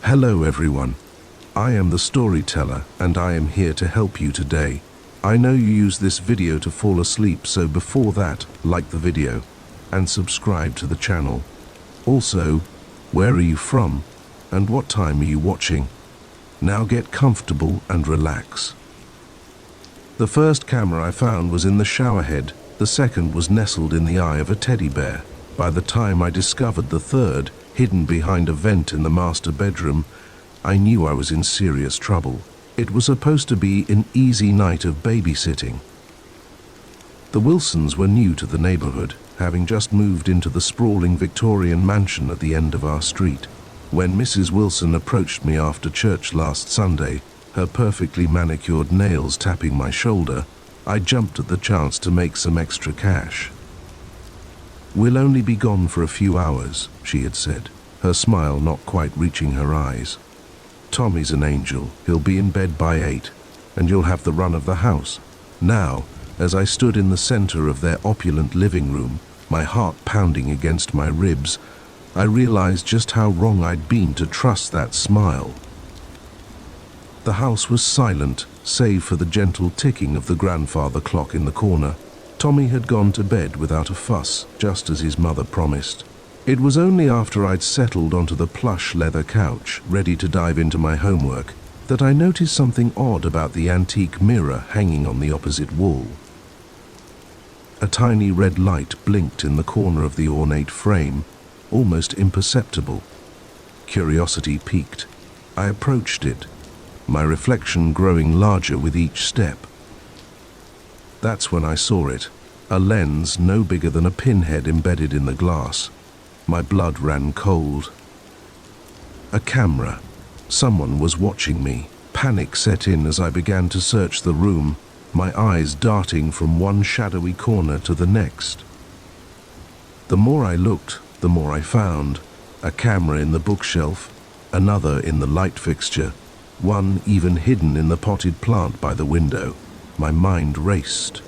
Hello everyone, I am the storyteller and I am here to help you today. I know you use this video to fall asleep, so before that, like the video and subscribe to the channel. Also, where are you from and what time are you watching? Now get comfortable and relax. The first camera I found was in the shower head. The second was nestled in the eye of a teddy bear. By the time I discovered the third, hidden behind a vent in the master bedroom, I knew I was in serious trouble. It was supposed to be an easy night of babysitting. The Wilsons were new to the neighborhood, having just moved into the sprawling Victorian mansion at the end of our street. When Mrs. Wilson approached me after church last Sunday, her perfectly manicured nails tapping my shoulder, I jumped at the chance to make some extra cash. "We'll only be gone for a few hours," she had said, her smile not quite reaching her eyes. "Tommy's an angel. He'll be in bed by 8, and you'll have the run of the house." Now, as I stood in the center of their opulent living room, my heart pounding against my ribs, I realized just how wrong I'd been to trust that smile. The house was silent, save for the gentle ticking of the grandfather clock in the corner. Tommy had gone to bed without a fuss, just as his mother promised. It was only after I'd settled onto the plush leather couch, ready to dive into my homework, that I noticed something odd about the antique mirror hanging on the opposite wall. A tiny red light blinked in the corner of the ornate frame, almost imperceptible. Curiosity piqued. I approached it, my reflection growing larger with each step. That's when I saw it, a lens no bigger than a pinhead embedded in the glass. My blood ran cold. A camera. Someone was watching me. Panic set in as I began to search the room, my eyes darting from one shadowy corner to the next. The more I looked, the more I found. A camera in the bookshelf, another in the light fixture, one even hidden in the potted plant by the window. My mind raced.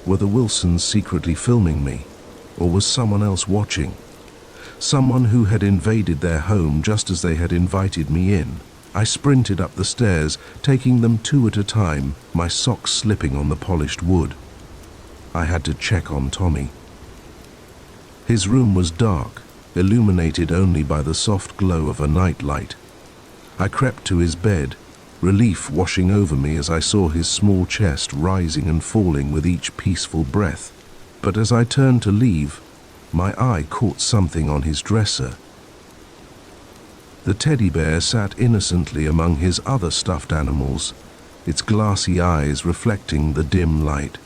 Were the Wilsons secretly filming me, or was someone else watching? Someone who had invaded their home just as they had invited me in. I sprinted up the stairs, taking them two at a time, my socks slipping on the polished wood. I had to check on Tommy. His room was dark, illuminated only by the soft glow of a nightlight. I crept to his bed, relief washing over me as I saw his small chest rising and falling with each peaceful breath. But as I turned to leave, my eye caught something on his dresser. The teddy bear sat innocently among his other stuffed animals, its glassy eyes reflecting the dim light.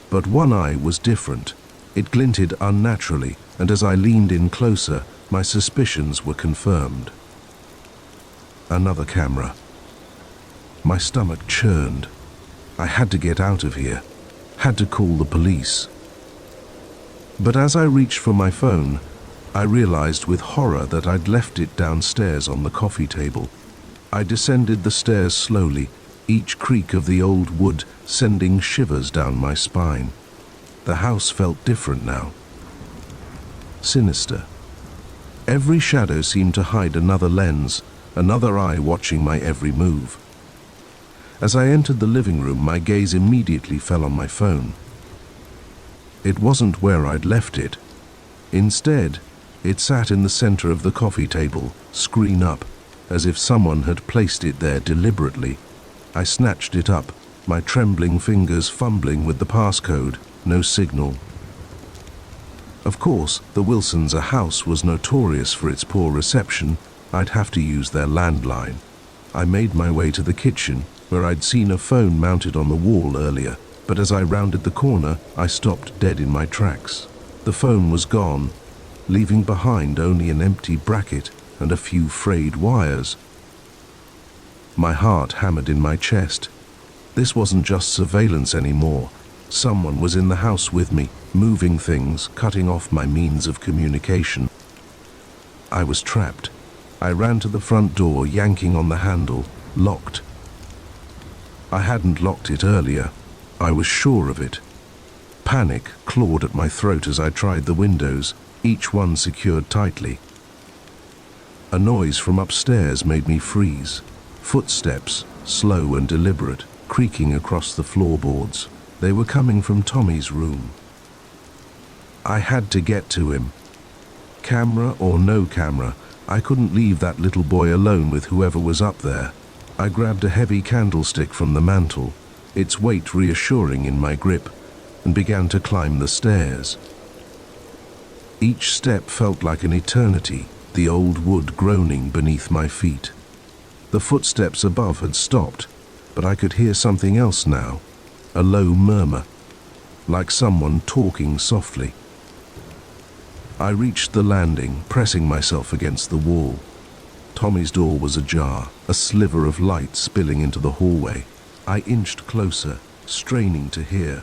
But one eye was different. It glinted unnaturally, and as I leaned in closer, my suspicions were confirmed. Another camera. My stomach churned. I had to get out of here, had to call the police. But as I reached for my phone, I realized with horror that I'd left it downstairs on the coffee table. I descended the stairs slowly, each creak of the old wood sending shivers down my spine. The house felt different now. Sinister. Every shadow seemed to hide another lens, another eye watching my every move. As I entered the living room, my gaze immediately fell on my phone. It wasn't where I'd left it. Instead, it sat in the center of the coffee table, screen up, as if someone had placed it there deliberately. I snatched it up, my trembling fingers fumbling with the passcode. No signal. Of course, the Wilsons' house was notorious for its poor reception. I'd have to use their landline. I made my way to the kitchen, where I'd seen a phone mounted on the wall earlier, but as I rounded the corner, I stopped dead in my tracks. The phone was gone, leaving behind only an empty bracket and a few frayed wires. My heart hammered in my chest. This wasn't just surveillance anymore. Someone was in the house with me, moving things, cutting off my means of communication. I was trapped. I ran to the front door, yanking on the handle, locked. I hadn't locked it earlier. I was sure of it. Panic clawed at my throat as I tried the windows, each one secured tightly. A noise from upstairs made me freeze. Footsteps, slow and deliberate, creaking across the floorboards. They were coming from Tommy's room. I had to get to him. Camera or no camera, I couldn't leave that little boy alone with whoever was up there. I grabbed a heavy candlestick from the mantel, its weight reassuring in my grip, and began to climb the stairs. Each step felt like an eternity, the old wood groaning beneath my feet. The footsteps above had stopped, but I could hear something else now, a low murmur, like someone talking softly. I reached the landing, pressing myself against the wall. Tommy's door was ajar, a sliver of light spilling into the hallway. I inched closer, straining to hear.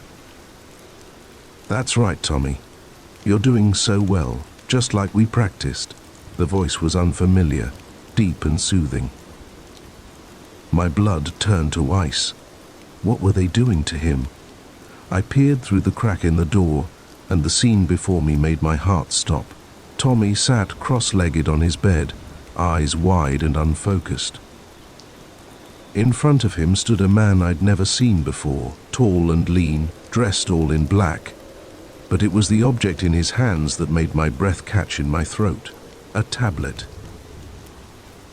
"That's right, Tommy. You're doing so well, just like we practiced." The voice was unfamiliar, deep and soothing. My blood turned to ice. What were they doing to him? I peered through the crack in the door, and the scene before me made my heart stop. Tommy sat cross-legged on his bed, eyes wide and unfocused. In front of him stood a man I'd never seen before, tall and lean, dressed all in black. But it was the object in his hands that made my breath catch in my throat. A tablet.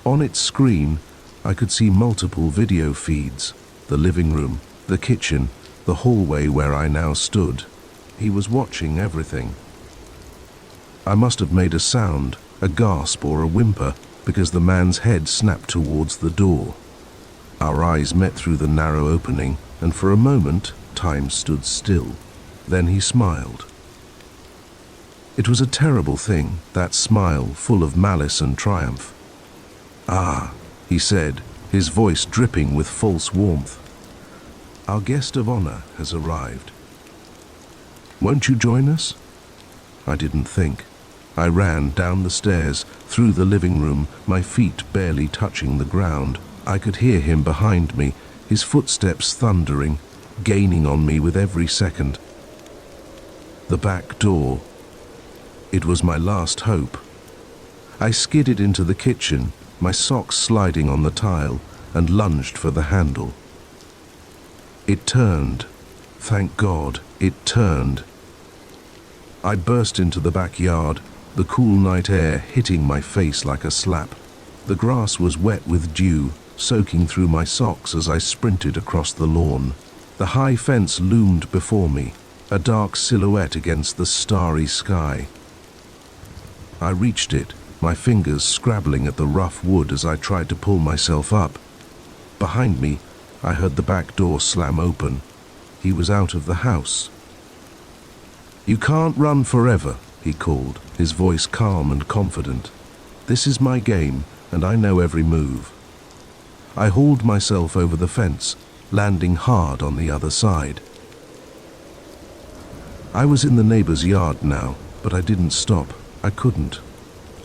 On its screen, I could see multiple video feeds. The living room, the kitchen, the hallway where I now stood. He was watching everything. I must have made a sound, a gasp or a whimper, because the man's head snapped towards the door. Our eyes met through the narrow opening, and for a moment, time stood still. Then he smiled. It was a terrible thing, that smile full of malice and triumph. "Ah," he said, his voice dripping with false warmth. "Our guest of honor has arrived. Won't you join us?" I didn't think. I ran down the stairs, through the living room, my feet barely touching the ground. I could hear him behind me, his footsteps thundering, gaining on me with every second. The back door. It was my last hope. I skidded into the kitchen, my socks sliding on the tile, and lunged for the handle. It turned. Thank God, it turned. I burst into the backyard, the cool night air hitting my face like a slap. The grass was wet with dew, soaking through my socks as I sprinted across the lawn. The high fence loomed before me, a dark silhouette against the starry sky. I reached it, my fingers scrabbling at the rough wood as I tried to pull myself up. Behind me, I heard the back door slam open. He was out of the house. "You can't run forever," he called, his voice calm and confident. "This is my game, and I know every move." I hauled myself over the fence, landing hard on the other side. I was in the neighbor's yard now, but I didn't stop. I couldn't.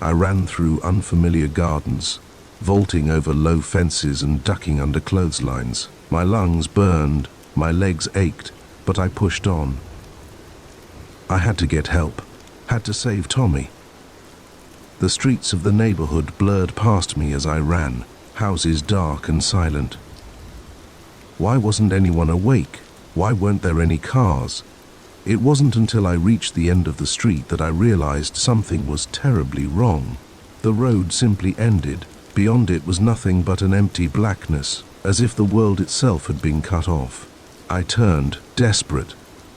I ran through unfamiliar gardens, vaulting over low fences and ducking under clotheslines. My lungs burned, my legs ached, but I pushed on. I had to get help, had to save Tommy. The streets of the neighborhood blurred past me as I ran, houses dark and silent. Why wasn't anyone awake? Why weren't there any cars? It wasn't until I reached the end of the street that I realized something was terribly wrong. The road simply ended. Beyond it was nothing but an empty blackness, as if the world itself had been cut off. I turned, desperate,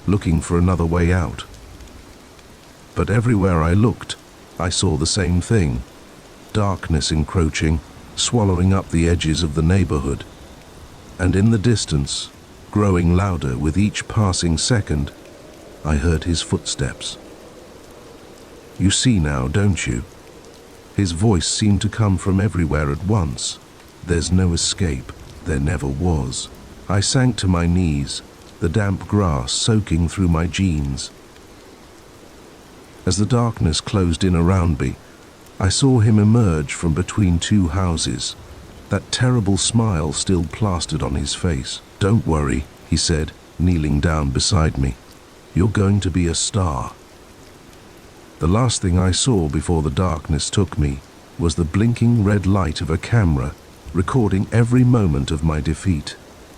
looking for another way out. But everywhere I looked, I saw the same thing. Darkness encroaching, swallowing up the edges of the neighborhood. And in the distance, growing louder with each passing second, I heard his footsteps. "You see now, don't you?" His voice seemed to come from everywhere at once. There's no escape. There never was. I sank to my knees, the damp grass soaking through my jeans. As the darkness closed in around me, I saw him emerge from between two houses, that terrible smile still plastered on his face. "Don't worry," he said, kneeling down beside me. "You're going to be a star." The last thing I saw before the darkness took me was the blinking red light of a camera, recording every moment of my defeat.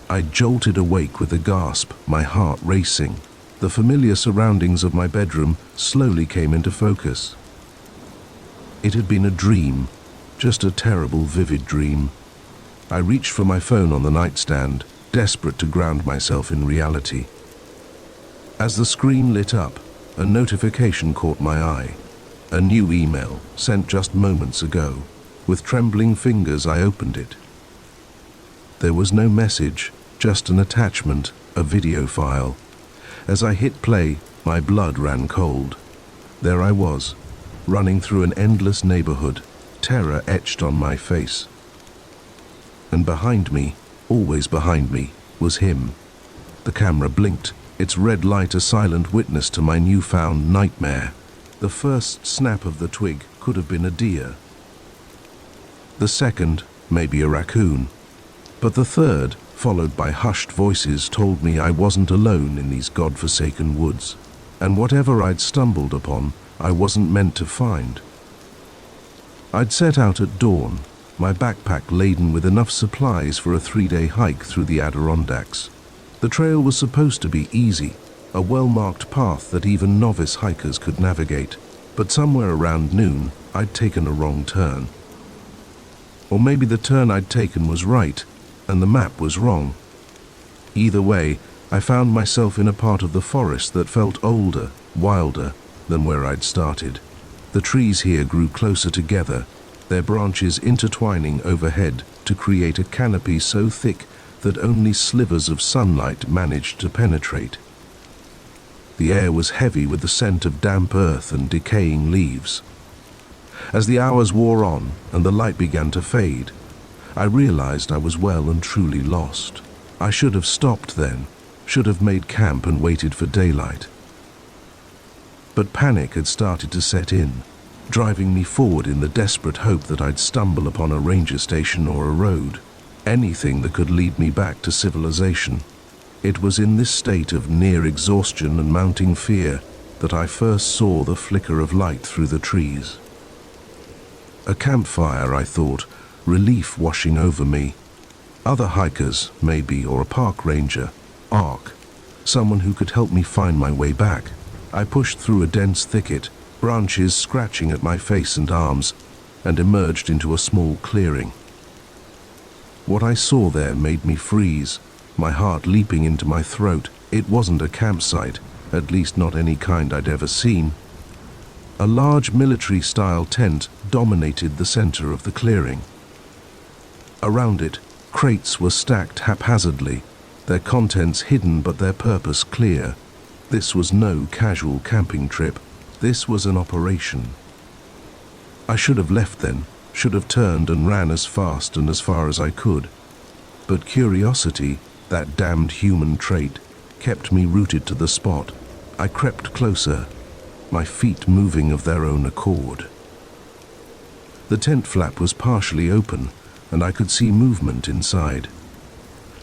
I jolted awake with a gasp, my heart racing. The familiar surroundings of my bedroom slowly came into focus. It had been a dream, just a terrible, vivid dream. I reached for my phone on the nightstand, desperate to ground myself in reality. As the screen lit up, a notification caught my eye. A new email, sent just moments ago. With trembling fingers, I opened it. There was no message, just an attachment, a video file. As I hit play, my blood ran cold. There I was, running through an endless neighborhood, terror etched on my face. And behind me, always behind me, was him. The camera blinked, its red light a silent witness to my newfound nightmare. The first snap of the twig could have been a deer. The second, maybe a raccoon. But the third, followed by hushed voices, told me I wasn't alone in these godforsaken woods. And whatever I'd stumbled upon, I wasn't meant to find. I'd set out at dawn, my backpack laden with enough supplies for a 3-day hike through the Adirondacks. The trail was supposed to be easy, a well-marked path that even novice hikers could navigate, but somewhere around noon, I'd taken a wrong turn. Or maybe the turn I'd taken was right, and the map was wrong. Either way, I found myself in a part of the forest that felt older, wilder than where I'd started. The trees here grew closer together, their branches intertwining overhead to create a canopy so thick that only slivers of sunlight managed to penetrate. The air was heavy with the scent of damp earth and decaying leaves. As the hours wore on and the light began to fade, I realized I was well and truly lost. I should have stopped then, should have made camp and waited for daylight. But panic had started to set in, driving me forward in the desperate hope that I'd stumble upon a ranger station or a road, anything that could lead me back to civilization. It was in this state of near exhaustion and mounting fear that I first saw the flicker of light through the trees. A campfire, I thought, relief washing over me. Other hikers, maybe, or a park ranger, ARC, someone who could help me find my way back. I pushed through a dense thicket, branches scratching at my face and arms, and emerged into a small clearing. What I saw there made me freeze, my heart leaping into my throat. It wasn't a campsite, at least not any kind I'd ever seen. A large military-style tent dominated the center of the clearing. Around it, crates were stacked haphazardly, their contents hidden but their purpose clear. This was no casual camping trip. This was an operation. I should have left then, should have turned and ran as fast and as far as I could. But curiosity, that damned human trait, kept me rooted to the spot. I crept closer, my feet moving of their own accord. The tent flap was partially open, and I could see movement inside.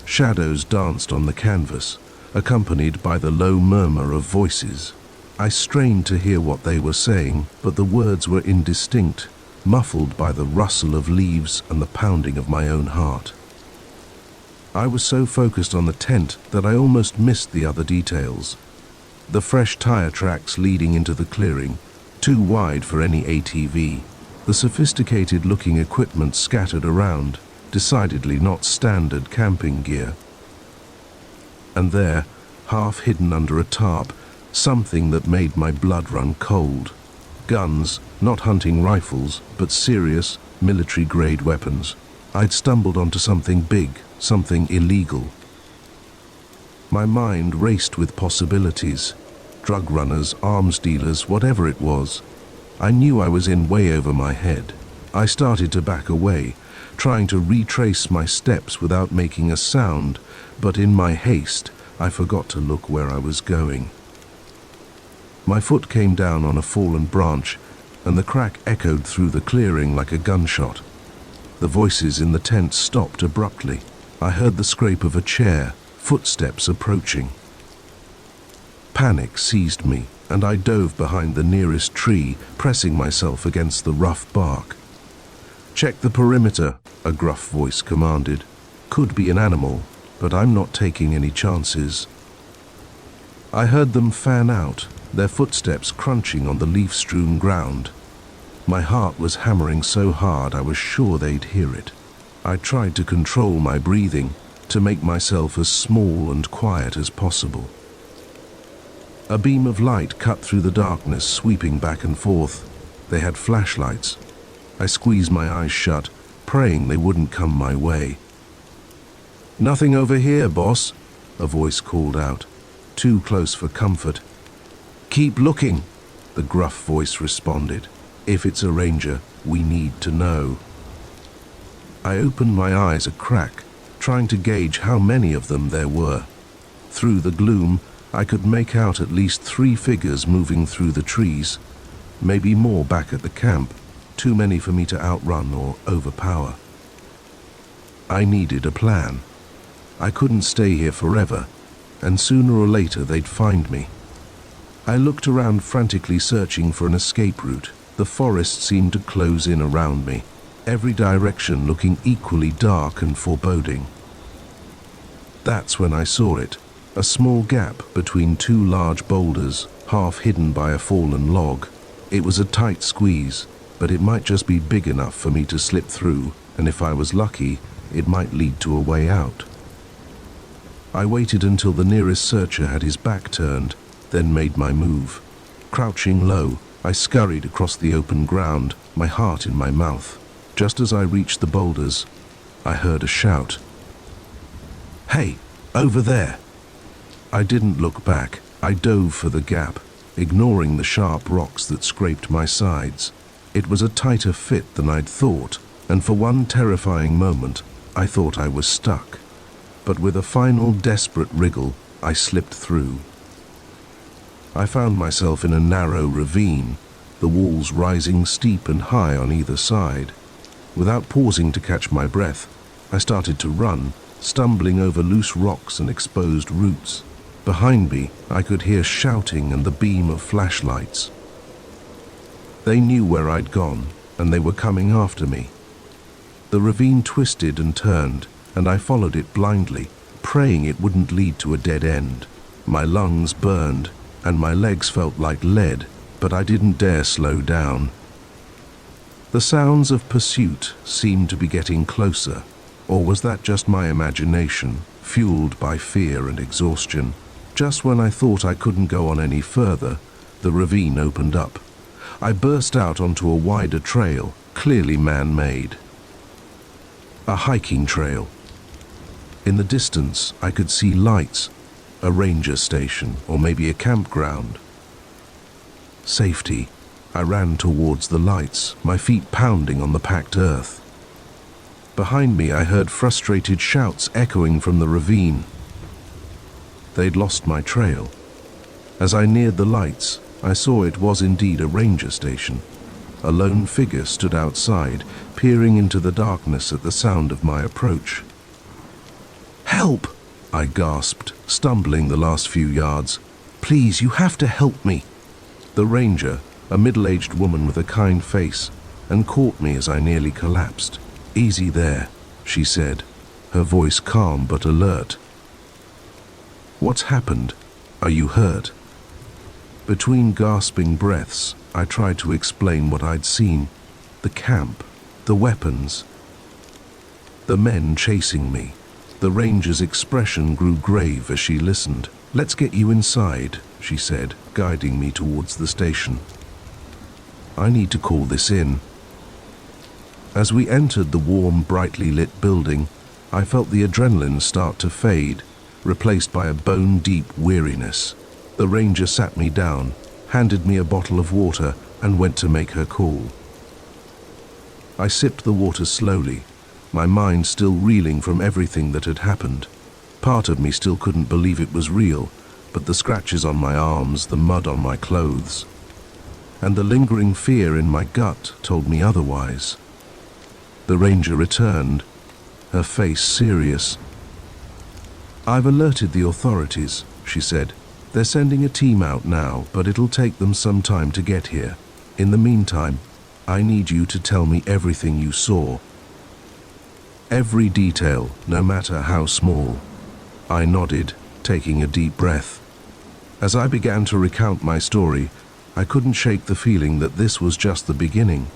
Shadows danced on the canvas, accompanied by the low murmur of voices. I strained to hear what they were saying, but the words were indistinct, muffled by the rustle of leaves and the pounding of my own heart. I was so focused on the tent that I almost missed the other details. The fresh tire tracks leading into the clearing, too wide for any ATV. The sophisticated-looking equipment scattered around, decidedly not standard camping gear. And there, half hidden under a tarp, something that made my blood run cold. Guns, not hunting rifles, but serious, military-grade weapons. I'd stumbled onto something big, something illegal. My mind raced with possibilities. Drug runners, arms dealers, whatever it was. I knew I was in way over my head. I started to back away, trying to retrace my steps without making a sound, but in my haste, I forgot to look where I was going. My foot came down on a fallen branch, and the crack echoed through the clearing like a gunshot. The voices in the tent stopped abruptly. I heard the scrape of a chair, footsteps approaching. Panic seized me, and I dove behind the nearest tree, pressing myself against the rough bark. Check the perimeter, a gruff voice commanded. Could be an animal, but I'm not taking any chances. I heard them fan out, their footsteps crunching on the leaf-strewn ground. My heart was hammering so hard I was sure they'd hear it. I tried to control my breathing, to make myself as small and quiet as possible. A beam of light cut through the darkness, sweeping back and forth. They had flashlights. I squeezed my eyes shut, praying they wouldn't come my way. "Nothing over here, boss," a voice called out, too close for comfort. "Keep looking," the gruff voice responded. "If it's a ranger, we need to know." I opened my eyes a crack, trying to gauge how many of them there were. Through the gloom, I could make out at least 3 figures moving through the trees, maybe more back at the camp, too many for me to outrun or overpower. I needed a plan. I couldn't stay here forever, and sooner or later they'd find me. I looked around, frantically searching for an escape route. The forest seemed to close in around me, every direction looking equally dark and foreboding. That's when I saw it, a small gap between 2 large boulders, half hidden by a fallen log. It was a tight squeeze, but it might just be big enough for me to slip through, and if I was lucky, it might lead to a way out. I waited until the nearest searcher had his back turned, then made my move. Crouching low, I scurried across the open ground, my heart in my mouth. Just as I reached the boulders, I heard a shout. "Hey, over there!" I didn't look back. I dove for the gap, ignoring the sharp rocks that scraped my sides. It was a tighter fit than I'd thought, and for one terrifying moment, I thought I was stuck. But with a final desperate wriggle, I slipped through. I found myself in a narrow ravine, the walls rising steep and high on either side. Without pausing to catch my breath, I started to run, stumbling over loose rocks and exposed roots. Behind me, I could hear shouting and the beam of flashlights. They knew where I'd gone, and they were coming after me. The ravine twisted and turned, and I followed it blindly, praying it wouldn't lead to a dead end. My lungs burned, and my legs felt like lead, but I didn't dare slow down. The sounds of pursuit seemed to be getting closer, or was that just my imagination, fueled by fear and exhaustion? Just when I thought I couldn't go on any further, the ravine opened up. I burst out onto a wider trail, clearly man-made. A hiking trail. In the distance, I could see lights, a ranger station, or maybe a campground. Safety. I ran towards the lights, my feet pounding on the packed earth. Behind me, I heard frustrated shouts echoing from the ravine. They'd lost my trail. As I neared the lights, I saw it was indeed a ranger station. A lone figure stood outside, peering into the darkness at the sound of my approach. "Help!" I gasped, stumbling the last few yards. "Please, you have to help me." The ranger, a middle-aged woman with a kind face, and caught me as I nearly collapsed. "Easy there," she said, her voice calm but alert. "What's happened? Are you hurt?" Between gasping breaths, I tried to explain what I'd seen. The camp, the weapons, the men chasing me. The ranger's expression grew grave as she listened. "Let's get you inside," she said, guiding me towards the station. "I need to call this in." As we entered the warm, brightly lit building, I felt the adrenaline start to fade, replaced by a bone-deep weariness. The ranger sat me down, handed me a bottle of water, and went to make her call. I sipped the water slowly, my mind still reeling from everything that had happened. Part of me still couldn't believe it was real, but the scratches on my arms, the mud on my clothes, and the lingering fear in my gut told me otherwise. The ranger returned, her face serious. "I've alerted the authorities," she said. "They're sending a team out now, but it'll take them some time to get here. In the meantime, I need you to tell me everything you saw. Every detail, no matter how small." I nodded, taking a deep breath. As I began to recount my story, I couldn't shake the feeling that this was just the beginning.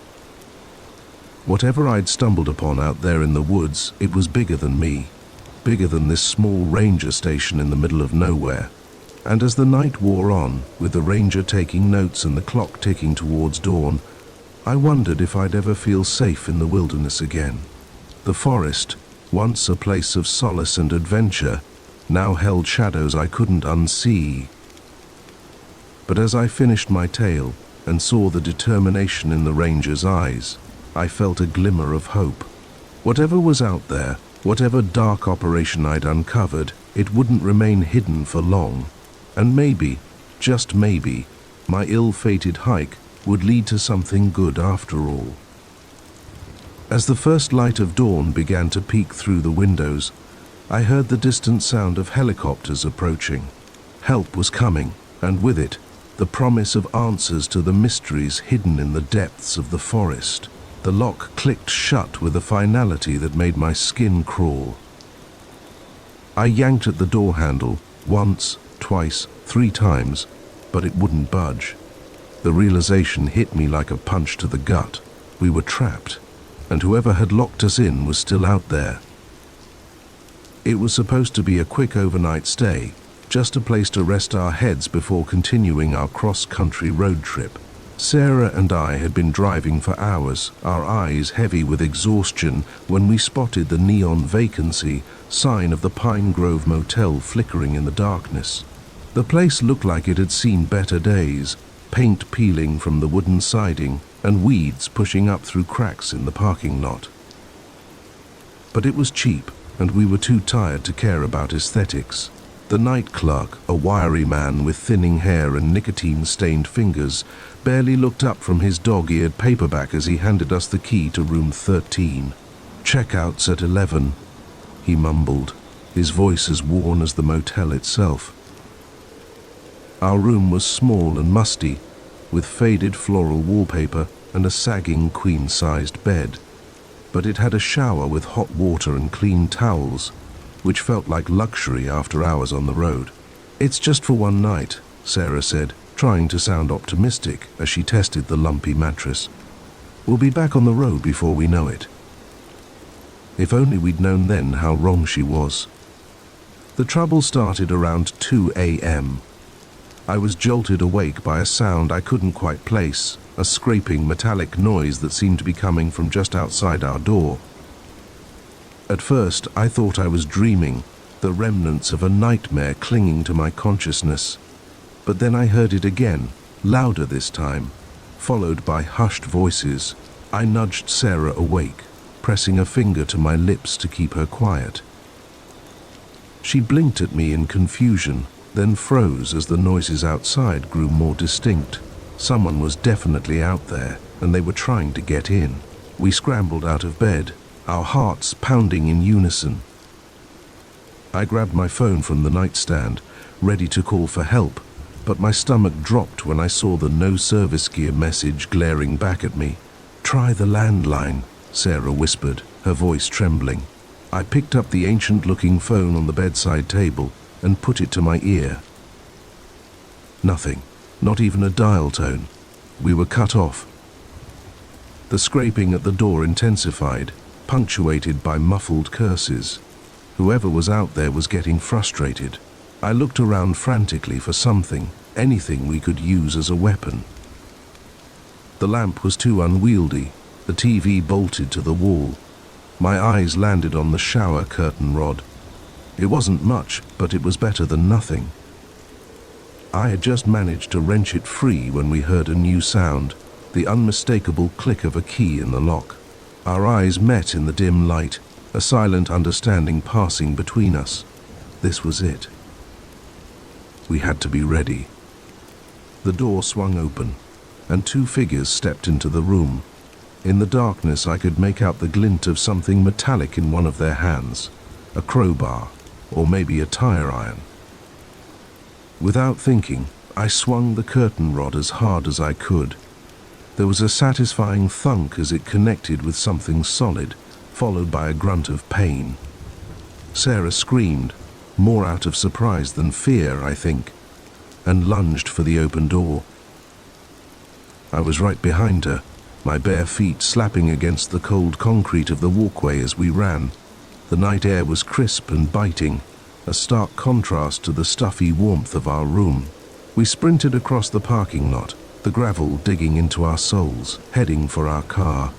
Whatever I'd stumbled upon out there in the woods, it was bigger than me, bigger than this small ranger station in the middle of nowhere. And as the night wore on, with the ranger taking notes and the clock ticking towards dawn, I wondered if I'd ever feel safe in the wilderness again. The forest, once a place of solace and adventure, now held shadows I couldn't unsee. But as I finished my tale and saw the determination in the ranger's eyes, I felt a glimmer of hope. Whatever was out there, whatever dark operation I'd uncovered, it wouldn't remain hidden for long. And maybe, just maybe, my ill-fated hike would lead to something good after all. As the first light of dawn began to peek through the windows, I heard the distant sound of helicopters approaching. Help was coming, and with it, the promise of answers to the mysteries hidden in the depths of the forest. The lock clicked shut with a finality that made my skin crawl. I yanked at the door handle, once, twice, 3 times, but it wouldn't budge. The realization hit me like a punch to the gut. We were trapped, and whoever had locked us in was still out there. It was supposed to be a quick overnight stay, just a place to rest our heads before continuing our cross-country road trip. Sarah and I had been driving for hours, our eyes heavy with exhaustion, when we spotted the neon vacancy sign of the Pine Grove Motel flickering in the darkness. The place looked like it had seen better days, paint peeling from the wooden siding and weeds pushing up through cracks in the parking lot. But it was cheap, and we were too tired to care about aesthetics. The night clerk, a wiry man with thinning hair and nicotine-stained fingers, barely looked up from his dog-eared paperback as he handed us the key to room 13. "Checkout's at 11, he mumbled, his voice as worn as the motel itself. Our room was small and musty, with faded floral wallpaper and a sagging queen-sized bed. But it had a shower with hot water and clean towels, which felt like luxury after hours on the road. "It's just for one night," Sarah said, trying to sound optimistic as she tested the lumpy mattress. "We'll be back on the road before we know it." If only we'd known then how wrong she was. The trouble started around 2 a.m. I was jolted awake by a sound I couldn't quite place, a scraping metallic noise that seemed to be coming from just outside our door. At first, I thought I was dreaming, the remnants of a nightmare clinging to my consciousness. But then I heard it again, louder this time, followed by hushed voices. I nudged Sarah awake, pressing a finger to my lips to keep her quiet. She blinked at me in confusion, then froze as the noises outside grew more distinct. Someone was definitely out there, and they were trying to get in. We scrambled out of bed, our hearts pounding in unison. I grabbed my phone from the nightstand, ready to call for help, but my stomach dropped when I saw the no service gear message glaring back at me. "Try the landline," Sarah whispered, her voice trembling. I picked up the ancient-looking phone on the bedside table and put it to my ear. Nothing, not even a dial tone. We were cut off. The scraping at the door intensified, punctuated by muffled curses. Whoever was out there was getting frustrated. I looked around frantically for something, anything we could use as a weapon. The lamp was too unwieldy, the TV bolted to the wall. My eyes landed on the shower curtain rod. It wasn't much, but it was better than nothing. I had just managed to wrench it free when we heard a new sound, the unmistakable click of a key in the lock. Our eyes met in the dim light, a silent understanding passing between us. This was it. We had to be ready. The door swung open, and 2 figures stepped into the room. In the darkness, I could make out the glint of something metallic in one of their hands, a crowbar, or maybe a tire iron. Without thinking, I swung the curtain rod as hard as I could. There was a satisfying thunk as it connected with something solid, followed by a grunt of pain. Sarah screamed, more out of surprise than fear, I think, and lunged for the open door. I was right behind her, my bare feet slapping against the cold concrete of the walkway as we ran. The night air was crisp and biting, a stark contrast to the stuffy warmth of our room. We sprinted across the parking lot, the gravel digging into our soles, heading for our car.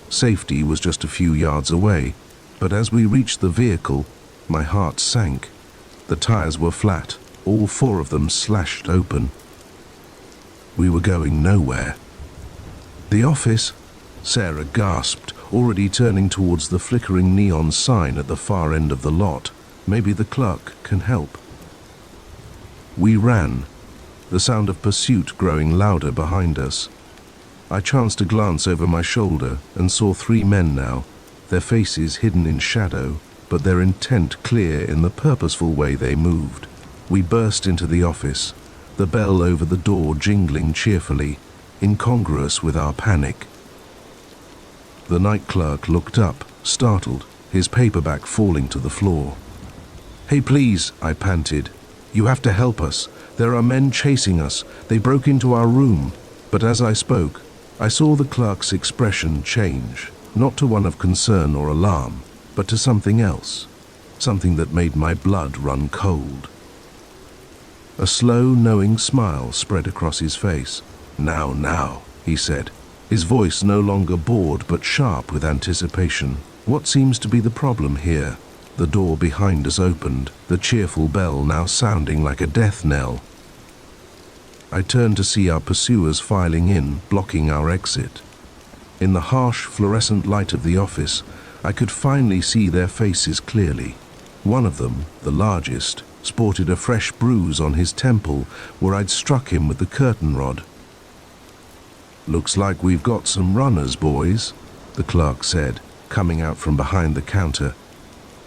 Safety was just a few yards away, but as we reached the vehicle, my heart sank. The tires were flat, all 4 of them slashed open. We were going nowhere. "The office?" Sarah gasped, already turning towards the flickering neon sign at the far end of the lot. "Maybe the clerk can help." We ran, the sound of pursuit growing louder behind us. I chanced a glance over my shoulder and saw 3 men now, their faces hidden in shadow, but their intent clear in the purposeful way they moved. We burst into the office, the bell over the door jingling cheerfully, incongruous with our panic. The night clerk looked up, startled, his paperback falling to the floor. "Hey, please," I panted. "You have to help us. There are men chasing us. They broke into our room." But as I spoke, I saw the clerk's expression change, not to one of concern or alarm, but to something else, something that made my blood run cold. A slow, knowing smile spread across his face. Now, he said, his voice no longer bored but sharp with anticipation. "What seems to be the problem here?" The door behind us opened, the cheerful bell now sounding like a death knell. I turned to see our pursuers filing in, blocking our exit. In the harsh, fluorescent light of the office, I could finally see their faces clearly. One of them, the largest, sported a fresh bruise on his temple where I'd struck him with the curtain rod. "Looks like we've got some runners, boys," the clerk said, coming out from behind the counter.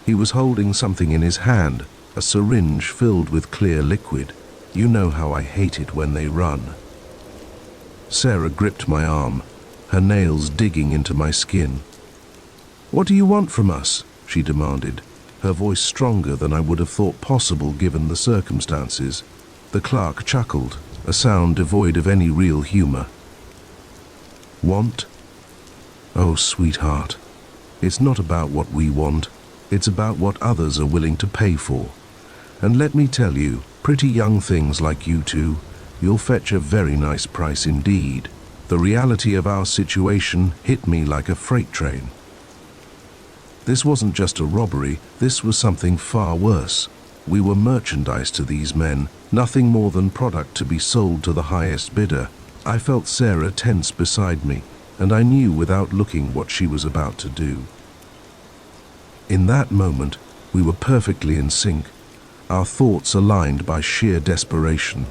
He was holding something in his hand, a syringe filled with clear liquid. "You know how I hate it when they run." Sarah gripped my arm, her nails digging into my skin. "What do you want from us?" she demanded, her voice stronger than I would have thought possible given the circumstances. The clerk chuckled, a sound devoid of any real humor. "Want? Oh, sweetheart, it's not about what we want. It's about what others are willing to pay for. And let me tell you, pretty young things like you two, you'll fetch a very nice price indeed." The reality of our situation hit me like a freight train. This wasn't just a robbery, this was something far worse. We were merchandise to these men, nothing more than product to be sold to the highest bidder. I felt Sarah tense beside me, and I knew without looking what she was about to do. In that moment, we were perfectly in sync, our thoughts aligned by sheer desperation.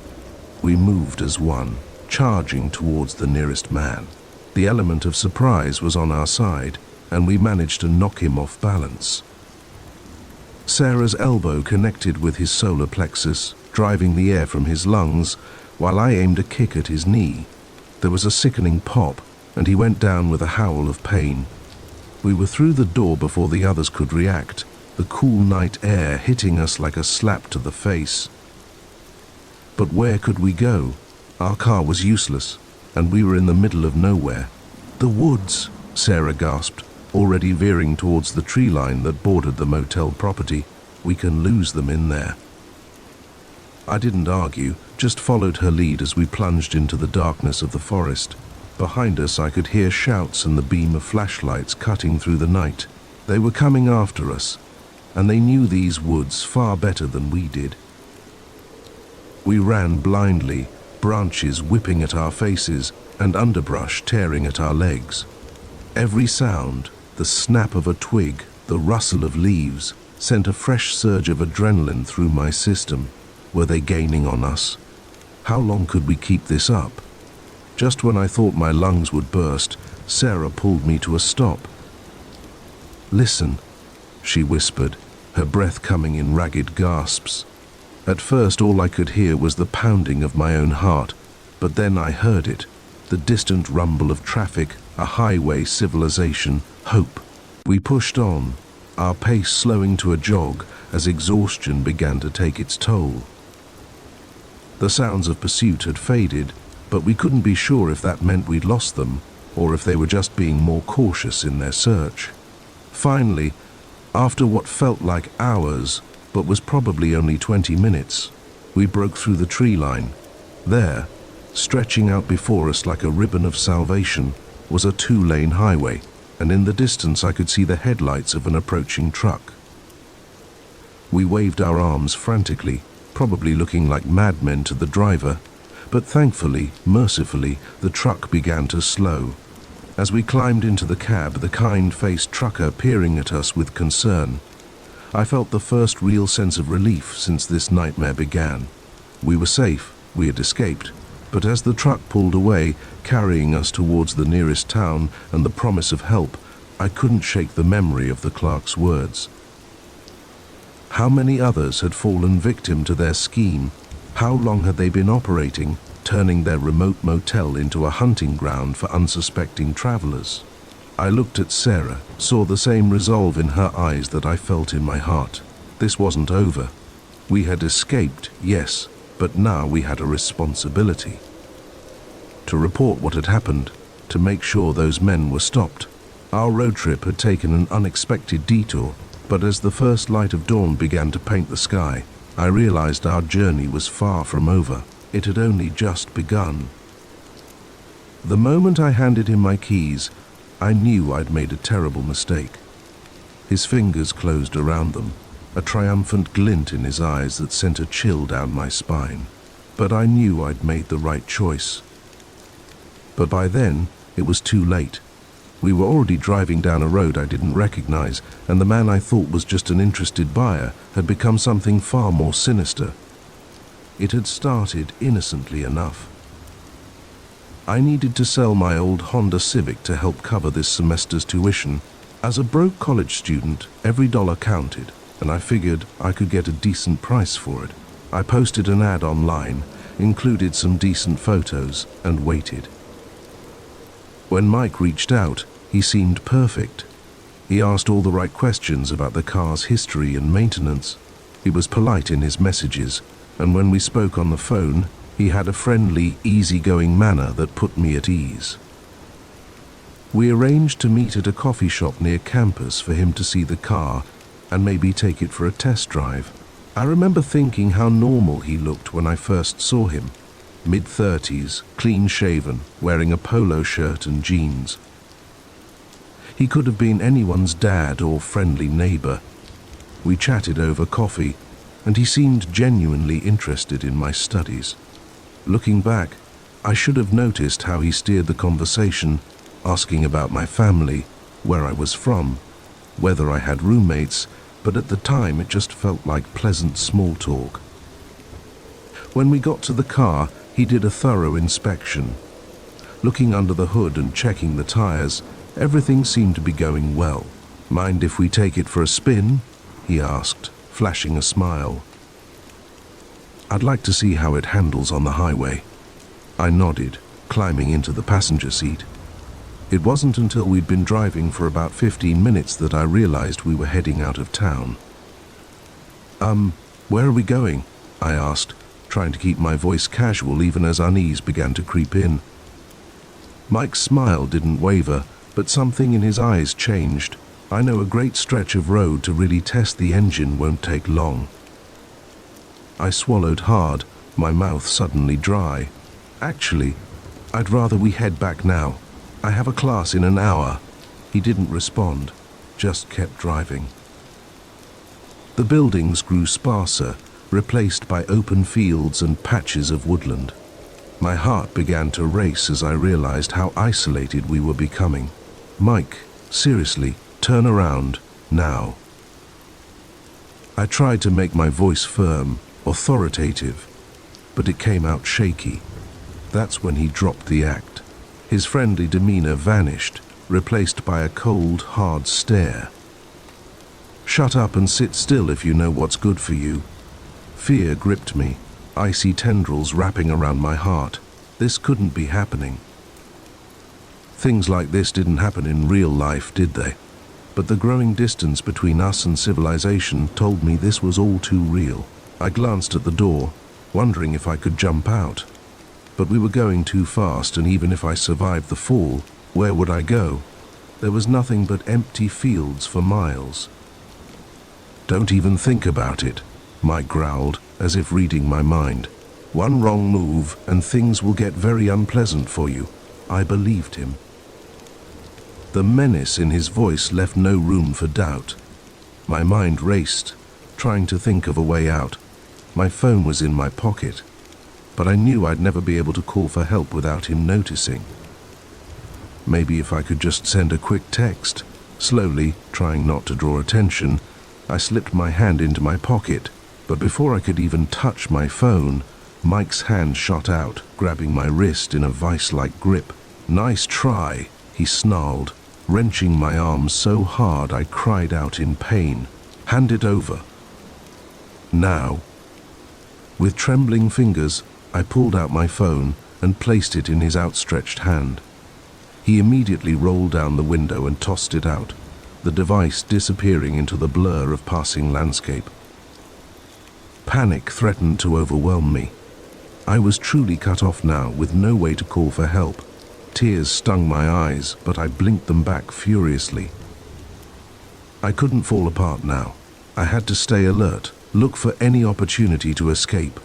We moved as one, charging towards the nearest man. The element of surprise was on our side, and we managed to knock him off balance. Sarah's elbow connected with his solar plexus, driving the air from his lungs, while I aimed a kick at his knee. There was a sickening pop, and he went down with a howl of pain. We were through the door before the others could react, the cool night air hitting us like a slap to the face. But where could we go? Our car was useless, and we were in the middle of nowhere. "The woods," Sarah gasped, already veering towards the tree line that bordered the motel property. "We can lose them in there." I didn't argue, just followed her lead as we plunged into the darkness of the forest. Behind us I could hear shouts and the beam of flashlights cutting through the night. They were coming after us, and they knew these woods far better than we did. We ran blindly, branches whipping at our faces and underbrush tearing at our legs. Every sound, the snap of a twig, the rustle of leaves, sent a fresh surge of adrenaline through my system. Were they gaining on us? How long could we keep this up? Just when I thought my lungs would burst, Sarah pulled me to a stop. "Listen," she whispered, her breath coming in ragged gasps. At first all I could hear was the pounding of my own heart, but then I heard it, the distant rumble of traffic, a highway civilization, hope. We pushed on, our pace slowing to a jog as exhaustion began to take its toll. The sounds of pursuit had faded, but we couldn't be sure if that meant we'd lost them, or if they were just being more cautious in their search. Finally, after what felt like hours, but was probably only 20 minutes, we broke through the tree line. There, stretching out before us like a ribbon of salvation, was a 2-lane highway, and in the distance I could see the headlights of an approaching truck. We waved our arms frantically, probably looking like madmen to the driver, but thankfully, mercifully, the truck began to slow. As we climbed into the cab, the kind-faced trucker peering at us with concern, I felt the first real sense of relief since this nightmare began. We were safe, we had escaped, but as the truck pulled away, carrying us towards the nearest town and the promise of help, I couldn't shake the memory of the clerk's words. How many others had fallen victim to their scheme? How long had they been operating, turning their remote motel into a hunting ground for unsuspecting travelers? I looked at Sarah, saw the same resolve in her eyes that I felt in my heart. This wasn't over. We had escaped, yes, but now we had a responsibility. To report what had happened, to make sure those men were stopped. Our road trip had taken an unexpected detour, but as the first light of dawn began to paint the sky, I realized our journey was far from over. It had only just begun. The moment I handed him my keys, I knew I'd made a terrible mistake. His fingers closed around them, a triumphant glint in his eyes that sent a chill down my spine. But I knew I'd made the right choice. But by then, it was too late. We were already driving down a road I didn't recognize, and the man I thought was just an interested buyer had become something far more sinister. It had started innocently enough. I needed to sell my old Honda Civic to help cover this semester's tuition. As a broke college student, every dollar counted, and I figured I could get a decent price for it. I posted an ad online, included some decent photos, and waited. When Mike reached out, he seemed perfect. He asked all the right questions about the car's history and maintenance. He was polite in his messages, and when we spoke on the phone, he had a friendly, easygoing manner that put me at ease. We arranged to meet at a coffee shop near campus for him to see the car and maybe take it for a test drive. I remember thinking how normal he looked when I first saw him. Mid-30s, clean-shaven, wearing a polo shirt and jeans. He could have been anyone's dad or friendly neighbor. We chatted over coffee, and he seemed genuinely interested in my studies. Looking back, I should have noticed how he steered the conversation, asking about my family, where I was from, whether I had roommates, but at the time it just felt like pleasant small talk. When we got to the car, he did a thorough inspection. Looking under the hood and checking the tires, everything seemed to be going well. "Mind if we take it for a spin?" he asked, flashing a smile. "I'd like to see how it handles on the highway." I nodded, climbing into the passenger seat. It wasn't until we'd been driving for about 15 minutes that I realized we were heading out of town. Where are we going?" I asked, trying to keep my voice casual even as unease began to creep in. Mike's smile didn't waver, but something in his eyes changed. "I know a great stretch of road to really test the engine won't take long." I swallowed hard, my mouth suddenly dry. "Actually, I'd rather we head back now. I have a class in an hour." He didn't respond, just kept driving. The buildings grew sparser, replaced by open fields and patches of woodland. My heart began to race as I realized how isolated we were becoming. "Mike, seriously, turn around, now." I tried to make my voice firm, authoritative, but it came out shaky. That's when he dropped the act. His friendly demeanor vanished, replaced by a cold, hard stare. "Shut up and sit still if you know what's good for you." Fear gripped me, icy tendrils wrapping around my heart. This couldn't be happening. Things like this didn't happen in real life, did they? But the growing distance between us and civilization told me this was all too real. I glanced at the door, wondering if I could jump out. But we were going too fast, and even if I survived the fall, where would I go? There was nothing but empty fields for miles. "Don't even think about it," Mike growled, as if reading my mind. "One wrong move and things will get very unpleasant for you." I believed him. The menace in his voice left no room for doubt. My mind raced, trying to think of a way out. My phone was in my pocket, but I knew I'd never be able to call for help without him noticing. Maybe if I could just send a quick text. Slowly, trying not to draw attention, I slipped my hand into my pocket, but before I could even touch my phone, Mike's hand shot out, grabbing my wrist in a vice-like grip. "Nice try," he snarled, wrenching my arm so hard I cried out in pain. "Hand it over." Now. With trembling fingers, I pulled out my phone and placed it in his outstretched hand. He immediately rolled down the window and tossed it out, the device disappearing into the blur of passing landscape. Panic threatened to overwhelm me. I was truly cut off now, with no way to call for help. Tears stung my eyes, but I blinked them back furiously. I couldn't fall apart now. I had to stay alert, look for any opportunity to escape.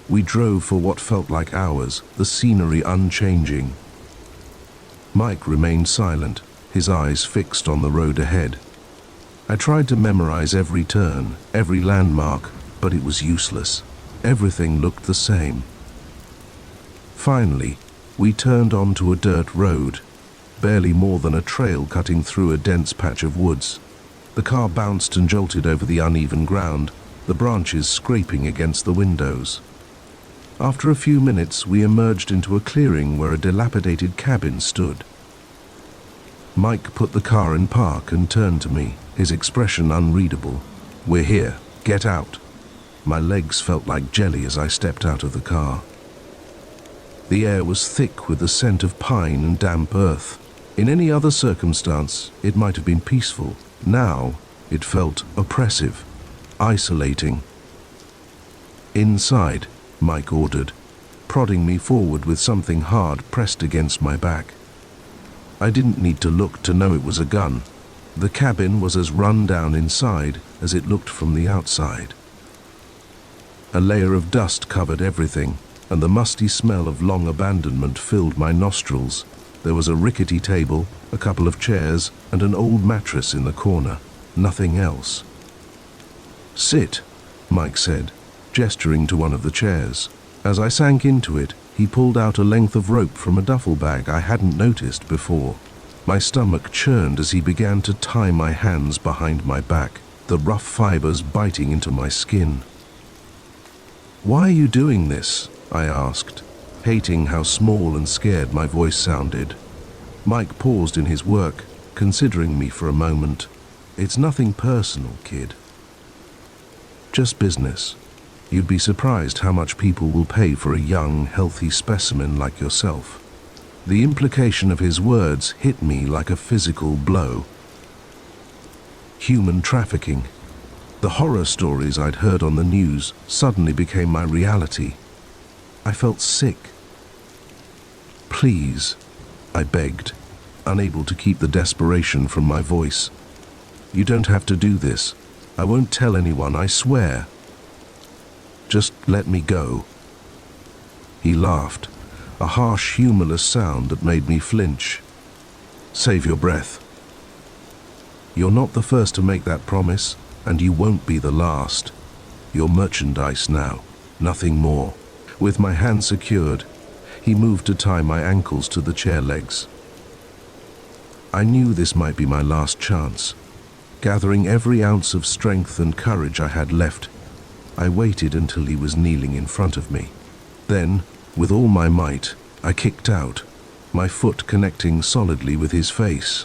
We drove for what felt like hours, the scenery unchanging. Mike remained silent, his eyes fixed on the road ahead. I tried to memorize every turn, every landmark, but it was useless. Everything looked the same. Finally, we turned onto a dirt road, barely more than a trail cutting through a dense patch of woods. The car bounced and jolted over the uneven ground, the branches scraping against the windows. After a few minutes, we emerged into a clearing where a dilapidated cabin stood. Mike put the car in park and turned to me, his expression unreadable. "We're here. Get out." My legs felt like jelly as I stepped out of the car. The air was thick with the scent of pine and damp earth. In any other circumstance, it might have been peaceful. Now, it felt oppressive, isolating. "Inside," Mike ordered, prodding me forward with something hard pressed against my back. I didn't need to look to know it was a gun. The cabin was as run down inside as it looked from the outside. A layer of dust covered everything, and the musty smell of long abandonment filled my nostrils. There was a rickety table, a couple of chairs, and an old mattress in the corner. Nothing else. "Sit," Mike said, gesturing to one of the chairs. As I sank into it, he pulled out a length of rope from a duffel bag I hadn't noticed before. My stomach churned as he began to tie my hands behind my back, the rough fibers biting into my skin. "Why are you doing this?" I asked, hating how small and scared my voice sounded. Mike paused in his work, considering me for a moment. "It's nothing personal, kid. Just business. You'd be surprised how much people will pay for a young, healthy specimen like yourself." The implication of his words hit me like a physical blow. Human trafficking. The horror stories I'd heard on the news suddenly became my reality. I felt sick. "Please," I begged, unable to keep the desperation from my voice. "You don't have to do this. I won't tell anyone, I swear. Just let me go." He laughed, a harsh, humorless sound that made me flinch. "Save your breath. You're not the first to make that promise, and you won't be the last. You're merchandise now, nothing more." With my hand secured, he moved to tie my ankles to the chair legs. I knew this might be my last chance. Gathering every ounce of strength and courage I had left, I waited until he was kneeling in front of me. Then, with all my might, I kicked out, my foot connecting solidly with his face.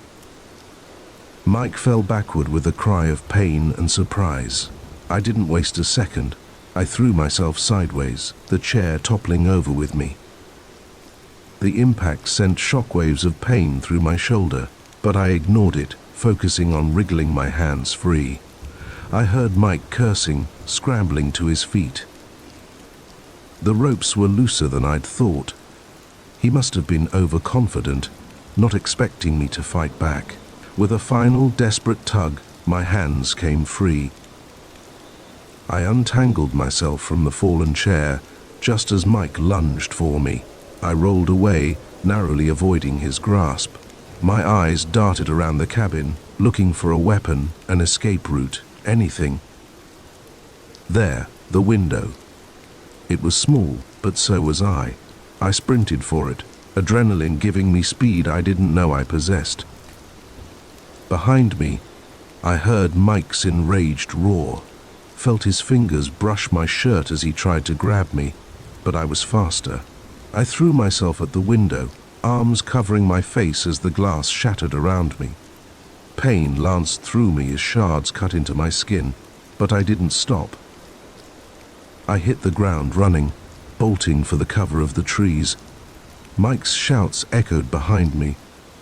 Mike fell backward with a cry of pain and surprise. I didn't waste a second. I threw myself sideways, the chair toppling over with me. The impact sent shockwaves of pain through my shoulder, but I ignored it, focusing on wriggling my hands free. I heard Mike cursing, scrambling to his feet. The ropes were looser than I'd thought. He must have been overconfident, not expecting me to fight back. With a final desperate tug, my hands came free. I untangled myself from the fallen chair, just as Mike lunged for me. I rolled away, narrowly avoiding his grasp. My eyes darted around the cabin, looking for a weapon, an escape route, anything. There, the window. It was small, but so was I. I sprinted for it, adrenaline giving me speed I didn't know I possessed. Behind me, I heard Mike's enraged roar, felt his fingers brush my shirt as he tried to grab me, but I was faster. I threw myself at the window, arms covering my face as the glass shattered around me. Pain lanced through me as shards cut into my skin, but I didn't stop. I hit the ground running, bolting for the cover of the trees. Mike's shouts echoed behind me,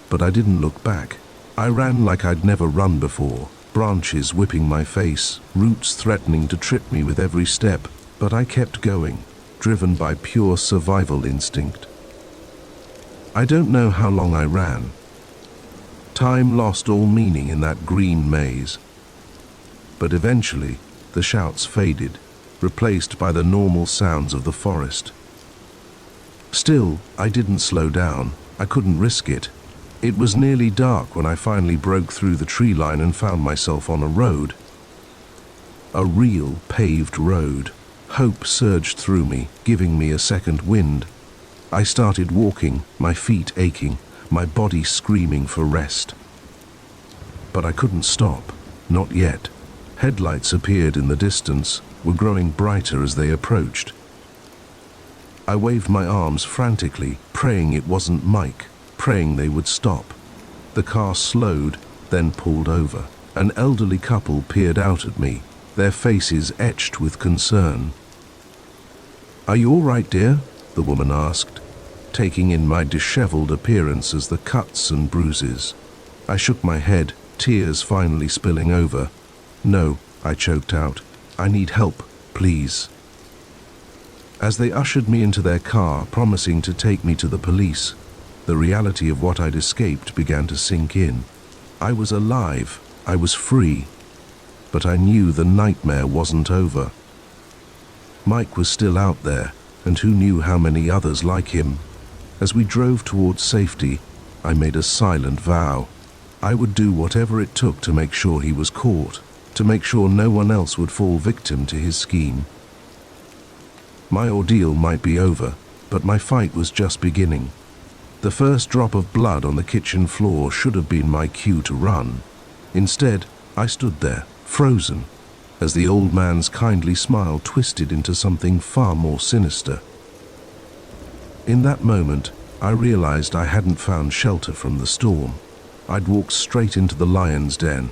but I didn't look back. I ran like I'd never run before, branches whipping my face, roots threatening to trip me with every step, but I kept going, driven by pure survival instinct. I don't know how long I ran. Time lost all meaning in that green maze. But eventually, the shouts faded, replaced by the normal sounds of the forest. Still, I didn't slow down. I couldn't risk it. It was nearly dark when I finally broke through the tree line and found myself on a road. A real paved road. Hope surged through me, giving me a second wind. I started walking, my feet aching, my body screaming for rest. But I couldn't stop, not yet. Headlights appeared in the distance, were growing brighter as they approached. I waved my arms frantically, praying it wasn't Mike, praying they would stop. The car slowed, then pulled over. An elderly couple peered out at me, their faces etched with concern. "Are you all right, dear?" the woman asked, taking in my disheveled appearance as the cuts and bruises. I shook my head, tears finally spilling over. "No," I choked out. "I need help, please." As they ushered me into their car, promising to take me to the police, the reality of what I'd escaped began to sink in. I was alive, I was free, but I knew the nightmare wasn't over. Mike was still out there, and who knew how many others like him. As we drove towards safety, I made a silent vow. I would do whatever it took to make sure he was caught, to make sure no one else would fall victim to his scheme. My ordeal might be over, but my fight was just beginning. The first drop of blood on the kitchen floor should have been my cue to run. Instead, I stood there, frozen, as the old man's kindly smile twisted into something far more sinister. In that moment, I realized I hadn't found shelter from the storm. I'd walked straight into the lion's den.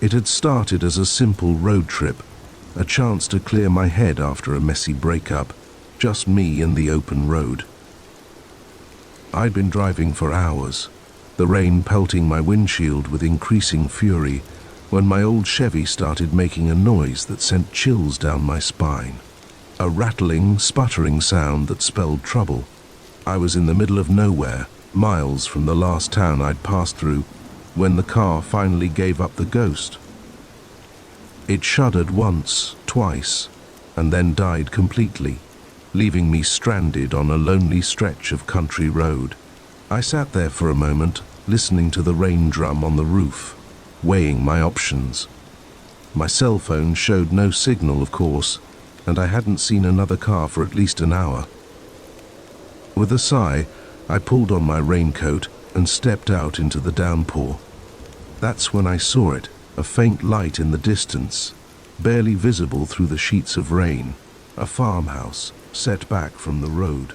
It had started as a simple road trip, a chance to clear my head after a messy breakup, just me and the open road. I'd been driving for hours, the rain pelting my windshield with increasing fury, when my old Chevy started making a noise that sent chills down my spine. A rattling, sputtering sound that spelled trouble. I was in the middle of nowhere, miles from the last town I'd passed through, when the car finally gave up the ghost. It shuddered once, twice, and then died completely, leaving me stranded on a lonely stretch of country road. I sat there for a moment, listening to the rain drum on the roof, weighing my options. My cell phone showed no signal, of course, and I hadn't seen another car for at least an hour. With a sigh, I pulled on my raincoat and stepped out into the downpour. That's when I saw it, a faint light in the distance, barely visible through the sheets of rain, a farmhouse set back from the road.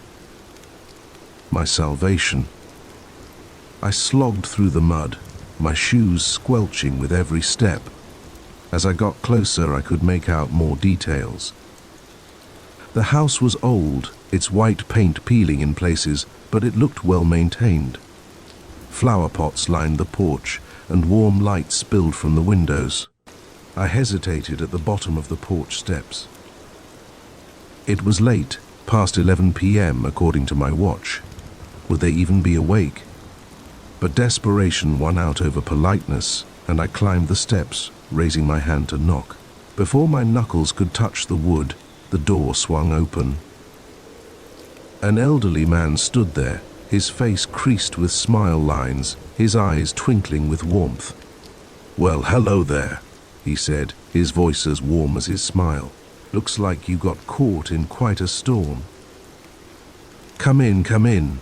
My salvation. I slogged through the mud, my shoes squelching with every step. As I got closer, I could make out more details. The house was old, its white paint peeling in places, but it looked well maintained. Flower pots lined the porch, and warm light spilled from the windows. I hesitated at the bottom of the porch steps. It was late, past 11 p.m. according to my watch. Would they even be awake? But desperation won out over politeness, and I climbed the steps, raising my hand to knock. Before my knuckles could touch the wood, the door swung open. An elderly man stood there, his face creased with smile lines, his eyes twinkling with warmth. "Well, hello there," he said, his voice as warm as his smile. "Looks like you got caught in quite a storm." Come in, come in."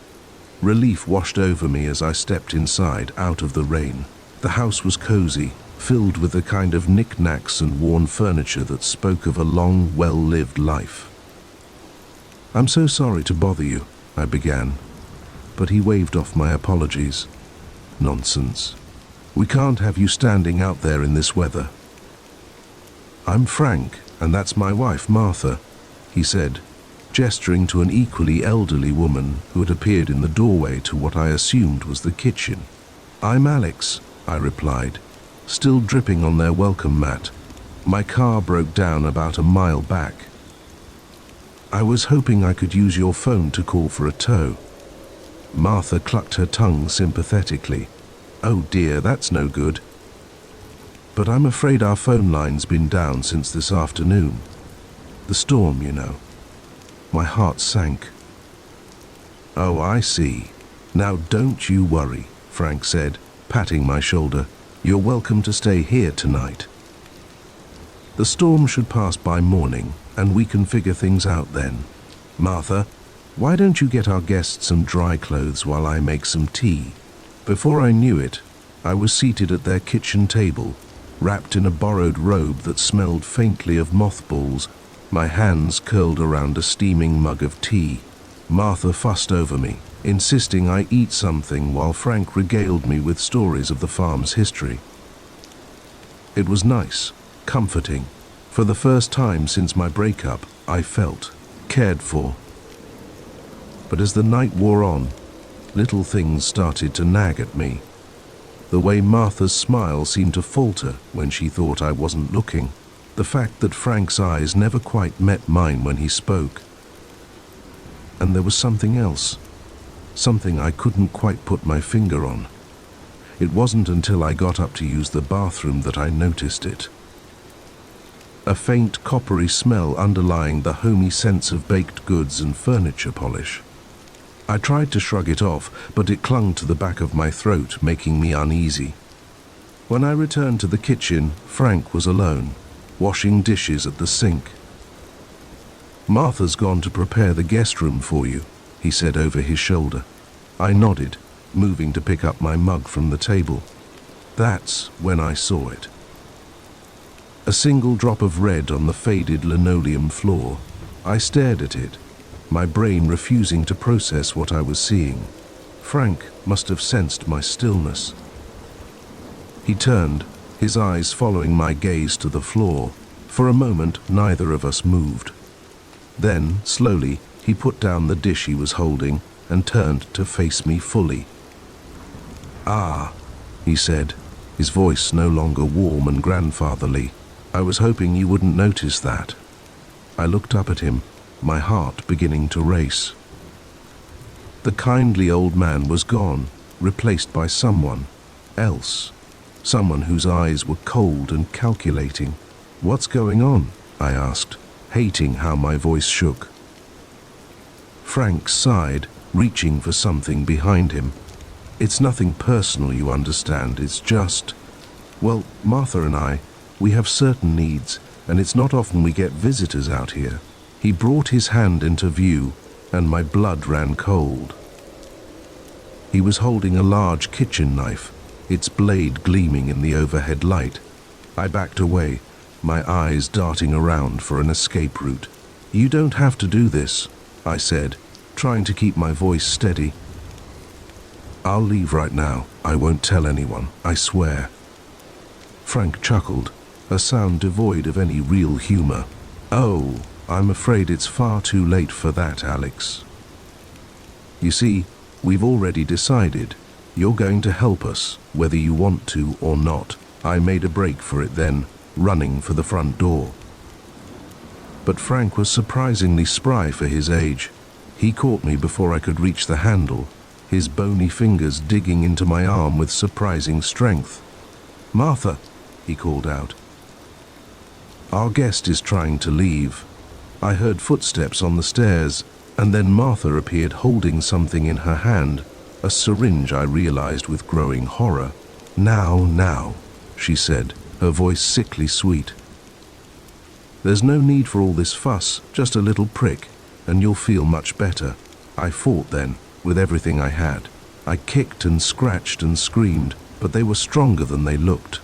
Relief washed over me as I stepped inside, out of the rain. The house was cozy, filled with the kind of knickknacks and worn furniture that spoke of a long, well-lived life. "I'm so sorry to bother you," I began, but he waved off my apologies. "Nonsense. We can't have you standing out there in this weather." "I'm Frank, and that's my wife, Martha," he said, gesturing to an equally elderly woman who had appeared in the doorway to what I assumed was the kitchen. "I'm Alex," I replied, still dripping on their welcome mat. "My car broke down about a mile back. I was hoping I could use your phone to call for a tow." Martha clucked her tongue sympathetically. "Oh dear, that's no good. But I'm afraid our phone line's been down since this afternoon. The storm, you know." My heart sank. "Oh, I see. Now don't you worry," Frank said, patting my shoulder. "You're welcome to stay here tonight. The storm should pass by morning, and we can figure things out then. Martha, why don't you get our guests some dry clothes while I make some tea?" Before I knew it, I was seated at their kitchen table, wrapped in a borrowed robe that smelled faintly of mothballs, my hands curled around a steaming mug of tea. Martha fussed over me, insisting I eat something while Frank regaled me with stories of the farm's history. It was nice, comforting. For the first time since my breakup, I felt cared for. But as the night wore on, little things started to nag at me. The way Martha's smile seemed to falter when she thought I wasn't looking. The fact that Frank's eyes never quite met mine when he spoke. And there was something else. Something I couldn't quite put my finger on. It wasn't until I got up to use the bathroom that I noticed it. A faint coppery smell underlying the homey sense of baked goods and furniture polish. I tried to shrug it off, but it clung to the back of my throat, making me uneasy. When I returned to the kitchen, Frank was alone, washing dishes at the sink. "Martha's gone to prepare the guest room for you," he said over his shoulder. I nodded, moving to pick up my mug from the table. That's when I saw it. A single drop of red on the faded linoleum floor. I stared at it, my brain refusing to process what I was seeing. Frank must have sensed my stillness. He turned, his eyes following my gaze to the floor. For a moment, neither of us moved. Then, slowly, he put down the dish he was holding and turned to face me fully. "Ah," he said, his voice no longer warm and grandfatherly. "I was hoping you wouldn't notice that." I looked up at him, my heart beginning to race. The kindly old man was gone, replaced by someone else. Someone whose eyes were cold and calculating. "What's going on?" I asked, hating how my voice shook. Frank sighed, reaching for something behind him. "It's nothing personal, you understand. It's just, well, Martha and I, we have certain needs, and it's not often we get visitors out here." He brought his hand into view, and my blood ran cold. He was holding a large kitchen knife, its blade gleaming in the overhead light. I backed away, my eyes darting around for an escape route. "You don't have to do this," I said, trying to keep my voice steady. "I'll leave right now. I won't tell anyone, I swear." Frank chuckled, a sound devoid of any real humor. "Oh," I'm afraid it's far too late for that, Alex. You see, we've already decided. You're going to help us, whether you want to or not. I made a break for it then, running for the front door. But Frank was surprisingly spry for his age. He caught me before I could reach the handle, his bony fingers digging into my arm with surprising strength. "Martha," he called out. "Our guest is trying to leave." I heard footsteps on the stairs, and then Martha appeared holding something in her hand, a syringe, I realized with growing horror. Now, she said, her voice sickly sweet. "There's no need for all this fuss, just a little prick, and you'll feel much better." I fought then, with everything I had. I kicked and scratched and screamed, but they were stronger than they looked.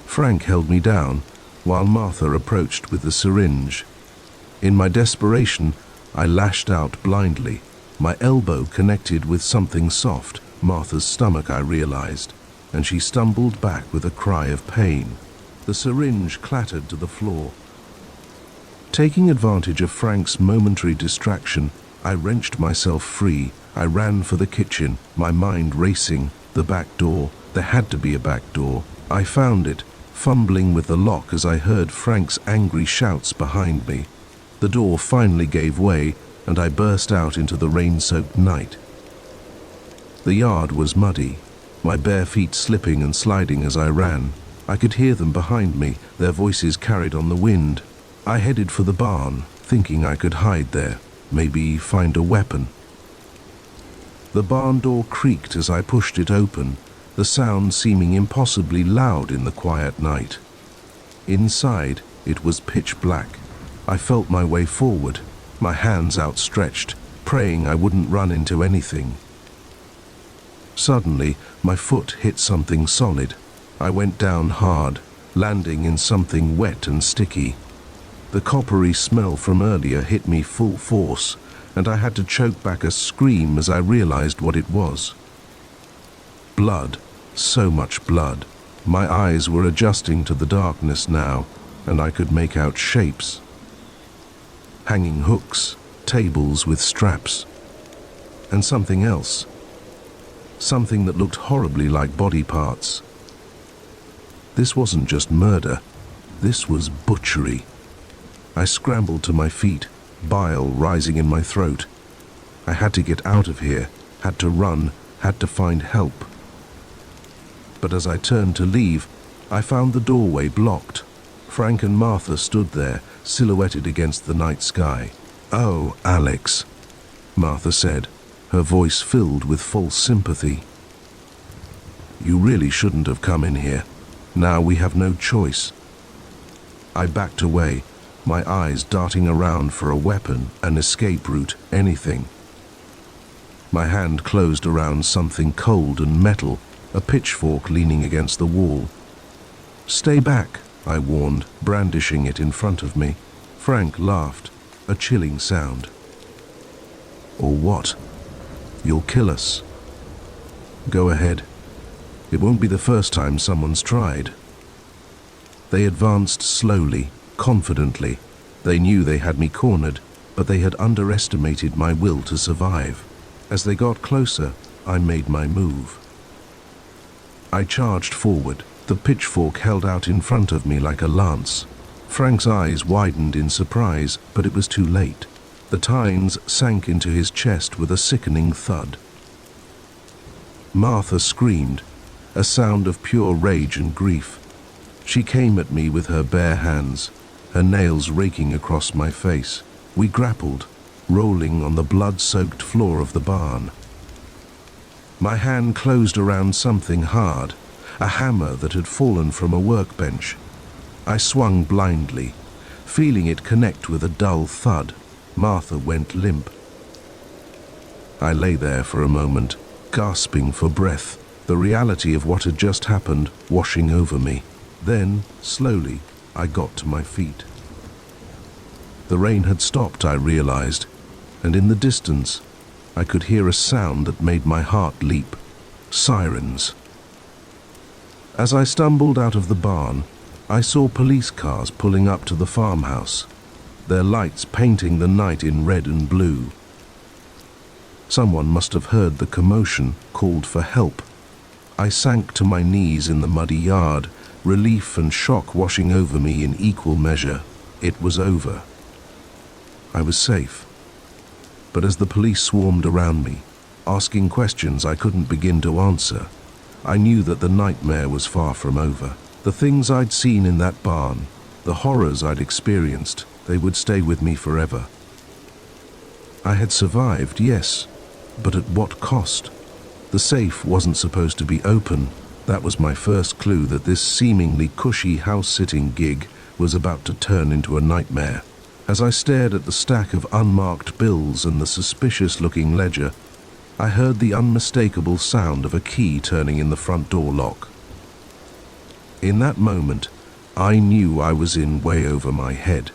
Frank held me down, while Martha approached with the syringe. In my desperation, I lashed out blindly. My elbow connected with something soft, Martha's stomach, I realized, and she stumbled back with a cry of pain. The syringe clattered to the floor. Taking advantage of Frank's momentary distraction, I wrenched myself free. I ran for the kitchen, my mind racing. The back door. There had to be a back door. I found it, fumbling with the lock as I heard Frank's angry shouts behind me. The door finally gave way, and I burst out into the rain-soaked night. The yard was muddy, my bare feet slipping and sliding as I ran. I could hear them behind me, their voices carried on the wind. I headed for the barn, thinking I could hide there, maybe find a weapon. The barn door creaked as I pushed it open, the sound seeming impossibly loud in the quiet night. Inside, it was pitch black. I felt my way forward, my hands outstretched, praying I wouldn't run into anything. Suddenly, my foot hit something solid. I went down hard, landing in something wet and sticky. The coppery smell from earlier hit me full force, and I had to choke back a scream as I realized what it was. Blood, so much blood. My eyes were adjusting to the darkness now, and I could make out shapes. Hanging hooks, tables with straps, and something else. Something that looked horribly like body parts. This wasn't just murder, this was butchery. I scrambled to my feet, bile rising in my throat. I had to get out of here, had to run, had to find help. But as I turned to leave, I found the doorway blocked. Frank and Martha stood there, silhouetted against the night sky. "Oh, Alex," Martha said, her voice filled with false sympathy. "You really shouldn't have come in here. Now we have no choice." I backed away, my eyes darting around for a weapon, an escape route, anything. My hand closed around something cold and metal, a pitchfork leaning against the wall. "Stay back," I warned, brandishing it in front of me. Frank laughed, a chilling sound. "Or what? You'll kill us." "Go ahead. It won't be the first time someone's tried." They advanced slowly, confidently. They knew they had me cornered, but they had underestimated my will to survive. As they got closer, I made my move. I charged forward, the pitchfork held out in front of me like a lance. Frank's eyes widened in surprise, but it was too late. The tines sank into his chest with a sickening thud. Martha screamed, a sound of pure rage and grief. She came at me with her bare hands, her nails raking across my face. We grappled, rolling on the blood-soaked floor of the barn. My hand closed around something hard, a hammer that had fallen from a workbench. I swung blindly, feeling it connect with a dull thud. Martha went limp. I lay there for a moment, gasping for breath, the reality of what had just happened washing over me. Then, slowly, I got to my feet. The rain had stopped, I realized, and in the distance, I could hear a sound that made my heart leap. Sirens. As I stumbled out of the barn, I saw police cars pulling up to the farmhouse. their lights painting the night in red and blue. Someone must have heard the commotion, called for help. I sank to my knees in the muddy yard, relief and shock washing over me in equal measure. It was over. I was safe. But as the police swarmed around me, asking questions I couldn't begin to answer, I knew that the nightmare was far from over. The things I'd seen in that barn, the horrors I'd experienced, they would stay with me forever. I had survived, yes, but at what cost? The safe wasn't supposed to be open. That was my first clue that this seemingly cushy house-sitting gig was about to turn into a nightmare. As I stared at the stack of unmarked bills and the suspicious-looking ledger, I heard the unmistakable sound of a key turning in the front door lock. In that moment, I knew I was in way over my head.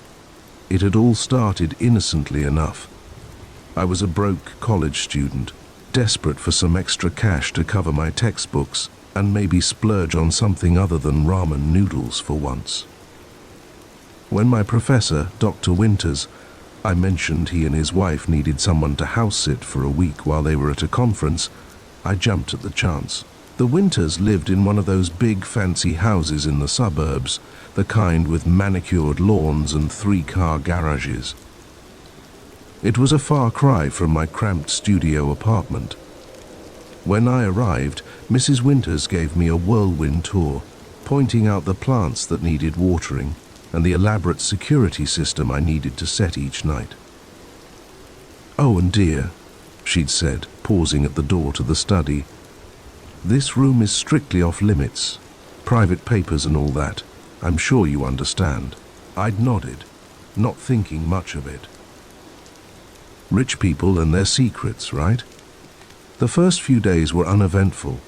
It had all started innocently enough. I was a broke college student, desperate for some extra cash to cover my textbooks and maybe splurge on something other than ramen noodles for once. When my professor, Dr. Winters, I mentioned he and his wife needed someone to house-sit for a week while they were at a conference, I jumped at the chance. The Winters lived in one of those big fancy houses in the suburbs, the kind with manicured lawns and 3-car garages. It was a far cry from my cramped studio apartment. When I arrived, Mrs. Winters gave me a whirlwind tour, pointing out the plants that needed watering and the elaborate security system I needed to set each night. "Oh, and dear," she'd said, pausing at the door to the study, "this room is strictly off limits. Private papers and all that. I'm sure you understand." I'd nodded, not thinking much of it. Rich people and their secrets, right? The first few days were uneventful.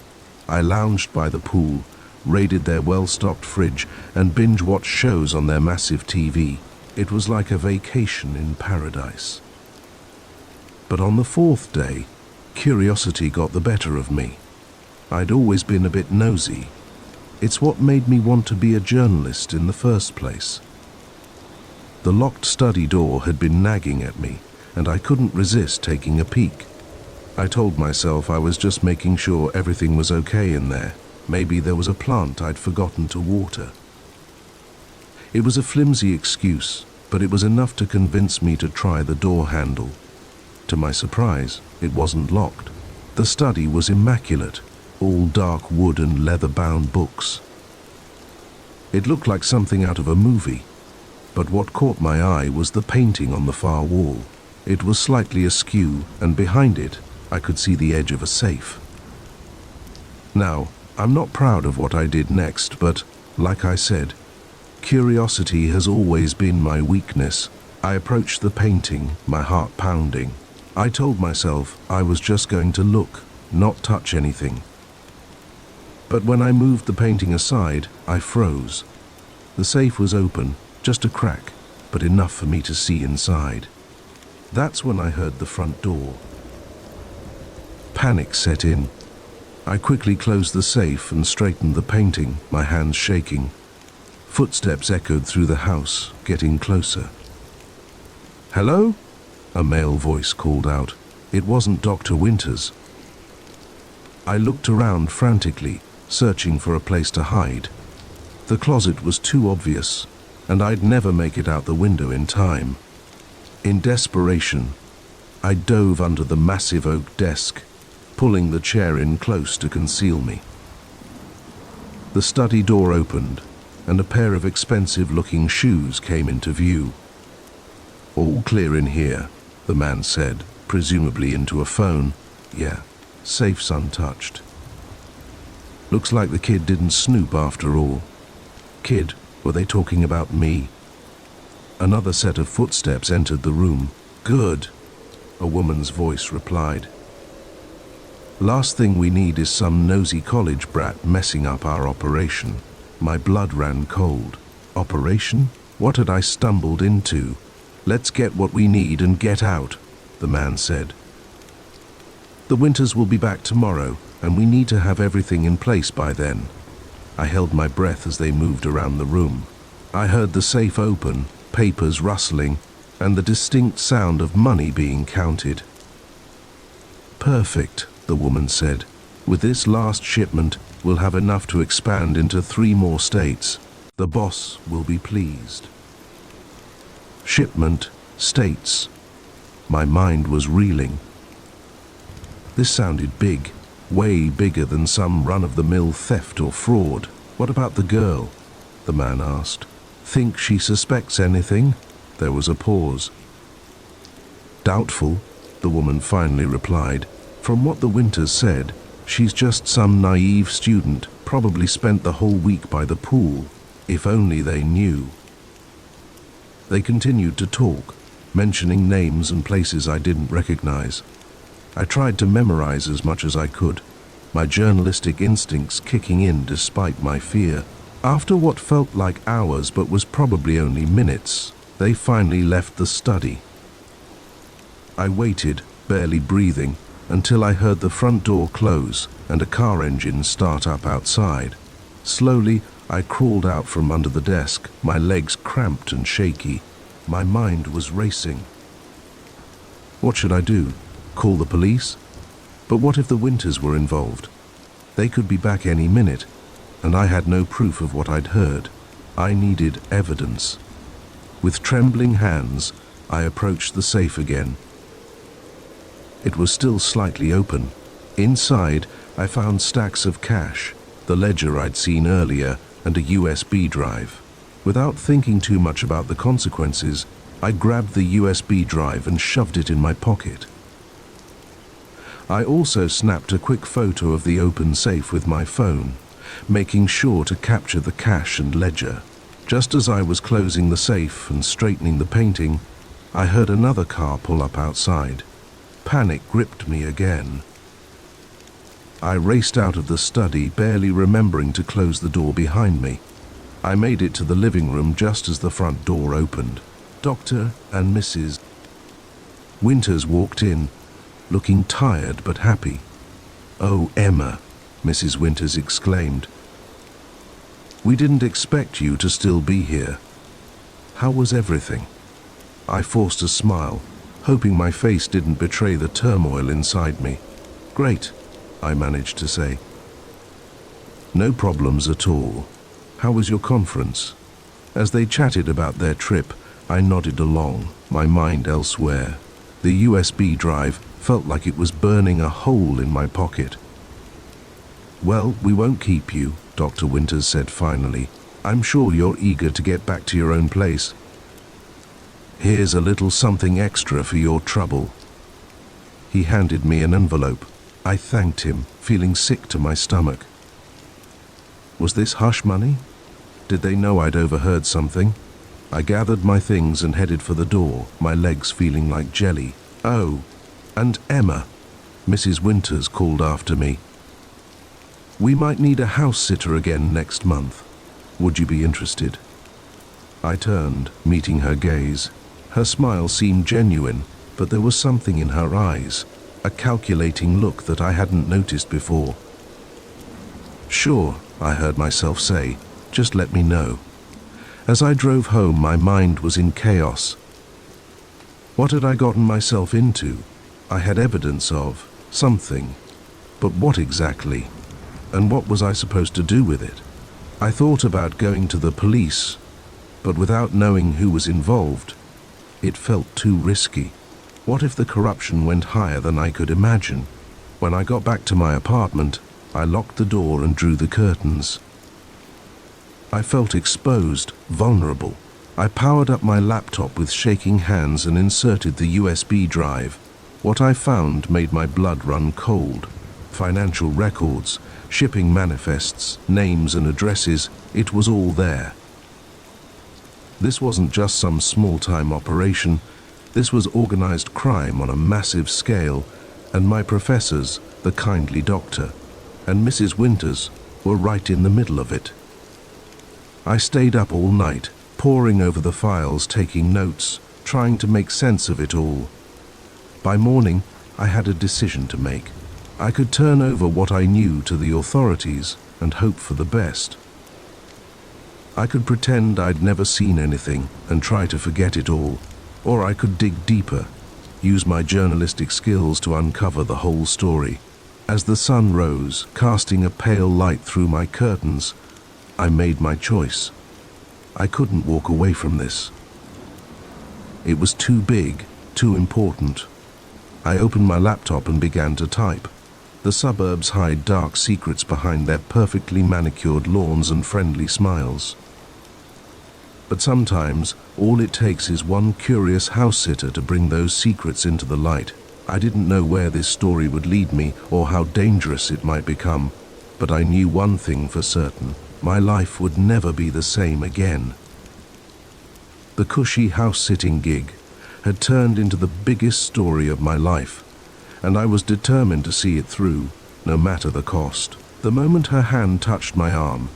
I lounged by the pool, raided their well-stocked fridge, and binge-watched shows on their massive TV. It was like a vacation in paradise. But on the 4th day, curiosity got the better of me. I'd always been a bit nosy. It's what made me want to be a journalist in the first place. The locked study door had been nagging at me, and I couldn't resist taking a peek. I told myself I was just making sure everything was okay in there. Maybe there was a plant I'd forgotten to water. It was a flimsy excuse, but it was enough to convince me to try the door handle. To my surprise, it wasn't locked. The study was immaculate, all dark wood and leather-bound books. It looked like something out of a movie, but what caught my eye was the painting on the far wall. It was slightly askew, and behind it, I could see the edge of a safe. Now, I'm not proud of what I did next, but, like I said, curiosity has always been my weakness. I approached the painting, my heart pounding. I told myself I was just going to look, not touch anything. But when I moved the painting aside, I froze. The safe was open, just a crack, but enough for me to see inside. That's when I heard the front door. Panic set in. I quickly closed the safe and straightened the painting, my hands shaking. Footsteps echoed through the house, getting closer. "Hello?" a male voice called out. It wasn't Dr. Winters. I looked around frantically, searching for a place to hide. The closet was too obvious, and I'd never make it out the window in time. In desperation, I dove under the massive oak desk, pulling the chair in close to conceal me. The study door opened, and a pair of expensive-looking shoes came into view. "All clear in here," the man said, presumably into a phone. "Yeah, safe's untouched." Looks like the kid didn't snoop after all. Kid, were they talking about me? Another set of footsteps entered the room. "Good," a woman's voice replied. "Last thing we need is some nosy college brat messing up our operation." My blood ran cold. Operation? What had I stumbled into? "Let's get what we need and get out," the man said. "The Winters will be back tomorrow, and we need to have everything in place by then." I held my breath as they moved around the room. I heard the safe open, papers rustling, and the distinct sound of money being counted. "Perfect," the woman said. "With this last shipment, we'll have enough to expand into 3 more states. The boss will be pleased." Shipment, states. My mind was reeling. This sounded big, way bigger than some run-of-the-mill theft or fraud. "What about the girl?" the man asked. "Think she suspects anything?" There was a pause. "Doubtful," the woman finally replied. "From what the Winters said, she's just some naive student, probably spent the whole week by the pool. If only they knew." They continued to talk, mentioning names and places I didn't recognize. I tried to memorize as much as I could, my journalistic instincts kicking in despite my fear. After what felt like hours but was probably only minutes, they finally left the study. I waited, barely breathing, until I heard the front door close and a car engine start up outside. Slowly, I crawled out from under the desk, my legs cramped and shaky. My mind was racing. What should I do? Call the police? But what if the Winters were involved? They could be back any minute, and I had no proof of what I'd heard. I needed evidence. With trembling hands, I approached the safe again. It was still slightly open. Inside, I found stacks of cash, the ledger I'd seen earlier, and a USB drive. Without thinking too much about the consequences, I grabbed the USB drive and shoved it in my pocket. I also snapped a quick photo of the open safe with my phone, making sure to capture the cash and ledger. Just as I was closing the safe and straightening the painting, I heard another car pull up outside. Panic gripped me again. I raced out of the study, barely remembering to close the door behind me. I made it to the living room just as the front door opened. Dr. and Mrs. Winters walked in, looking tired but happy. "Oh, Emma," Mrs. Winters exclaimed. "We didn't expect you to still be here. How was everything?" I forced a smile, hoping my face didn't betray the turmoil inside me. "Great," I managed to say. "No problems at all. How was your conference?" As they chatted about their trip, I nodded along, my mind elsewhere. The USB drive felt like it was burning a hole in my pocket. "Well, we won't keep you," Dr. Winters said finally. "I'm sure you're eager to get back to your own place. Here's a little something extra for your trouble." He handed me an envelope. I thanked him, feeling sick to my stomach. Was this hush money? Did they know I'd overheard something? I gathered my things and headed for the door, my legs feeling like jelly. "Oh, and Emma," Mrs. Winters called after me. "We might need a house sitter again next month. Would you be interested?" I turned, meeting her gaze. Her smile seemed genuine, but there was something in her eyes, a calculating look that I hadn't noticed before. "Sure," I heard myself say, "just let me know." As I drove home, my mind was in chaos. What had I gotten myself into? I had evidence of something, but what exactly? And what was I supposed to do with it? I thought about going to the police, but without knowing who was involved, it felt too risky. What if the corruption went higher than I could imagine? When I got back to my apartment, I locked the door and drew the curtains. I felt exposed, vulnerable. I powered up my laptop with shaking hands and inserted the USB drive. What I found made my blood run cold. Financial records, shipping manifests, names and addresses, it was all there. This wasn't just some small-time operation. This was organized crime on a massive scale, and my professors, the kindly doctor, and Mrs. Winters were right in the middle of it. I stayed up all night, poring over the files, taking notes, trying to make sense of it all. By morning, I had a decision to make. I could turn over what I knew to the authorities and hope for the best. I could pretend I'd never seen anything and try to forget it all. Or I could dig deeper, use my journalistic skills to uncover the whole story. As the sun rose, casting a pale light through my curtains, I made my choice. I couldn't walk away from this. It was too big, too important. I opened my laptop and began to type. The suburbs hide dark secrets behind their perfectly manicured lawns and friendly smiles. But sometimes, all it takes is one curious house-sitter to bring those secrets into the light. I didn't know where this story would lead me or how dangerous it might become, but I knew one thing for certain. My life would never be the same again. The cushy house-sitting gig had turned into the biggest story of my life, and I was determined to see it through, no matter the cost. The moment her hand touched my arm,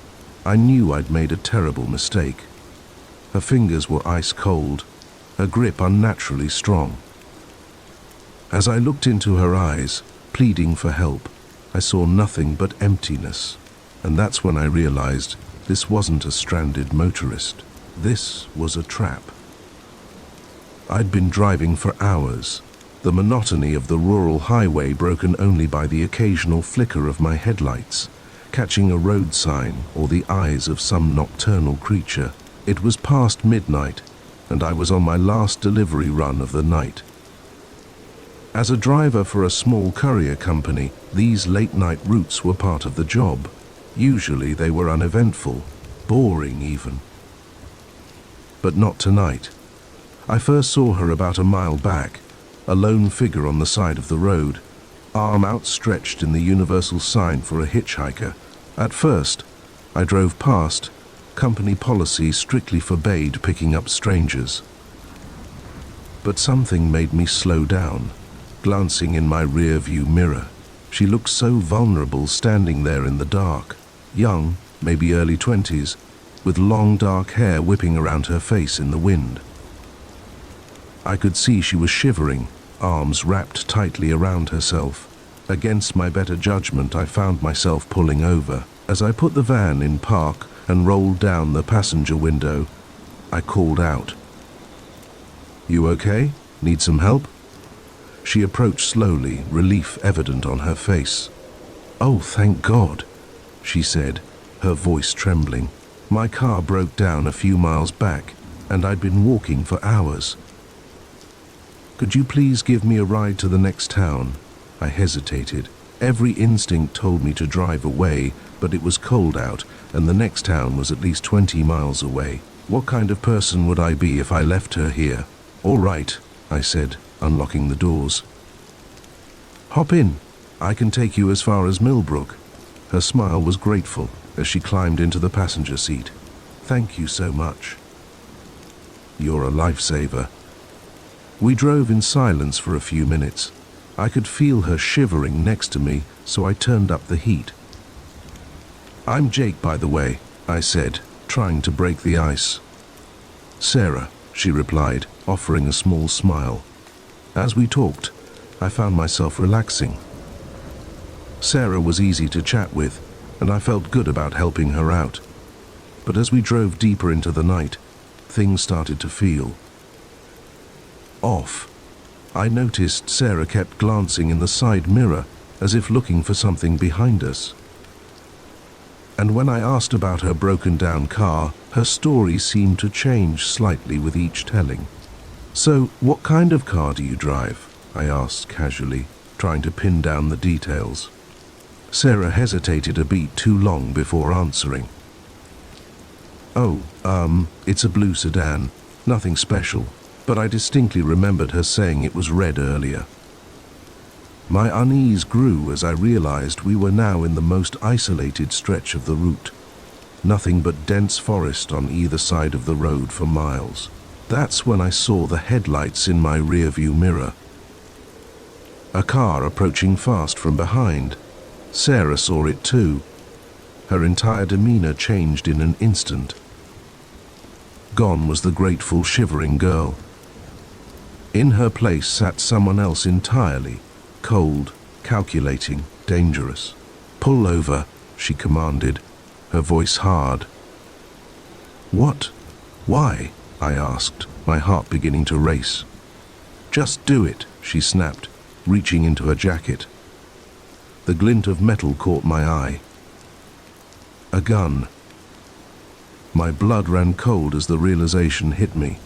I knew I'd made a terrible mistake. Her fingers were ice cold, her grip unnaturally strong. As I looked into her eyes, pleading for help, I saw nothing but emptiness. And that's when I realized this wasn't a stranded motorist. This was a trap. I'd been driving for hours, the monotony of the rural highway broken only by the occasional flicker of my headlights, catching a road sign or the eyes of some nocturnal creature. It was past midnight, and I was on my last delivery run of the night. As a driver for a small courier company, these late-night routes were part of the job. Usually they were uneventful, boring even. But not tonight. I first saw her about a mile back, a lone figure on the side of the road, arm outstretched in the universal sign for a hitchhiker. At first, I drove past. Company policy strictly forbade picking up strangers. But something made me slow down, glancing in my rear-view mirror. She looked so vulnerable standing there in the dark, young, maybe early 20s, with long dark hair whipping around her face in the wind. I could see she was shivering, arms wrapped tightly around herself. Against my better judgment, I found myself pulling over. As I put the van in park and rolled down the passenger window, I called out. "You okay? Need some help?" She approached slowly, relief evident on her face. "Oh, thank God," she said, her voice trembling. My car broke down a few miles back, and I'd been walking for hours. "Could you please give me a ride to the next town?" I hesitated. Every instinct told me to drive away, but it was cold out, and the next town was at least 20 miles away. What kind of person would I be if I left her here? "All right," I said, unlocking the doors. "Hop in. I can take you as far as Millbrook." Her smile was grateful as she climbed into the passenger seat. "Thank you so much. You're a lifesaver." We drove in silence for a few minutes. I could feel her shivering next to me, so I turned up the heat. "I'm Jake, by the way," I said, trying to break the ice. "Sarah," she replied, offering a small smile. As we talked, I found myself relaxing. Sarah was easy to chat with, and I felt good about helping her out. But as we drove deeper into the night, things started to feel off. I noticed Sarah kept glancing in the side mirror, as if looking for something behind us. And when I asked about her broken-down car, her story seemed to change slightly with each telling. "So, what kind of car do you drive?" I asked casually, trying to pin down the details. Sarah hesitated a beat too long before answering. "Oh, it's a blue sedan. Nothing special." But I distinctly remembered her saying it was red earlier. My unease grew as I realized we were now in the most isolated stretch of the route. Nothing but dense forest on either side of the road for miles. That's when I saw the headlights in my rearview mirror. A car approaching fast from behind. Sarah saw it too. Her entire demeanor changed in an instant. Gone was the grateful, shivering girl. In her place sat someone else entirely, cold, calculating, dangerous. "Pull over," she commanded, her voice hard. "What? Why?" I asked, my heart beginning to race. "Just do it," she snapped, reaching into her jacket. The glint of metal caught my eye. A gun. My blood ran cold as the realization hit me.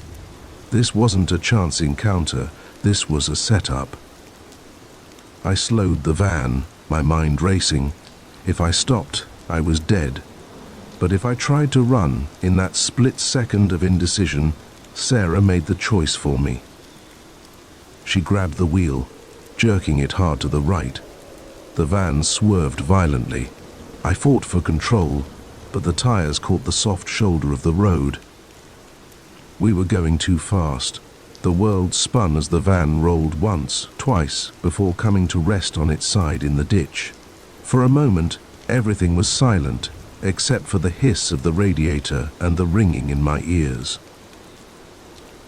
This wasn't a chance encounter, this was a setup. I slowed the van, my mind racing. If I stopped, I was dead. But if I tried to run, in that split second of indecision, Sarah made the choice for me. She grabbed the wheel, jerking it hard to the right. The van swerved violently. I fought for control, but the tires caught the soft shoulder of the road. We were going too fast. The world spun as the van rolled once, twice, before coming to rest on its side in the ditch. For a moment, everything was silent, except for the hiss of the radiator and the ringing in my ears.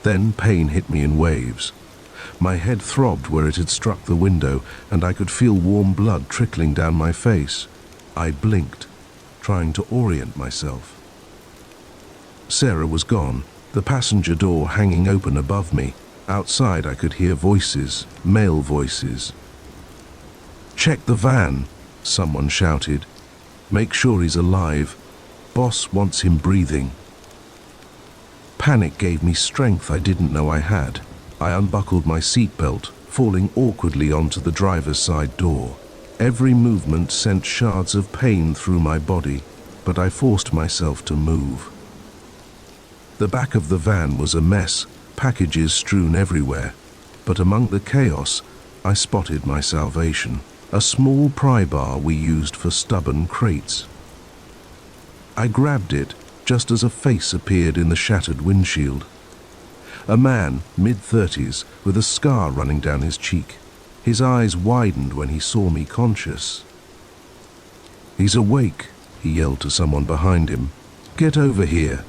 Then pain hit me in waves. My head throbbed where it had struck the window, and I could feel warm blood trickling down my face. I blinked, trying to orient myself. Sarah was gone, the passenger door hanging open above me. Outside I could hear voices, male voices. "Check the van," someone shouted. "Make sure he's alive. Boss wants him breathing." Panic gave me strength I didn't know I had. I unbuckled my seatbelt, falling awkwardly onto the driver's side door. Every movement sent shards of pain through my body, but I forced myself to move. The back of the van was a mess, packages strewn everywhere, but among the chaos, I spotted my salvation, a small pry bar we used for stubborn crates. I grabbed it just as a face appeared in the shattered windshield. A man, mid-30s, with a scar running down his cheek. His eyes widened when he saw me conscious. "He's awake," he yelled to someone behind him. "Get over here."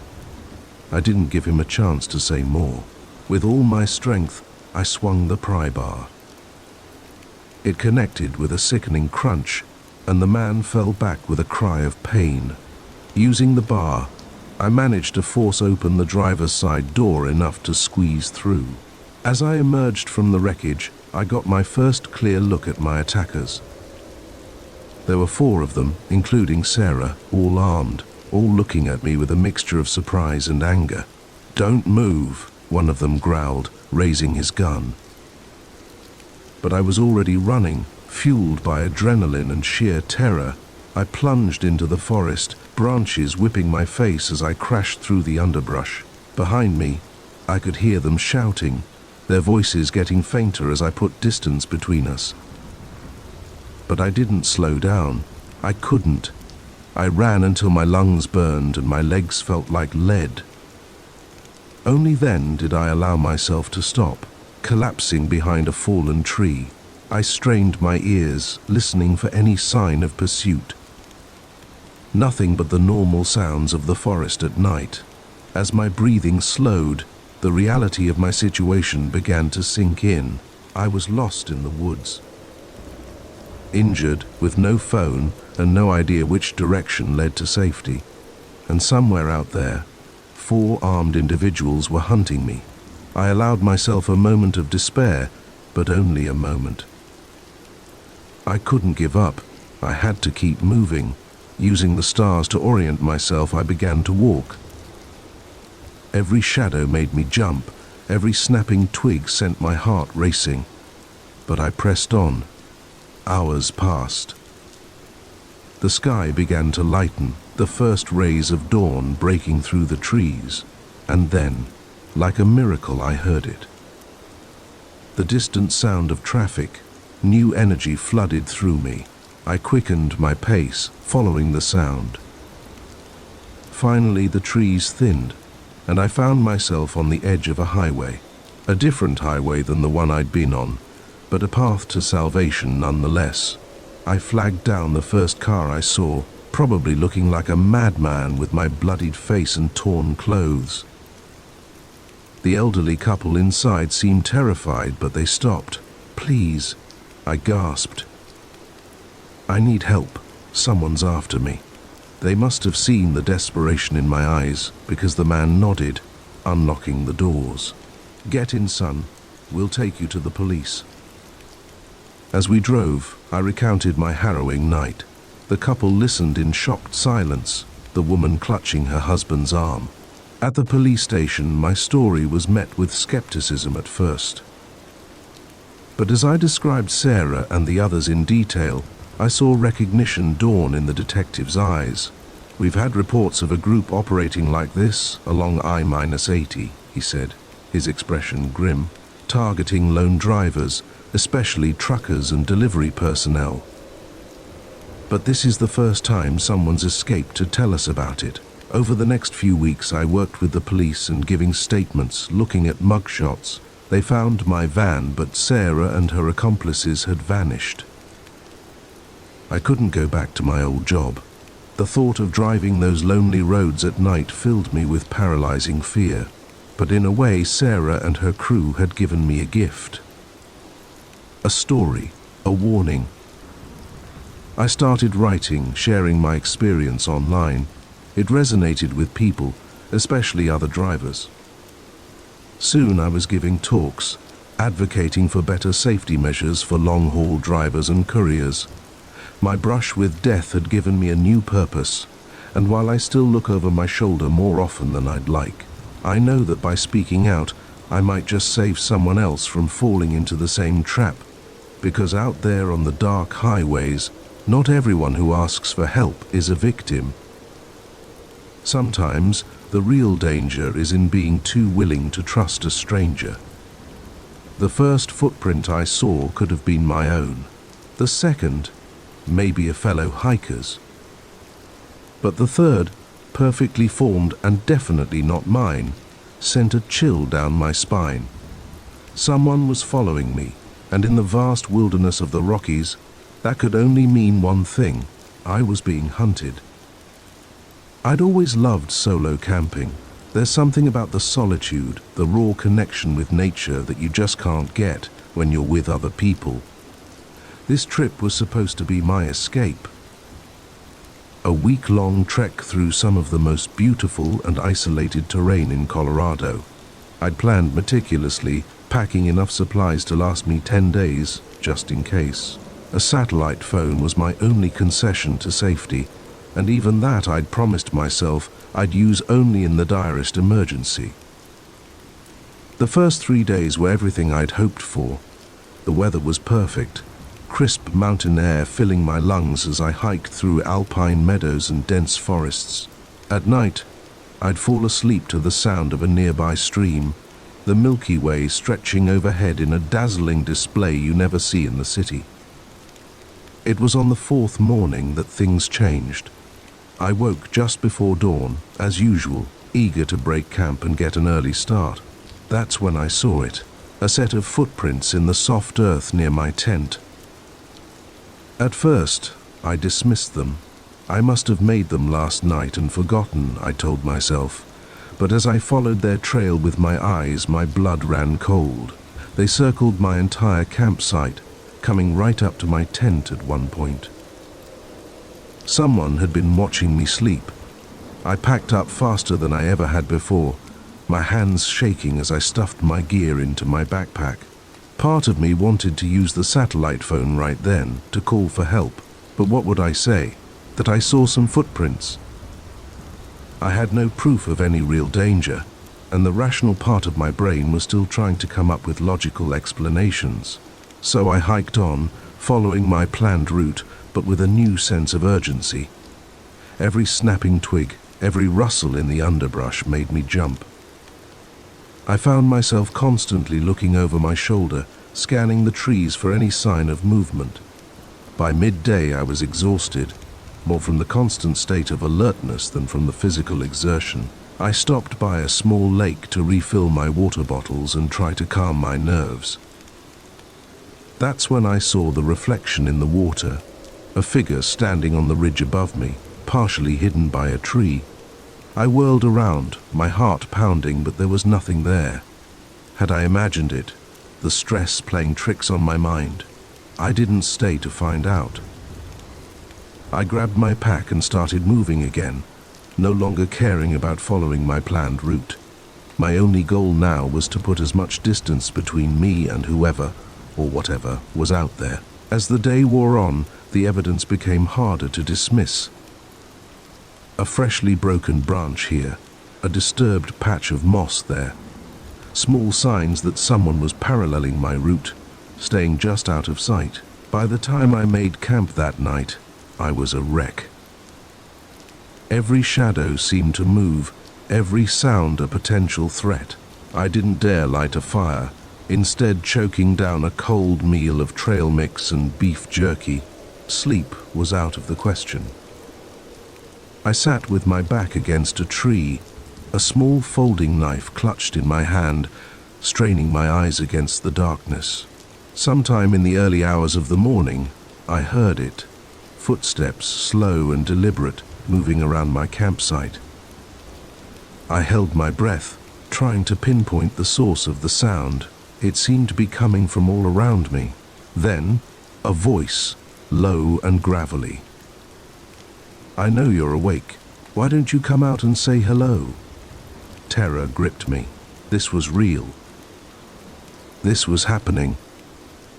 I didn't give him a chance to say more. With all my strength, I swung the pry bar. It connected with a sickening crunch, and the man fell back with a cry of pain. Using the bar, I managed to force open the driver's side door enough to squeeze through. As I emerged from the wreckage, I got my first clear look at my attackers. There were 4 of them, including Sarah, all armed, all looking at me with a mixture of surprise and anger. "Don't move," one of them growled, raising his gun. But I was already running, fueled by adrenaline and sheer terror. I plunged into the forest, branches whipping my face as I crashed through the underbrush. Behind me, I could hear them shouting, their voices getting fainter as I put distance between us. But I didn't slow down. I couldn't. I ran until my lungs burned and my legs felt like lead. Only then did I allow myself to stop, collapsing behind a fallen tree. I strained my ears, listening for any sign of pursuit. Nothing but the normal sounds of the forest at night. As my breathing slowed, the reality of my situation began to sink in. I was lost in the woods. Injured, with no phone and no idea which direction led to safety. And somewhere out there, 4 armed individuals were hunting me. I allowed myself a moment of despair, but only a moment. I couldn't give up. I had to keep moving. Using the stars to orient myself, I began to walk. Every shadow made me jump. Every snapping twig sent my heart racing. But I pressed on. Hours passed. The sky began to lighten, the first rays of dawn breaking through the trees. And then, like a miracle, I heard it. The distant sound of traffic. New energy flooded through me. I quickened my pace, following the sound. Finally, the trees thinned, and I found myself on the edge of a highway. A different highway than the one I'd been on, but a path to salvation nonetheless. I flagged down the first car I saw, probably looking like a madman with my bloodied face and torn clothes. The elderly couple inside seemed terrified, but they stopped. "Please," I gasped. "I need help. Someone's after me." They must have seen the desperation in my eyes, because the man nodded. unlocking the doors. "Get in, son. We'll take you to the police." As we drove, I recounted my harrowing night. The couple listened in shocked silence, the woman clutching her husband's arm. At the police station, my story was met with skepticism at first. But as I described Sarah and the others in detail, I saw recognition dawn in the detective's eyes. "We've had reports of a group operating like this along I-80, he said, his expression grim, "targeting lone drivers, especially truckers and delivery personnel. But this is the first time someone's escaped to tell us about it." Over the next few weeks, I worked with the police and giving statements, looking at mugshots. They found my van, but Sarah and her accomplices had vanished. I couldn't go back to my old job. The thought of driving those lonely roads at night filled me with paralyzing fear. But in a way, Sarah and her crew had given me a gift. A story, a warning. I started writing, sharing my experience online. It resonated with people, especially other drivers. Soon I was giving talks, advocating for better safety measures for long-haul drivers and couriers. My brush with death had given me a new purpose, and while I still look over my shoulder more often than I'd like, I know that by speaking out, I might just save someone else from falling into the same trap. Because out there on the dark highways, not everyone who asks for help is a victim. Sometimes, the real danger is in being too willing to trust a stranger. The first footprint I saw could have been my own. The second, maybe a fellow hiker's. But the third, perfectly formed and definitely not mine, sent a chill down my spine. Someone was following me, and in the vast wilderness of the Rockies, that could only mean one thing: I was being hunted. I'd always loved solo camping. There's something about the solitude, the raw connection with nature that you just can't get when you're with other people. This trip was supposed to be my escape. A week-long trek through some of the most beautiful and isolated terrain in Colorado. I'd planned meticulously, packing enough supplies to last me 10 days, just in case. A satellite phone was my only concession to safety, and even that I'd promised myself I'd use only in the direst emergency. The first 3 days were everything I'd hoped for. The weather was perfect, crisp mountain air filling my lungs as I hiked through alpine meadows and dense forests. At night, I'd fall asleep to the sound of a nearby stream, the Milky Way stretching overhead in a dazzling display you never see in the city. It was on the 4th morning that things changed. I woke just before dawn, as usual, eager to break camp and get an early start. That's when I saw it, a set of footprints in the soft earth near my tent. At first, I dismissed them. I must have made them last night and forgotten, I told myself. But as I followed their trail with my eyes, my blood ran cold. They circled my entire campsite, coming right up to my tent at one point. Someone had been watching me sleep. I packed up faster than I ever had before, my hands shaking as I stuffed my gear into my backpack. Part of me wanted to use the satellite phone right then to call for help, but what would I say? That I saw some footprints? I had no proof of any real danger, and the rational part of my brain was still trying to come up with logical explanations. So I hiked on, following my planned route, but with a new sense of urgency. Every snapping twig, every rustle in the underbrush made me jump. I found myself constantly looking over my shoulder, scanning the trees for any sign of movement. By midday I was exhausted, more from the constant state of alertness than from the physical exertion. I stopped by a small lake to refill my water bottles and try to calm my nerves. That's when I saw the reflection in the water, a figure standing on the ridge above me, partially hidden by a tree. I whirled around, my heart pounding, but there was nothing there. Had I imagined it, the stress playing tricks on my mind? I didn't stay to find out. I grabbed my pack and started moving again, no longer caring about following my planned route. My only goal now was to put as much distance between me and whoever, or whatever, was out there. As the day wore on, the evidence became harder to dismiss. A freshly broken branch here, a disturbed patch of moss there. Small signs that someone was paralleling my route, staying just out of sight. By the time I made camp that night, I was a wreck. Every shadow seemed to move, every sound a potential threat. I didn't dare light a fire, instead choking down a cold meal of trail mix and beef jerky. Sleep was out of the question. I sat with my back against a tree, a small folding knife clutched in my hand, straining my eyes against the darkness. Sometime in the early hours of the morning, I heard it, footsteps slow and deliberate, moving around my campsite. I held my breath, trying to pinpoint the source of the sound. It seemed to be coming from all around me. Then, a voice, low and gravelly. "I know you're awake. Why don't you come out and say hello?" Terror gripped me. This was real. This was happening.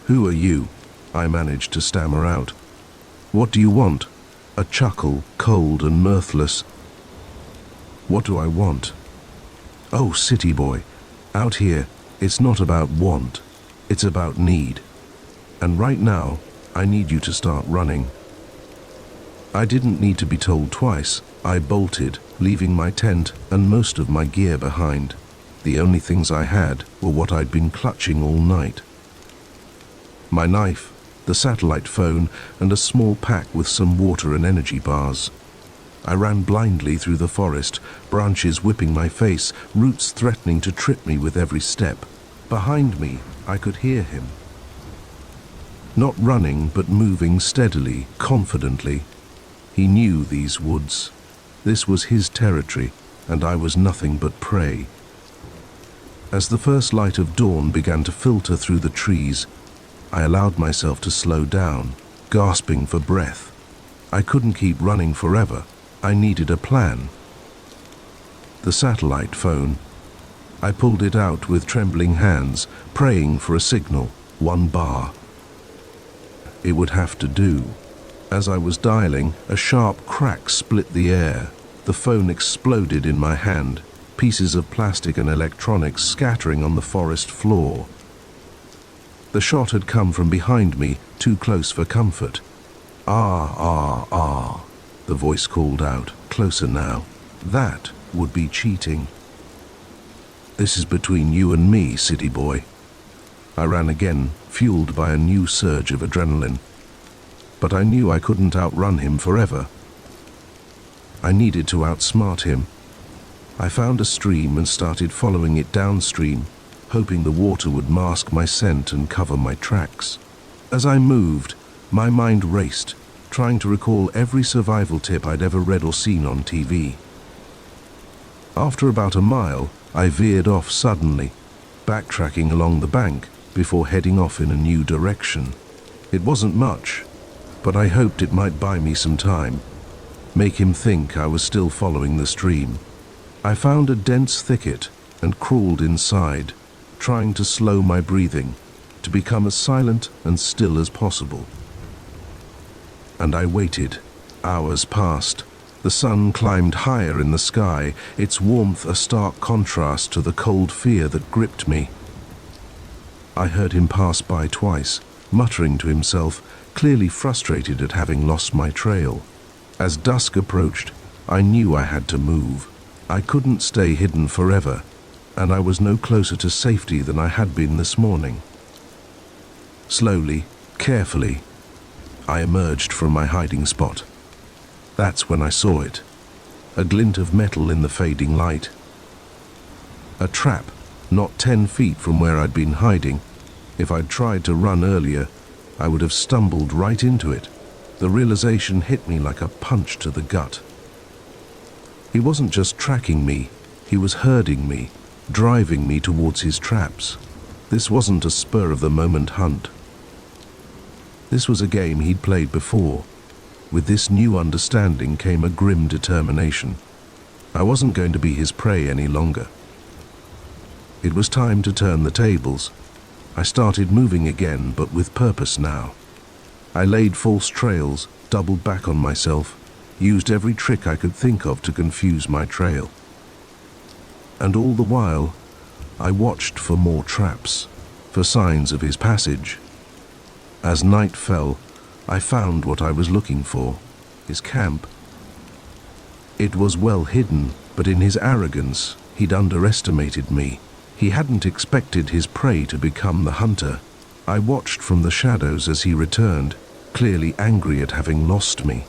"Who are you?" I managed to stammer out. "What do you want?" A chuckle, cold and mirthless. "What do I want?" "Oh, city boy, out here, it's not about want, it's about need. And right now, I need you to start running." I didn't need to be told twice. I bolted, leaving my tent and most of my gear behind. The only things I had were what I'd been clutching all night. My knife, the satellite phone, and a small pack with some water and energy bars. I ran blindly through the forest, branches whipping my face, roots threatening to trip me with every step. Behind me, I could hear him. Not running, but moving steadily, confidently. He knew these woods. This was his territory, and I was nothing but prey. As the first light of dawn began to filter through the trees, I allowed myself to slow down, gasping for breath. I couldn't keep running forever. I needed a plan. The satellite phone. I pulled it out with trembling hands, praying for a signal, one bar. It would have to do. As I was dialing, a sharp crack split the air. The phone exploded in my hand, pieces of plastic and electronics scattering on the forest floor. The shot had come from behind me, too close for comfort. Ah, the voice called out, closer now. That would be cheating. "This is between you and me, city boy." I ran again, fueled by a new surge of adrenaline. But I knew I couldn't outrun him forever. I needed to outsmart him. I found a stream and started following it downstream, hoping the water would mask my scent and cover my tracks. As I moved, my mind raced, trying to recall every survival tip I'd ever read or seen on TV. After about a mile, I veered off suddenly, backtracking along the bank before heading off in a new direction. It wasn't much, but I hoped it might buy me some time, make him think I was still following the stream. I found a dense thicket and crawled inside, trying to slow my breathing, to become as silent and still as possible. And I waited. Hours passed. The sun climbed higher in the sky, its warmth a stark contrast to the cold fear that gripped me. I heard him pass by twice, muttering to himself, clearly frustrated at having lost my trail. As dusk approached, I knew I had to move. I couldn't stay hidden forever, and I was no closer to safety than I had been this morning. Slowly, carefully, I emerged from my hiding spot. That's when I saw it. A glint of metal in the fading light. A trap, not 10 feet from where I'd been hiding. If I'd tried to run earlier, I would have stumbled right into it. The realization hit me like a punch to the gut. He wasn't just tracking me, he was herding me, driving me towards his traps. This wasn't a spur-of-the-moment hunt. This was a game he'd played before. With this new understanding came a grim determination. I wasn't going to be his prey any longer. It was time to turn the tables. I started moving again, but with purpose now. I laid false trails, doubled back on myself, used every trick I could think of to confuse my trail. And all the while, I watched for more traps, for signs of his passage. As night fell, I found what I was looking for, his camp. It was well hidden, but in his arrogance, he'd underestimated me. He hadn't expected his prey to become the hunter. I watched from the shadows as he returned, clearly angry at having lost me.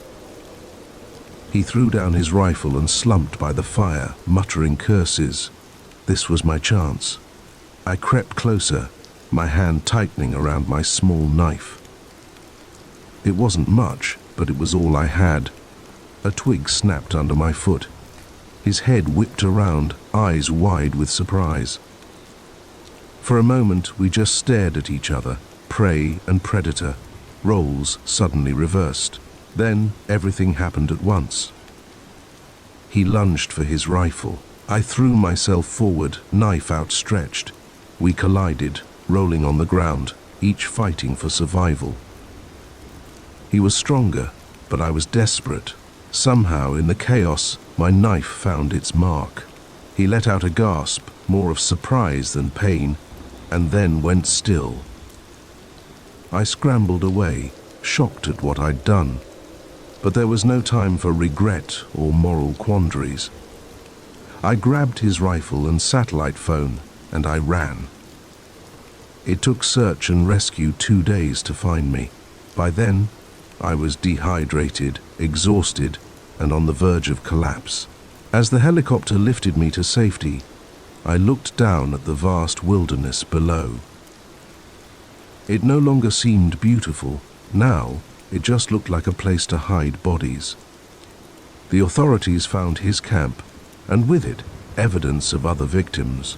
He threw down his rifle and slumped by the fire, muttering curses. This was my chance. I crept closer, my hand tightening around my small knife. It wasn't much, but it was all I had. A twig snapped under my foot. His head whipped around, eyes wide with surprise. For a moment, we just stared at each other, prey and predator, roles suddenly reversed. Then everything happened at once. He lunged for his rifle. I threw myself forward, knife outstretched. We collided, rolling on the ground, each fighting for survival. He was stronger, but I was desperate. Somehow, in the chaos, my knife found its mark. He let out a gasp, more of surprise than pain, and then went still. I scrambled away, shocked at what I'd done. But there was no time for regret or moral quandaries. I grabbed his rifle and satellite phone, and I ran. It took search and rescue 2 days to find me. By then, I was dehydrated, exhausted, and on the verge of collapse. As the helicopter lifted me to safety, I looked down at the vast wilderness below. It no longer seemed beautiful. Now, it just looked like a place to hide bodies. The authorities found his camp, and with it, evidence of other victims.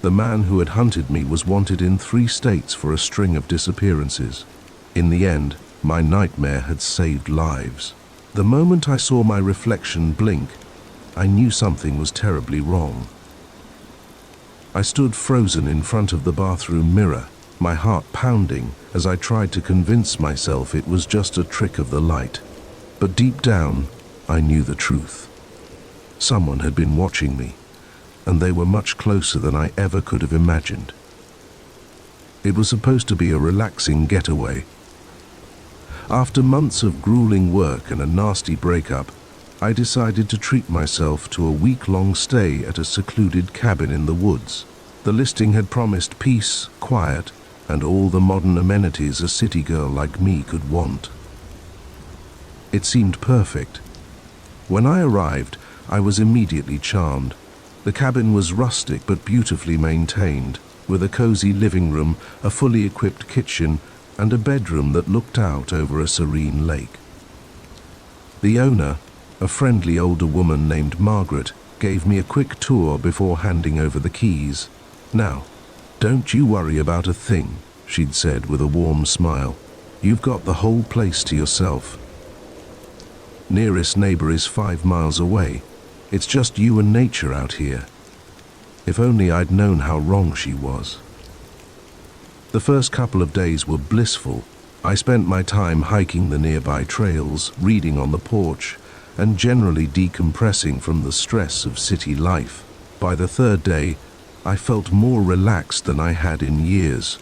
The man who had hunted me was wanted in 3 states for a string of disappearances. In the end, my nightmare had saved lives. The moment I saw my reflection blink, I knew something was terribly wrong. I stood frozen in front of the bathroom mirror, my heart pounding as I tried to convince myself it was just a trick of the light. But deep down, I knew the truth. Someone had been watching me, and they were much closer than I ever could have imagined. It was supposed to be a relaxing getaway. After months of grueling work and a nasty breakup, I decided to treat myself to a week-long stay at a secluded cabin in the woods. The listing had promised peace, quiet, and all the modern amenities a city girl like me could want. It seemed perfect. When I arrived, I was immediately charmed. The cabin was rustic but beautifully maintained, with a cozy living room, a fully equipped kitchen, and a bedroom that looked out over a serene lake. The owner, a friendly older woman named Margaret, gave me a quick tour before handing over the keys. "Now, don't you worry about a thing," she'd said with a warm smile. "You've got the whole place to yourself. Nearest neighbor is 5 miles away. It's just you and nature out here." If only I'd known how wrong she was. The first couple of days were blissful. I spent my time hiking the nearby trails, reading on the porch, and generally decompressing from the stress of city life. By the 3rd day, I felt more relaxed than I had in years.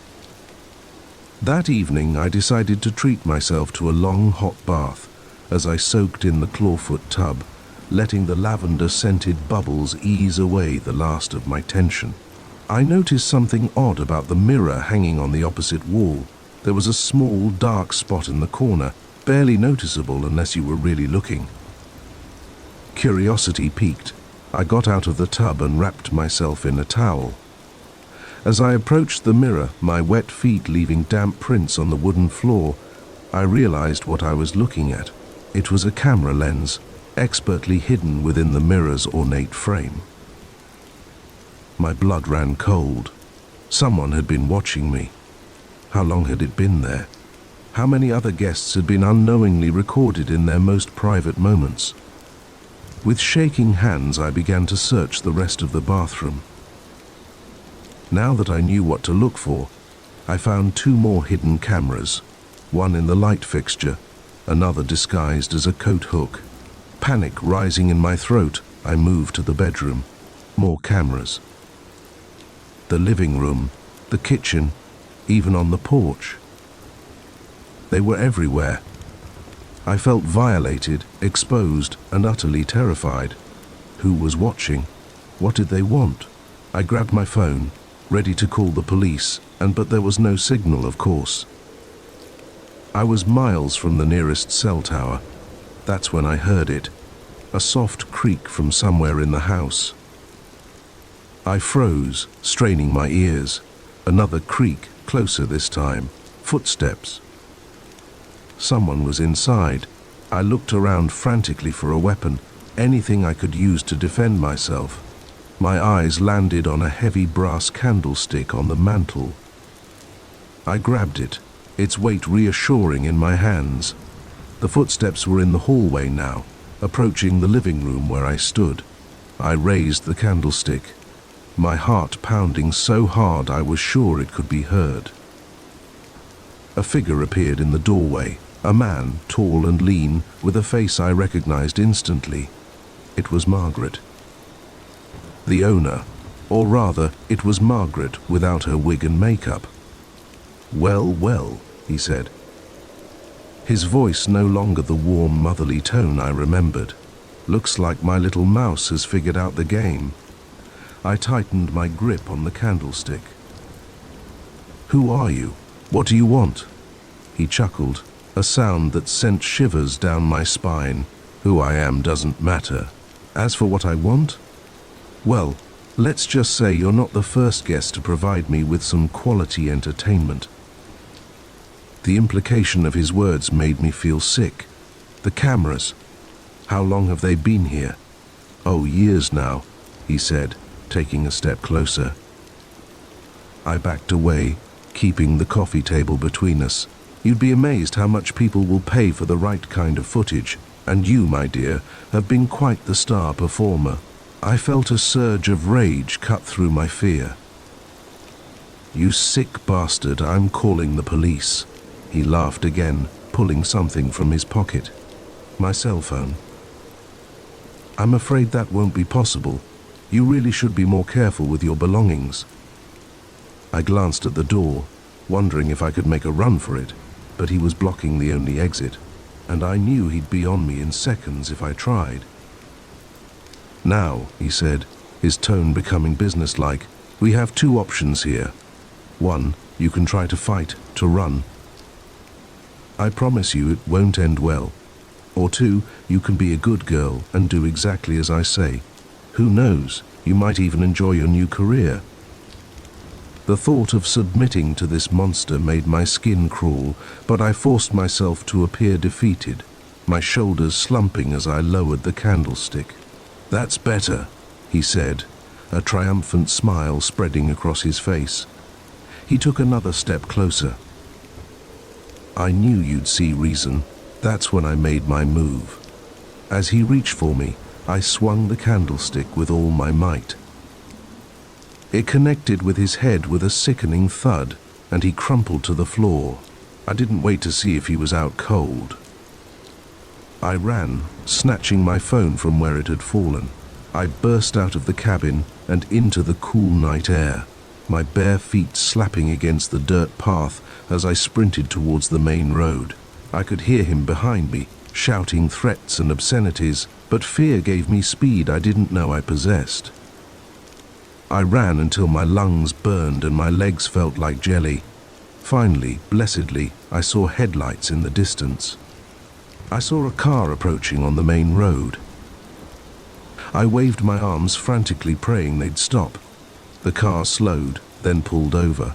That evening, I decided to treat myself to a long hot bath as I soaked in the clawfoot tub, letting the lavender-scented bubbles ease away the last of my tension. I noticed something odd about the mirror hanging on the opposite wall. There was a small, dark spot in the corner, barely noticeable unless you were really looking. Curiosity piqued. I got out of the tub and wrapped myself in a towel. As I approached the mirror, my wet feet leaving damp prints on the wooden floor, I realized what I was looking at. It was a camera lens, expertly hidden within the mirror's ornate frame. My blood ran cold. Someone had been watching me. How long had it been there? How many other guests had been unknowingly recorded in their most private moments? With shaking hands, I began to search the rest of the bathroom. Now that I knew what to look for, I found 2 more hidden cameras, one in the light fixture, another disguised as a coat hook. Panic rising in my throat, I moved to the bedroom. More cameras. The living room, the kitchen, even on the porch. They were everywhere. I felt violated, exposed, and utterly terrified. Who was watching? What did they want? I grabbed my phone, ready to call the police, but there was no signal, of course. I was miles from the nearest cell tower. That's when I heard it, a soft creak from somewhere in the house. I froze, straining my ears. Another creak, closer this time. Footsteps. Someone was inside. I looked around frantically for a weapon, anything I could use to defend myself. My eyes landed on a heavy brass candlestick on the mantel. I grabbed it, its weight reassuring in my hands. The footsteps were in the hallway now, approaching the living room where I stood. I raised the candlestick, my heart pounding so hard I was sure it could be heard. A figure appeared in the doorway, a man, tall and lean, with a face I recognized instantly. It was Margaret. The owner, or rather, it was Margaret without her wig and makeup. "Well, well," he said. His voice no longer the warm, motherly tone I remembered. "Looks like my little mouse has figured out the game." I tightened my grip on the candlestick. "Who are you? What do you want?" He chuckled, a sound that sent shivers down my spine. "Who I am doesn't matter. As for what I want? Well, let's just say you're not the first guest to provide me with some quality entertainment." The implication of his words made me feel sick. The cameras. How long have they been here? "Oh, years now," he said, taking a step closer. I backed away, keeping the coffee table between us. "You'd be amazed how much people will pay for the right kind of footage, and you, my dear, have been quite the star performer." I felt a surge of rage cut through my fear. "You sick bastard, I'm calling the police." He laughed again, pulling something from his pocket. My cell phone. "I'm afraid that won't be possible. You really should be more careful with your belongings." I glanced at the door, wondering if I could make a run for it, but he was blocking the only exit, and I knew he'd be on me in seconds if I tried. "Now," he said, his tone becoming businesslike, "we have 2 options here. 1, you can try to fight, to run. I promise you it won't end well. Or 2, you can be a good girl and do exactly as I say. Who knows, you might even enjoy your new career." The thought of submitting to this monster made my skin crawl, but I forced myself to appear defeated, my shoulders slumping as I lowered the candlestick. "That's better," he said, a triumphant smile spreading across his face. He took another step closer. "I knew you'd see reason." That's when I made my move. As he reached for me, I swung the candlestick with all my might. It connected with his head with a sickening thud, and he crumpled to the floor. I didn't wait to see if he was out cold. I ran, snatching my phone from where it had fallen. I burst out of the cabin and into the cool night air, my bare feet slapping against the dirt path as I sprinted towards the main road. I could hear him behind me, shouting threats and obscenities, but fear gave me speed I didn't know I possessed. I ran until my lungs burned and my legs felt like jelly. Finally, blessedly, I saw headlights in the distance. I saw a car approaching on the main road. I waved my arms frantically, praying they'd stop. The car slowed, then pulled over.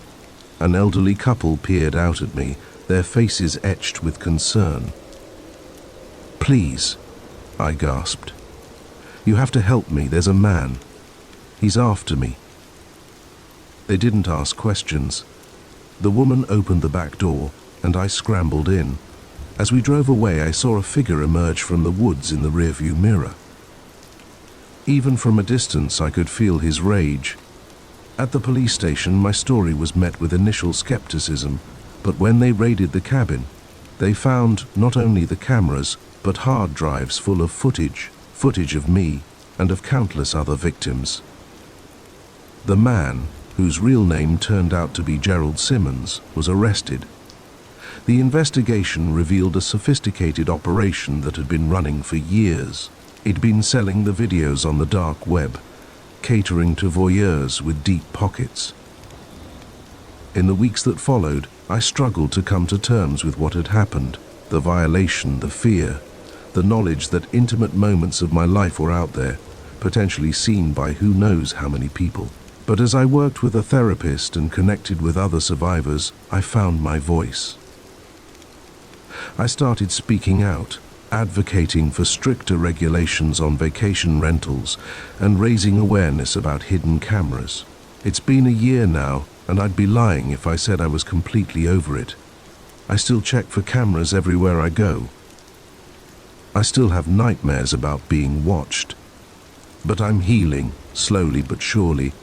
An elderly couple peered out at me, their faces etched with concern. "Please," I gasped. "You have to help me, there's a man. He's after me." They didn't ask questions. The woman opened the back door, and I scrambled in. As we drove away, I saw a figure emerge from the woods in the rearview mirror. Even from a distance, I could feel his rage. At the police station, my story was met with initial skepticism, but when they raided the cabin, they found not only the cameras, but hard drives full of footage of me and of countless other victims. The man, whose real name turned out to be Gerald Simmons, was arrested. The investigation revealed a sophisticated operation that had been running for years. It'd been selling the videos on the dark web, catering to voyeurs with deep pockets. In the weeks that followed, I struggled to come to terms with what had happened, the violation, the fear, the knowledge that intimate moments of my life were out there, potentially seen by who knows how many people. But as I worked with a therapist and connected with other survivors, I found my voice. I started speaking out, advocating for stricter regulations on vacation rentals and raising awareness about hidden cameras. It's been a year now, and I'd be lying if I said I was completely over it. I still check for cameras everywhere I go. I still have nightmares about being watched. But I'm healing, slowly but surely.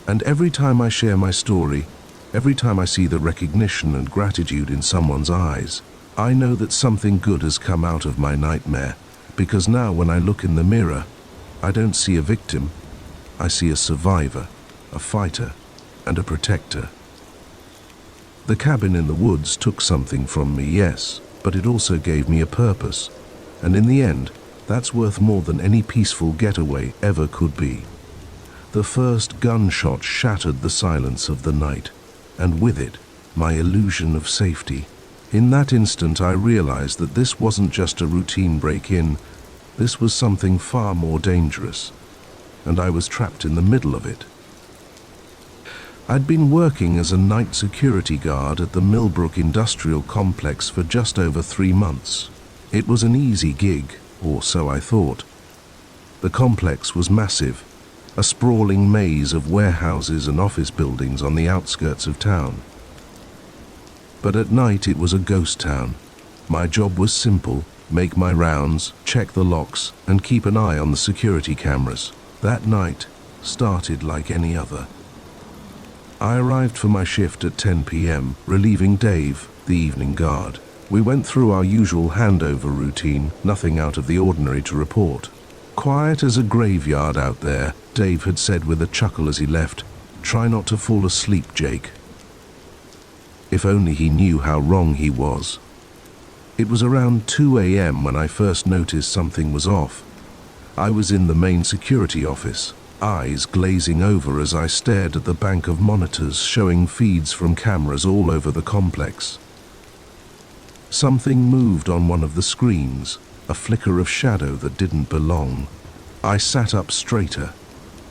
And every time I share my story, every time I see the recognition and gratitude in someone's eyes, I know that something good has come out of my nightmare, because now when I look in the mirror, I don't see a victim. I see a survivor, a fighter, and a protector. The cabin in the woods took something from me, yes, but it also gave me a purpose. And in the end, that's worth more than any peaceful getaway ever could be. The first gunshot shattered the silence of the night, and with it, my illusion of safety. In that instant, I realized that this wasn't just a routine break-in, this was something far more dangerous, and I was trapped in the middle of it. I'd been working as a night security guard at the Millbrook Industrial Complex for just over 3 months. It was an easy gig, or so I thought. The complex was massive, a sprawling maze of warehouses and office buildings on the outskirts of town. But at night it was a ghost town. My job was simple: make my rounds, check the locks, and keep an eye on the security cameras. That night started like any other. I arrived for my shift at 10 p.m., relieving Dave, the evening guard. We went through our usual handover routine, nothing out of the ordinary to report. Quiet as a graveyard out there, Dave had said with a chuckle as he left, "Try not to fall asleep, Jake." If only he knew how wrong he was. It was around 2 a.m. when I first noticed something was off. I was in the main security office, eyes glazing over as I stared at the bank of monitors showing feeds from cameras all over the complex. Something moved on one of the screens, a flicker of shadow that didn't belong. I sat up straighter,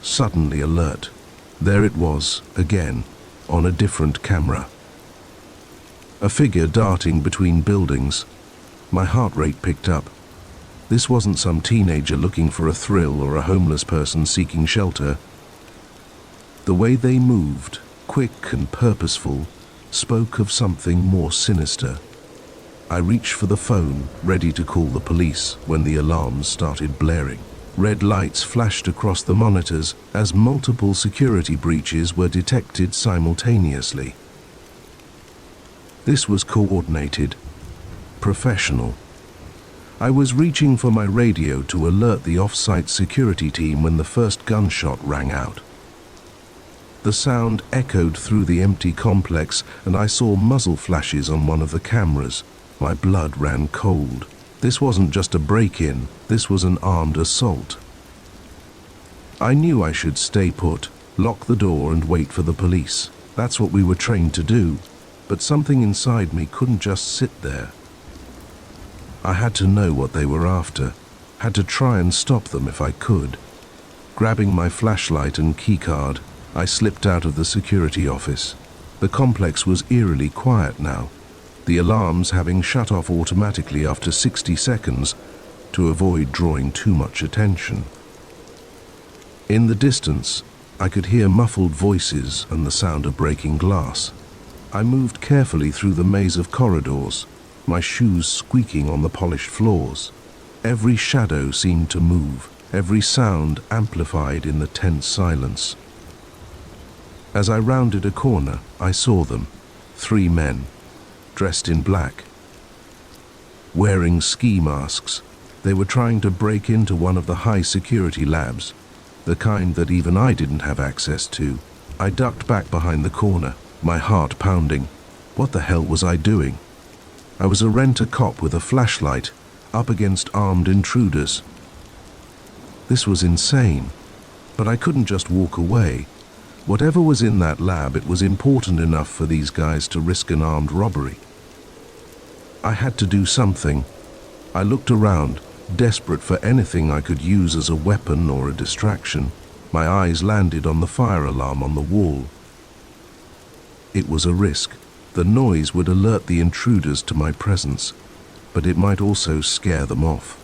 suddenly alert. There it was, again, on a different camera. A figure darting between buildings. My heart rate picked up. This wasn't some teenager looking for a thrill or a homeless person seeking shelter. The way they moved, quick and purposeful, spoke of something more sinister. I reached for the phone, ready to call the police, when the alarms started blaring. Red lights flashed across the monitors as multiple security breaches were detected simultaneously. This was coordinated, professional. I was reaching for my radio to alert the off-site security team when the first gunshot rang out. The sound echoed through the empty complex, and I saw muzzle flashes on one of the cameras. My blood ran cold. This wasn't just a break-in, this was an armed assault. I knew I should stay put, lock the door and wait for the police. That's what we were trained to do. But something inside me couldn't just sit there. I had to know what they were after, had to try and stop them if I could. Grabbing my flashlight and keycard, I slipped out of the security office. The complex was eerily quiet now, the alarms having shut off automatically after 60 seconds to avoid drawing too much attention. In the distance, I could hear muffled voices and the sound of breaking glass. I moved carefully through the maze of corridors, my shoes squeaking on the polished floors. Every shadow seemed to move, every sound amplified in the tense silence. As I rounded a corner, I saw them. 3 men, dressed in black, wearing ski masks. They were trying to break into one of the high-security labs, the kind that even I didn't have access to. I ducked back behind the corner, my heart pounding. What the hell was I doing? I was a rent-a-cop with a flashlight, up against armed intruders. This was insane, but I couldn't just walk away. Whatever was in that lab, it was important enough for these guys to risk an armed robbery. I had to do something. I looked around, desperate for anything I could use as a weapon or a distraction. My eyes landed on the fire alarm on the wall. It was a risk. The noise would alert the intruders to my presence, but it might also scare them off.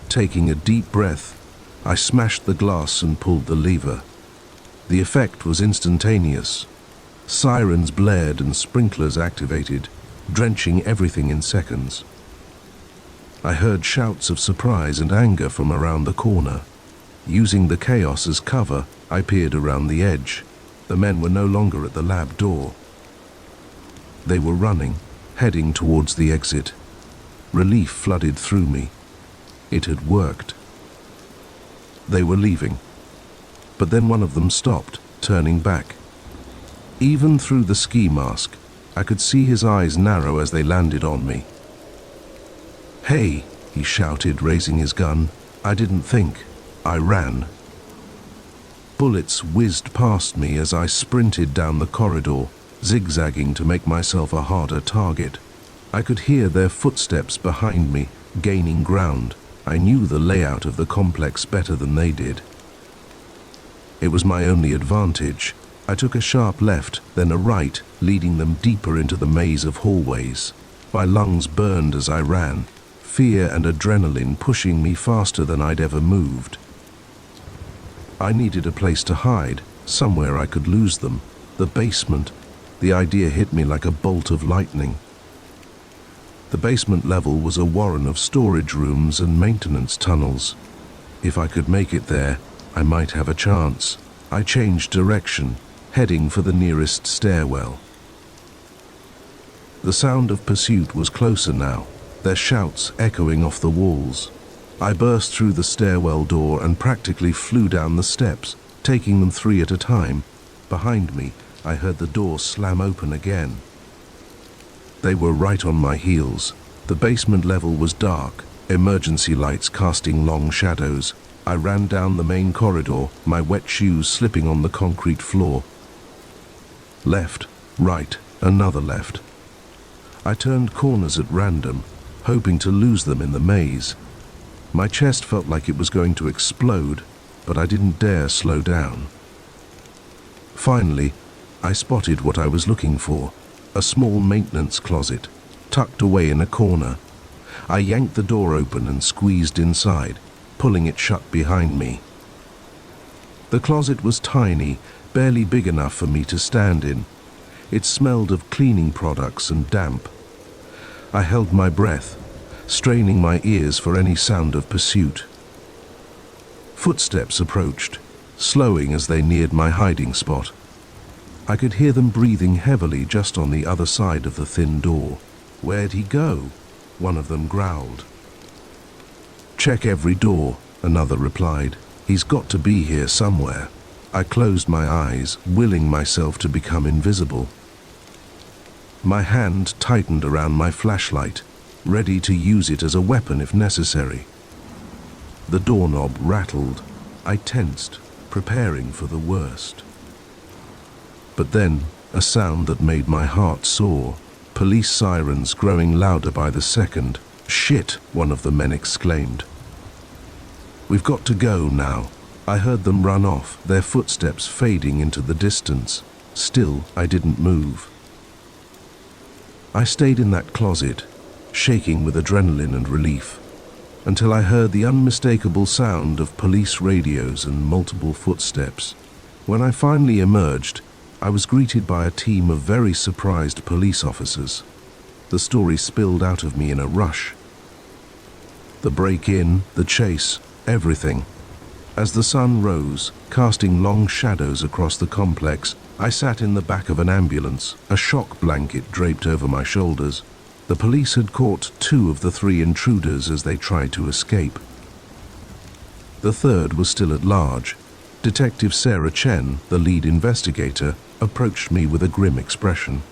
Taking a deep breath, I smashed the glass and pulled the lever. The effect was instantaneous. Sirens blared and sprinklers activated, drenching everything in seconds. I heard shouts of surprise and anger from around the corner. Using the chaos as cover, I peered around the edge. The men were no longer at the lab door. They were running, heading towards the exit. Relief flooded through me. It had worked. They were leaving. But then one of them stopped, turning back. Even through the ski mask, I could see his eyes narrow as they landed on me. "Hey," he shouted, raising his gun. I didn't think. I ran. Bullets whizzed past me as I sprinted down the corridor, zigzagging to make myself a harder target. I could hear their footsteps behind me, gaining ground. I knew the layout of the complex better than they did. It was my only advantage. I took a sharp left, then a right, leading them deeper into the maze of hallways. My lungs burned as I ran, fear and adrenaline pushing me faster than I'd ever moved. I needed a place to hide, somewhere I could lose them. The basement. The idea hit me like a bolt of lightning. The basement level was a warren of storage rooms and maintenance tunnels. If I could make it there, I might have a chance. I changed direction, heading for the nearest stairwell. The sound of pursuit was closer now, their shouts echoing off the walls. I burst through the stairwell door and practically flew down the steps, taking them 3 at a time. Behind me, I heard the door slam open again. They were right on my heels. The basement level was dark, emergency lights casting long shadows. I ran down the main corridor, my wet shoes slipping on the concrete floor. Left, right, another left. I turned corners at random, hoping to lose them in the maze. My chest felt like it was going to explode, but I didn't dare slow down. Finally, I spotted what I was looking for, a small maintenance closet, tucked away in a corner. I yanked the door open and squeezed inside, pulling it shut behind me. The closet was tiny, barely big enough for me to stand in. It smelled of cleaning products and damp. I held my breath, straining my ears for any sound of pursuit. Footsteps approached, slowing as they neared my hiding spot. I could hear them breathing heavily just on the other side of the thin door. "Where'd he go?" one of them growled. "Check every door," another replied. "He's got to be here somewhere." I closed my eyes, willing myself to become invisible. My hand tightened around my flashlight, ready to use it as a weapon if necessary. The doorknob rattled. I tensed, preparing for the worst. But then, a sound that made my heart soar. Police sirens growing louder by the second. "Shit," one of the men exclaimed. "We've got to go now." I heard them run off, their footsteps fading into the distance. Still, I didn't move. I stayed in that closet, shaking with adrenaline and relief, until I heard the unmistakable sound of police radios and multiple footsteps. When I finally emerged, I was greeted by a team of very surprised police officers. The story spilled out of me in a rush. The break-in, the chase, everything. As the sun rose, casting long shadows across the complex, I sat in the back of an ambulance, a shock blanket draped over my shoulders. The police had caught 2 of the 3 intruders as they tried to escape. The third was still at large. Detective Sarah Chen, the lead investigator, approached me with a grim expression.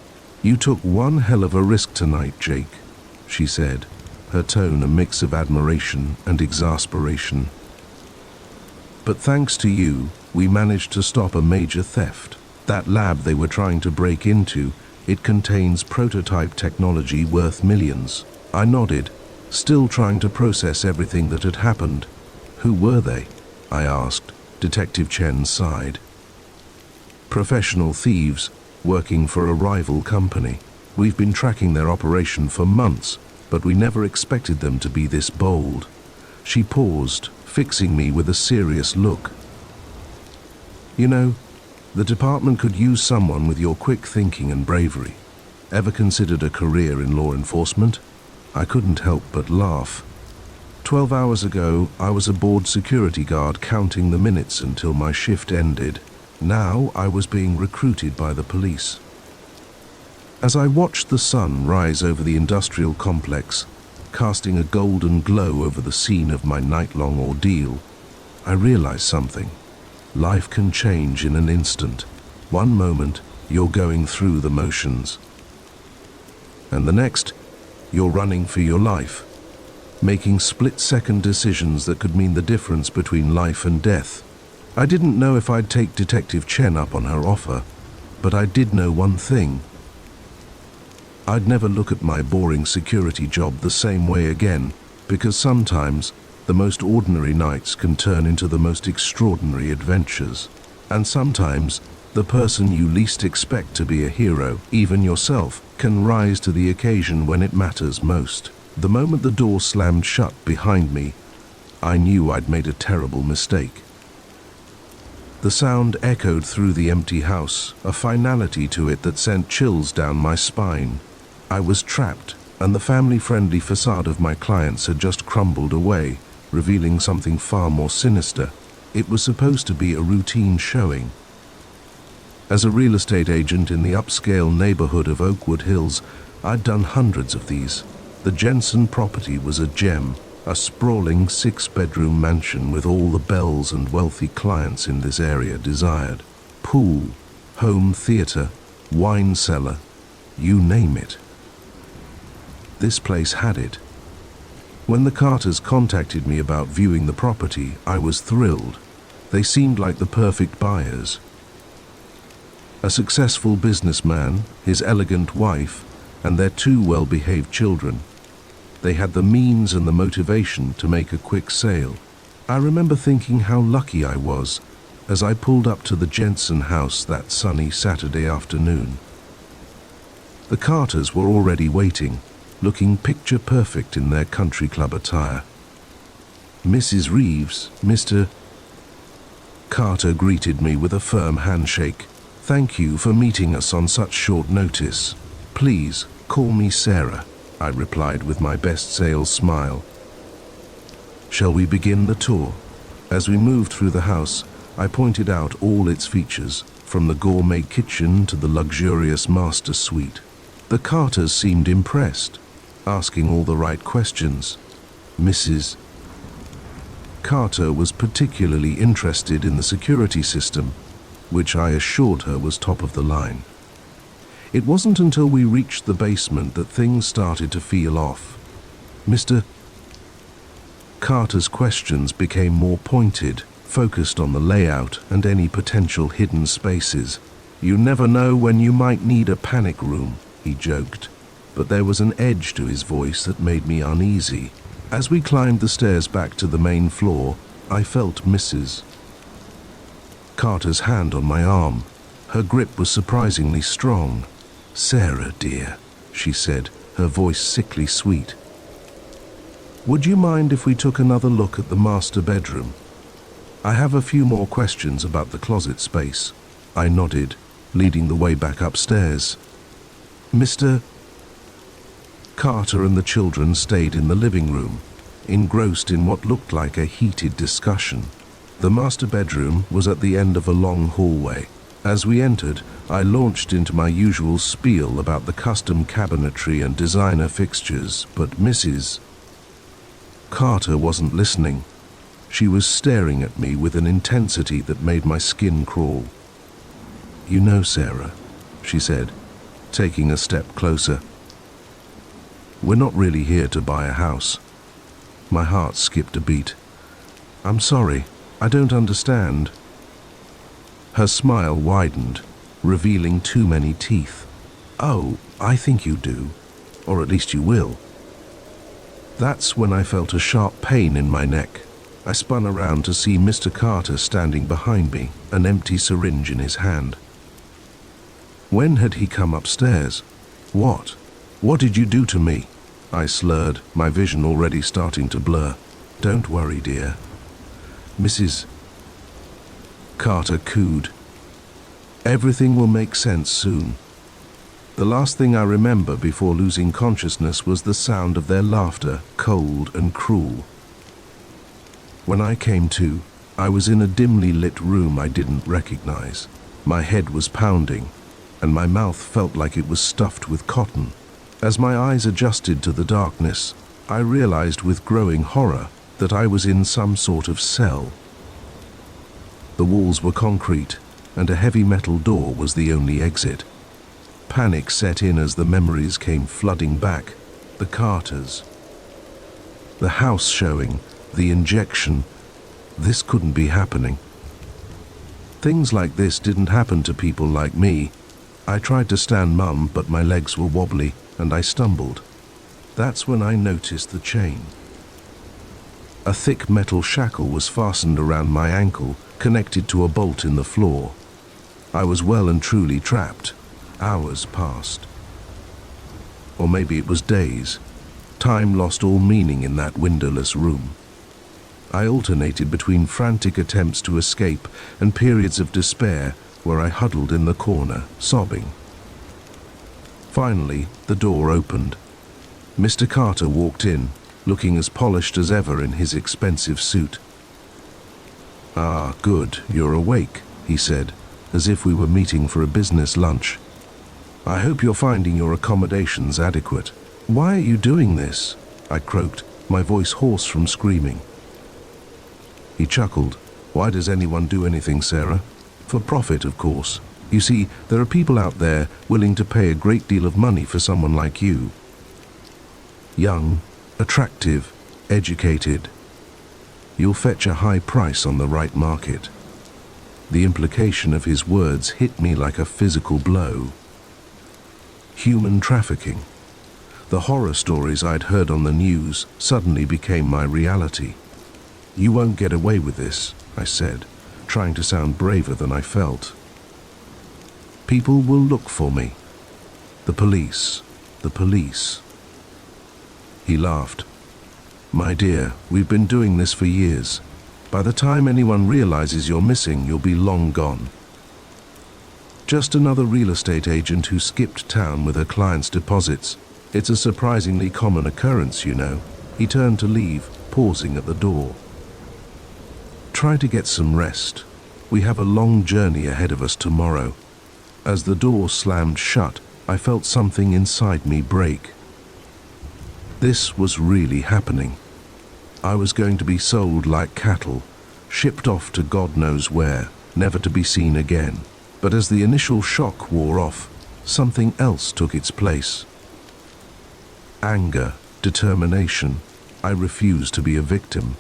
"You took one hell of a risk tonight, Jake," she said, her tone a mix of admiration and exasperation. "But thanks to you, we managed to stop a major theft. That lab they were trying to break into, it contains prototype technology worth millions." I nodded, still trying to process everything that had happened. "Who were they?" I asked. Detective Chen sighed. "Professional thieves, working for a rival company. We've been tracking their operation for months, but we never expected them to be this bold." She paused, fixing me with a serious look. "You know, the department could use someone with your quick thinking and bravery. Ever considered a career in law enforcement?" I couldn't help but laugh. 12 hours ago, I was a bored security guard counting the minutes until my shift ended. Now I was being recruited by the police. As I watched the sun rise over the industrial complex, casting a golden glow over the scene of my night-long ordeal, I realized something. Life can change in an instant. One moment, you're going through the motions, and the next, you're running for your life, making split-second decisions that could mean the difference between life and death. I didn't know if I'd take Detective Chen up on her offer, but I did know one thing. I'd never look at my boring security job the same way again, because sometimes the most ordinary nights can turn into the most extraordinary adventures. And sometimes the person you least expect to be a hero, even yourself, can rise to the occasion when it matters most. The moment the door slammed shut behind me, I knew I'd made a terrible mistake. The sound echoed through the empty house, a finality to it that sent chills down my spine. I was trapped, and the family-friendly facade of my clients had just crumbled away, revealing something far more sinister. It was supposed to be a routine showing. As a real estate agent in the upscale neighborhood of Oakwood Hills, I'd done hundreds of these. The Jensen property was a gem, a sprawling 6-bedroom mansion with all the bells and wealthy clients in this area desired. Pool, home theater, wine cellar, you name it. This place had it. When the Carters contacted me about viewing the property, I was thrilled. They seemed like the perfect buyers. A successful businessman, his elegant wife, and their 2 well-behaved children. They had the means and the motivation to make a quick sale. I remember thinking how lucky I was as I pulled up to the Jensen house that sunny Saturday afternoon. The Carters were already waiting, looking picture-perfect in their country club attire. "Mrs. Reeves, Mr. Carter greeted me with a firm handshake. "Thank you for meeting us on such short notice. Please, call me Sarah," I replied with my best sales smile. "Shall we begin the tour?" As we moved through the house, I pointed out all its features, from the gourmet kitchen to the luxurious master suite. The Carters seemed impressed, asking all the right questions. Mrs. Carter was particularly interested in the security system, which I assured her was top of the line. It wasn't until we reached the basement that things started to feel off. Mr. Carter's questions became more pointed, focused on the layout and any potential hidden spaces. "You never know when you might need a panic room," he joked, but there was an edge to his voice that made me uneasy. As we climbed the stairs back to the main floor, I felt Mrs. Carter's hand on my arm. Her grip was surprisingly strong. "Sarah, dear," she said, her voice sickly sweet. "Would you mind if we took another look at the master bedroom? I have a few more questions about the closet space." I nodded, leading the way back upstairs. Mr. Carter and the children stayed in the living room, engrossed in what looked like a heated discussion. The master bedroom was at the end of a long hallway. As we entered, I launched into my usual spiel about the custom cabinetry and designer fixtures, but Mrs. Carter wasn't listening. She was staring at me with an intensity that made my skin crawl. "You know, Sarah," she said, taking a step closer, "we're not really here to buy a house." My heart skipped a beat. "I'm sorry, I don't understand." Her smile widened, revealing too many teeth. "Oh, I think you do, or at least you will." That's when I felt a sharp pain in my neck. I spun around to see Mr. Carter standing behind me, an empty syringe in his hand. When had he come upstairs? What? What did you do to me? I slurred, my vision already starting to blur. "Don't worry, dear." Mrs. Carter cooed. "Everything will make sense soon." The last thing I remember before losing consciousness was the sound of their laughter, cold and cruel. When I came to, I was in a dimly lit room I didn't recognize. My head was pounding, and my mouth felt like it was stuffed with cotton. As my eyes adjusted to the darkness, I realized with growing horror that I was in some sort of cell. The walls were concrete, and a heavy metal door was the only exit. Panic set in as the memories came flooding back. The Carters, the house showing, the injection. This couldn't be happening. Things like this didn't happen to people like me. I tried to stand mum, but my legs were wobbly, and I stumbled. That's when I noticed the chain. A thick metal shackle was fastened around my ankle, connected to a bolt in the floor. I was well and truly trapped. Hours passed. Or maybe it was days. Time lost all meaning in that windowless room. I alternated between frantic attempts to escape and periods of despair where I huddled in the corner, sobbing. Finally, the door opened. Mr. Carter walked in, looking as polished as ever in his expensive suit. "Ah, good, you're awake," he said, as if we were meeting for a business lunch. "I hope you're finding your accommodations adequate." "Why are you doing this?" I croaked, my voice hoarse from screaming. He chuckled. "Why does anyone do anything, Sarah? For profit, of course. You see, there are people out there willing to pay a great deal of money for someone like you. Young, attractive, educated. You'll fetch a high price on the right market." The implication of his words hit me like a physical blow. Human trafficking. The horror stories I'd heard on the news suddenly became my reality. "You won't get away with this," I said, trying to sound braver than I felt. "People will look for me. The police. The police." He laughed. "My dear, we've been doing this for years. By the time anyone realizes you're missing, you'll be long gone." Just another real estate agent who skipped town with her clients' deposits. It's a surprisingly common occurrence, you know. He turned to leave, pausing at the door. "Try to get some rest. We have a long journey ahead of us tomorrow." As the door slammed shut, I felt something inside me break. This was really happening. I was going to be sold like cattle, shipped off to God knows where, never to be seen again. But as the initial shock wore off, something else took its place. Anger, determination. I refused to be a victim.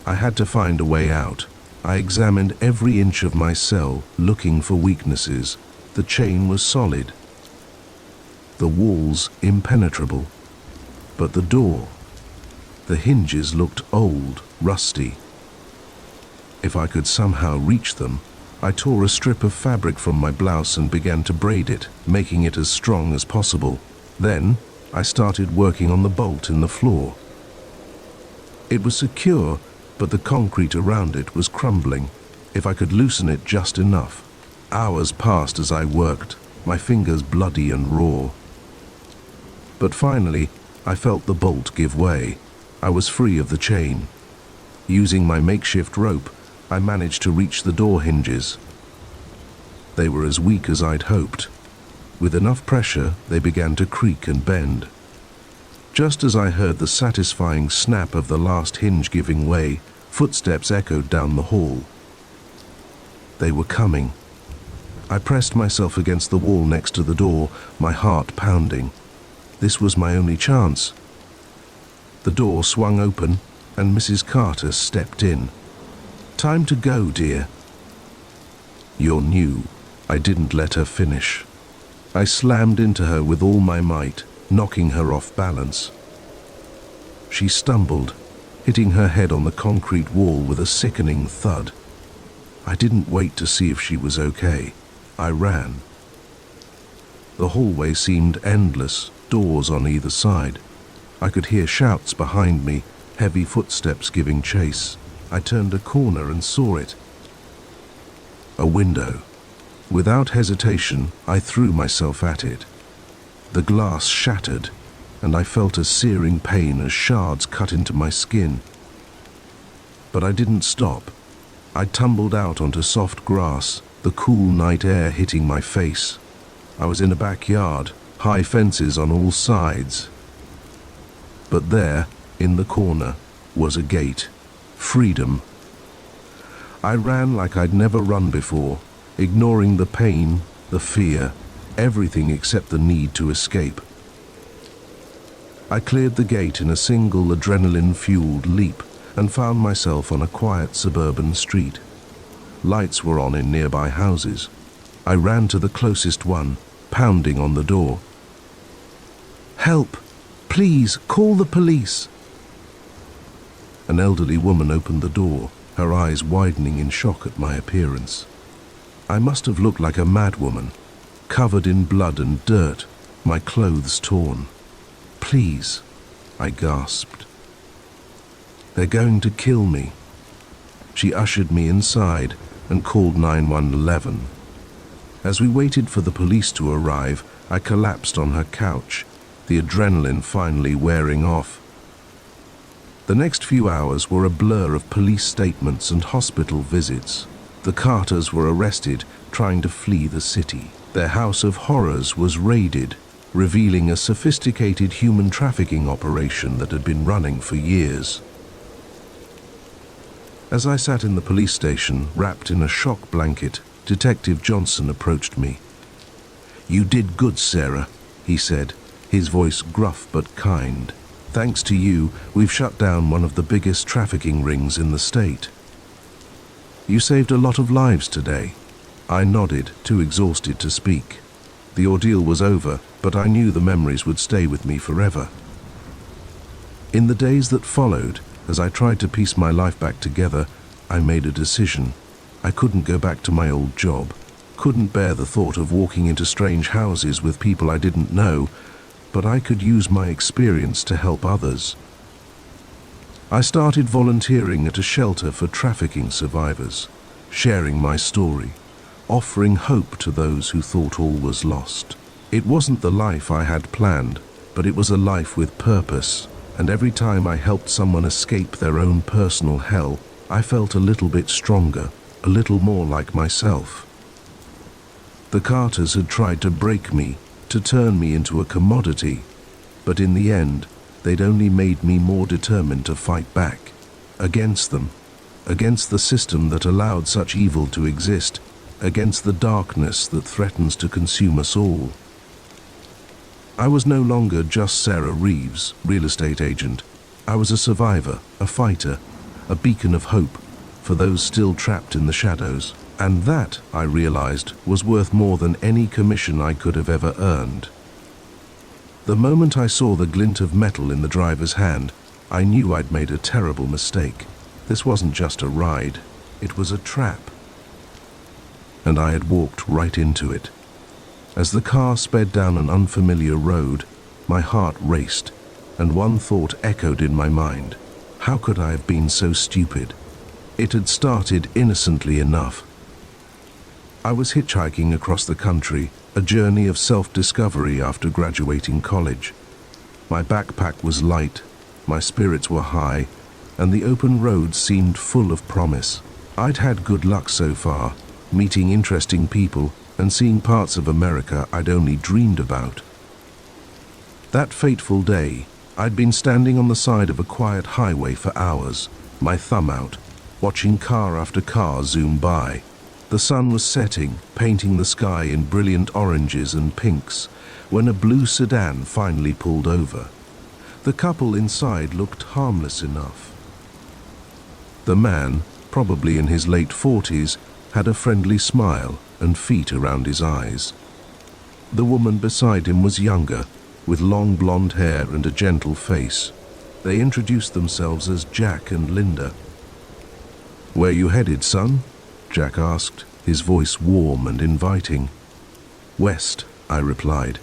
I had to find a way out. I examined every inch of my cell, looking for weaknesses. The chain was solid, the walls impenetrable, but the door, the hinges looked old, rusty. If I could somehow reach them, I tore a strip of fabric from my blouse and began to braid it, making it as strong as possible. Then, I started working on the bolt in the floor. It was secure, but the concrete around it was crumbling. If I could loosen it just enough. Hours passed as I worked, my fingers bloody and raw. But finally, I felt the bolt give way. I was free of the chain. Using my makeshift rope, I managed to reach the door hinges. They were as weak as I'd hoped. With enough pressure, they began to creak and bend. Just as I heard the satisfying snap of the last hinge giving way, footsteps echoed down the hall. They were coming. I pressed myself against the wall next to the door, my heart pounding. This was my only chance. The door swung open, and Mrs. Carter stepped in. "Time to go, dear." "You're new." I didn't let her finish. I slammed into her with all my might, knocking her off balance. She stumbled, hitting her head on the concrete wall with a sickening thud. I didn't wait to see if she was okay. I ran. The hallway seemed endless, doors on either side. I could hear shouts behind me, heavy footsteps giving chase. I turned a corner and saw it. A window. Without hesitation, I threw myself at it. The glass shattered, and I felt a searing pain as shards cut into my skin. But I didn't stop. I tumbled out onto soft grass, the cool night air hitting my face. I was in a backyard, high fences on all sides. But there, in the corner, was a gate. Freedom. I ran like I'd never run before, ignoring the pain, the fear, everything except the need to escape. I cleared the gate in a single adrenaline-fueled leap and found myself on a quiet suburban street. Lights were on in nearby houses. I ran to the closest one, pounding on the door. "Help! Please, call the police!" An elderly woman opened the door, her eyes widening in shock at my appearance. I must have looked like a madwoman, covered in blood and dirt, my clothes torn. "Please," I gasped. "They're going to kill me." She ushered me inside and called 911. As we waited for the police to arrive, I collapsed on her couch, the adrenaline finally wearing off. The next few hours were a blur of police statements and hospital visits. The Carters were arrested, trying to flee the city. Their house of horrors was raided, revealing a sophisticated human trafficking operation that had been running for years. As I sat in the police station, wrapped in a shock blanket, Detective Johnson approached me. "You did good, Sarah," he said, his voice gruff but kind. "Thanks to you, we've shut down one of the biggest trafficking rings in the state." "You saved a lot of lives today." I nodded, too exhausted to speak. The ordeal was over, but I knew the memories would stay with me forever. In the days that followed, as I tried to piece my life back together, I made a decision. I couldn't go back to my old job, couldn't bear the thought of walking into strange houses with people I didn't know, but I could use my experience to help others. I started volunteering at a shelter for trafficking survivors, sharing my story, offering hope to those who thought all was lost. It wasn't the life I had planned, but it was a life with purpose, and every time I helped someone escape their own personal hell, I felt a little bit stronger, a little more like myself. The Carters had tried to break me, to turn me into a commodity, but in the end, they'd only made me more determined to fight back, against them, against the system that allowed such evil to exist, against the darkness that threatens to consume us all. I was no longer just Sarah Reeves, real estate agent. I was a survivor, a fighter, a beacon of hope for those still trapped in the shadows. And that, I realized, was worth more than any commission I could have ever earned. The moment I saw the glint of metal in the driver's hand, I knew I'd made a terrible mistake. This wasn't just a ride, it was a trap. And I had walked right into it. As the car sped down an unfamiliar road, my heart raced, and one thought echoed in my mind. How could I have been so stupid? It had started innocently enough. I was hitchhiking across the country, a journey of self-discovery after graduating college. My backpack was light, my spirits were high, and the open road seemed full of promise. I'd had good luck so far, meeting interesting people and seeing parts of America I'd only dreamed about. That fateful day, I'd been standing on the side of a quiet highway for hours, my thumb out, watching car after car zoom by. The sun was setting, painting the sky in brilliant oranges and pinks, when a blue sedan finally pulled over. The couple inside looked harmless enough. The man, probably in his late 40s, had a friendly smile and feet around his eyes. The woman beside him was younger, with long blonde hair and a gentle face. They introduced themselves as Jack and Linda. "Where you headed, son?" Jack asked, his voice warm and inviting. "West," I replied.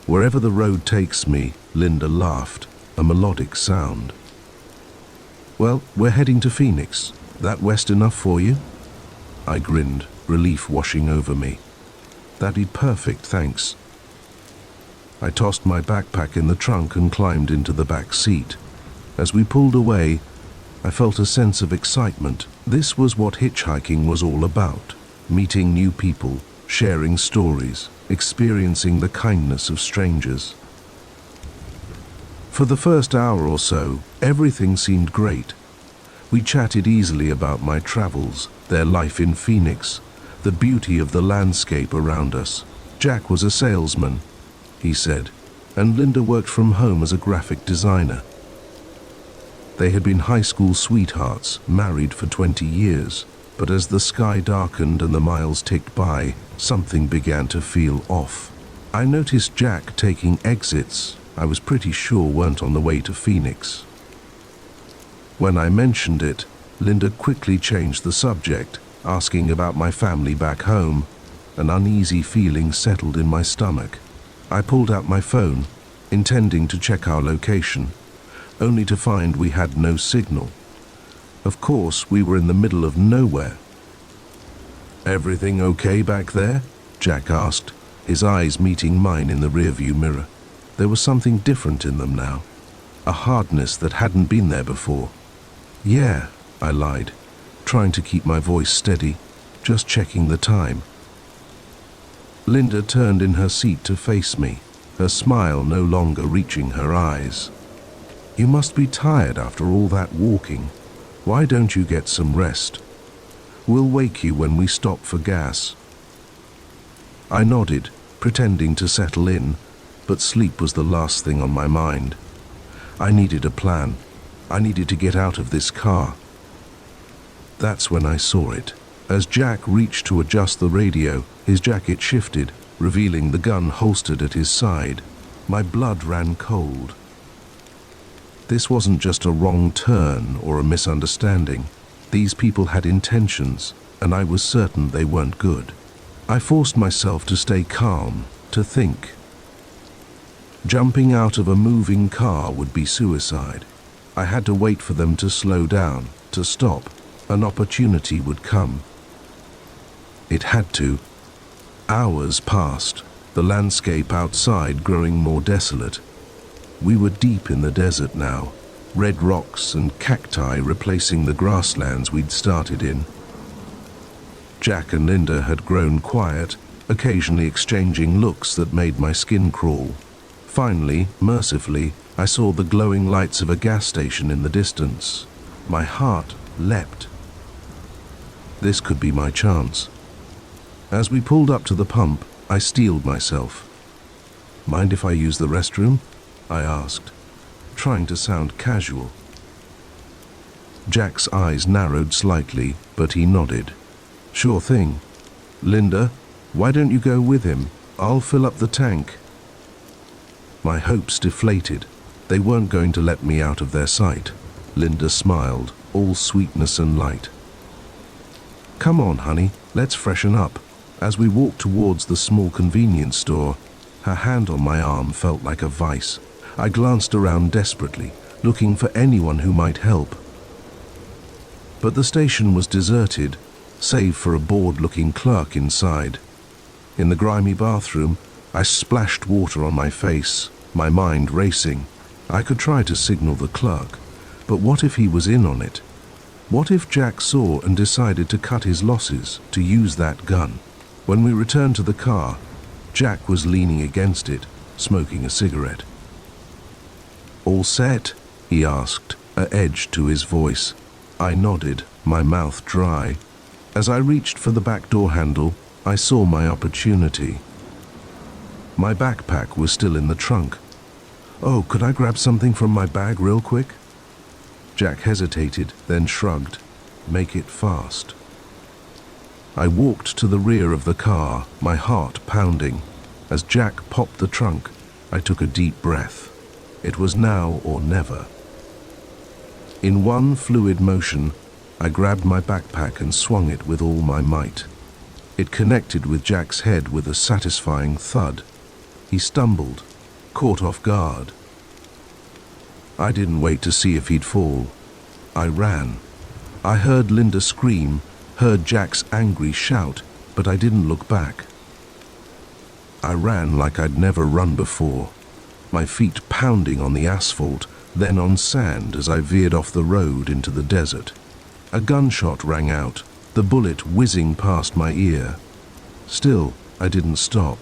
"Wherever the road takes me," Linda laughed, a melodic sound. "Well, we're heading to Phoenix. That west enough for you?" I grinned, relief washing over me. "That'd be perfect, thanks." I tossed my backpack in the trunk and climbed into the back seat. As we pulled away, I felt a sense of excitement. This was what hitchhiking was all about: meeting new people, sharing stories, experiencing the kindness of strangers. For the first hour or so, everything seemed great. We chatted easily about my travels, their life in Phoenix, the beauty of the landscape around us. Jack was a salesman, he said, and Linda worked from home as a graphic designer. They had been high school sweethearts, married for 20 years, but as the sky darkened and the miles ticked by, something began to feel off. I noticed Jack taking exits I was pretty sure weren't on the way to Phoenix. When I mentioned it, Linda quickly changed the subject, asking about my family back home. An uneasy feeling settled in my stomach. I pulled out my phone, intending to check our location, only to find we had no signal. Of course, we were in the middle of nowhere. "Everything okay back there?" Jack asked, his eyes meeting mine in the rearview mirror. There was something different in them now, a hardness that hadn't been there before. "Yeah," I lied, trying to keep my voice steady, just checking the time. Linda turned in her seat to face me, her smile no longer reaching her eyes. "You must be tired after all that walking. Why don't you get some rest? We'll wake you when we stop for gas." I nodded, pretending to settle in, but sleep was the last thing on my mind. I needed a plan. I needed to get out of this car. That's when I saw it. As Jack reached to adjust the radio, his jacket shifted, revealing the gun holstered at his side. My blood ran cold. This wasn't just a wrong turn or a misunderstanding. These people had intentions, and I was certain they weren't good. I forced myself to stay calm, to think. Jumping out of a moving car would be suicide. I had to wait for them to slow down, to stop. An opportunity would come. It had to. Hours passed, the landscape outside growing more desolate. We were deep in the desert now, red rocks and cacti replacing the grasslands we'd started in. Jack and Linda had grown quiet, occasionally exchanging looks that made my skin crawl. Finally, mercifully, I saw the glowing lights of a gas station in the distance. My heart leapt. This could be my chance. As we pulled up to the pump, I steeled myself. "Mind if I use the restroom?" I asked, trying to sound casual. Jack's eyes narrowed slightly, but he nodded. "Sure thing. Linda, why don't you go with him? I'll fill up the tank." My hopes deflated. They weren't going to let me out of their sight. Linda smiled, all sweetness and light. "Come on, honey, let's freshen up." As we walked towards the small convenience store, her hand on my arm felt like a vice. I glanced around desperately, looking for anyone who might help. But the station was deserted, save for a bored-looking clerk inside. In the grimy bathroom, I splashed water on my face, my mind racing. I could try to signal the clerk, But what if he was in on it? What if Jack saw and decided to cut his losses, to use that gun? When we returned to the car, Jack was leaning against it, smoking a cigarette. "All set?" he asked, an edge to his voice. I nodded, my mouth dry. As I reached for the back door handle, I saw my opportunity. My backpack was still in the trunk. "Oh, could I grab something from my bag real quick?" Jack hesitated, then shrugged. "Make it fast." I walked to the rear of the car, my heart pounding. As Jack popped the trunk, I took a deep breath. It was now or never. In one fluid motion, I grabbed my backpack and swung it with all my might. It connected with Jack's head with a satisfying thud. He stumbled, caught off guard. I didn't wait to see if he'd fall. I ran. I heard Linda scream, heard Jack's angry shout, but I didn't look back. I ran like I'd never run before, my feet pounding on the asphalt, then on sand as I veered off the road into the desert. A gunshot rang out, the bullet whizzing past my ear. Still, I didn't stop.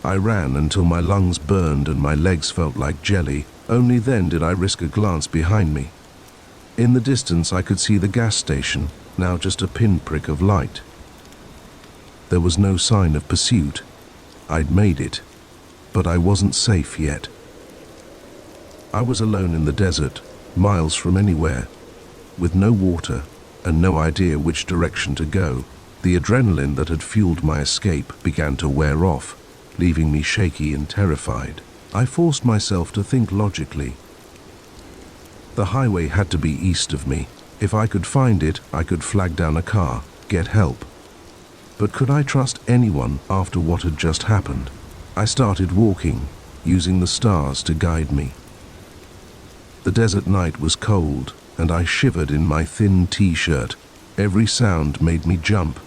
I ran until my lungs burned and my legs felt like jelly. Only then did I risk a glance behind me. In the distance I could see the gas station, now just a pinprick of light. There was no sign of pursuit. I'd made it, but I wasn't safe yet. I was alone in the desert, miles from anywhere, with no water and no idea which direction to go. The adrenaline that had fueled my escape began to wear off, leaving me shaky and terrified. I forced myself to think logically. The highway had to be east of me. If I could find it, I could flag down a car, get help. But could I trust anyone after what had just happened? I started walking, using the stars to guide me. The desert night was cold, and I shivered in my thin t-shirt. Every sound made me jump.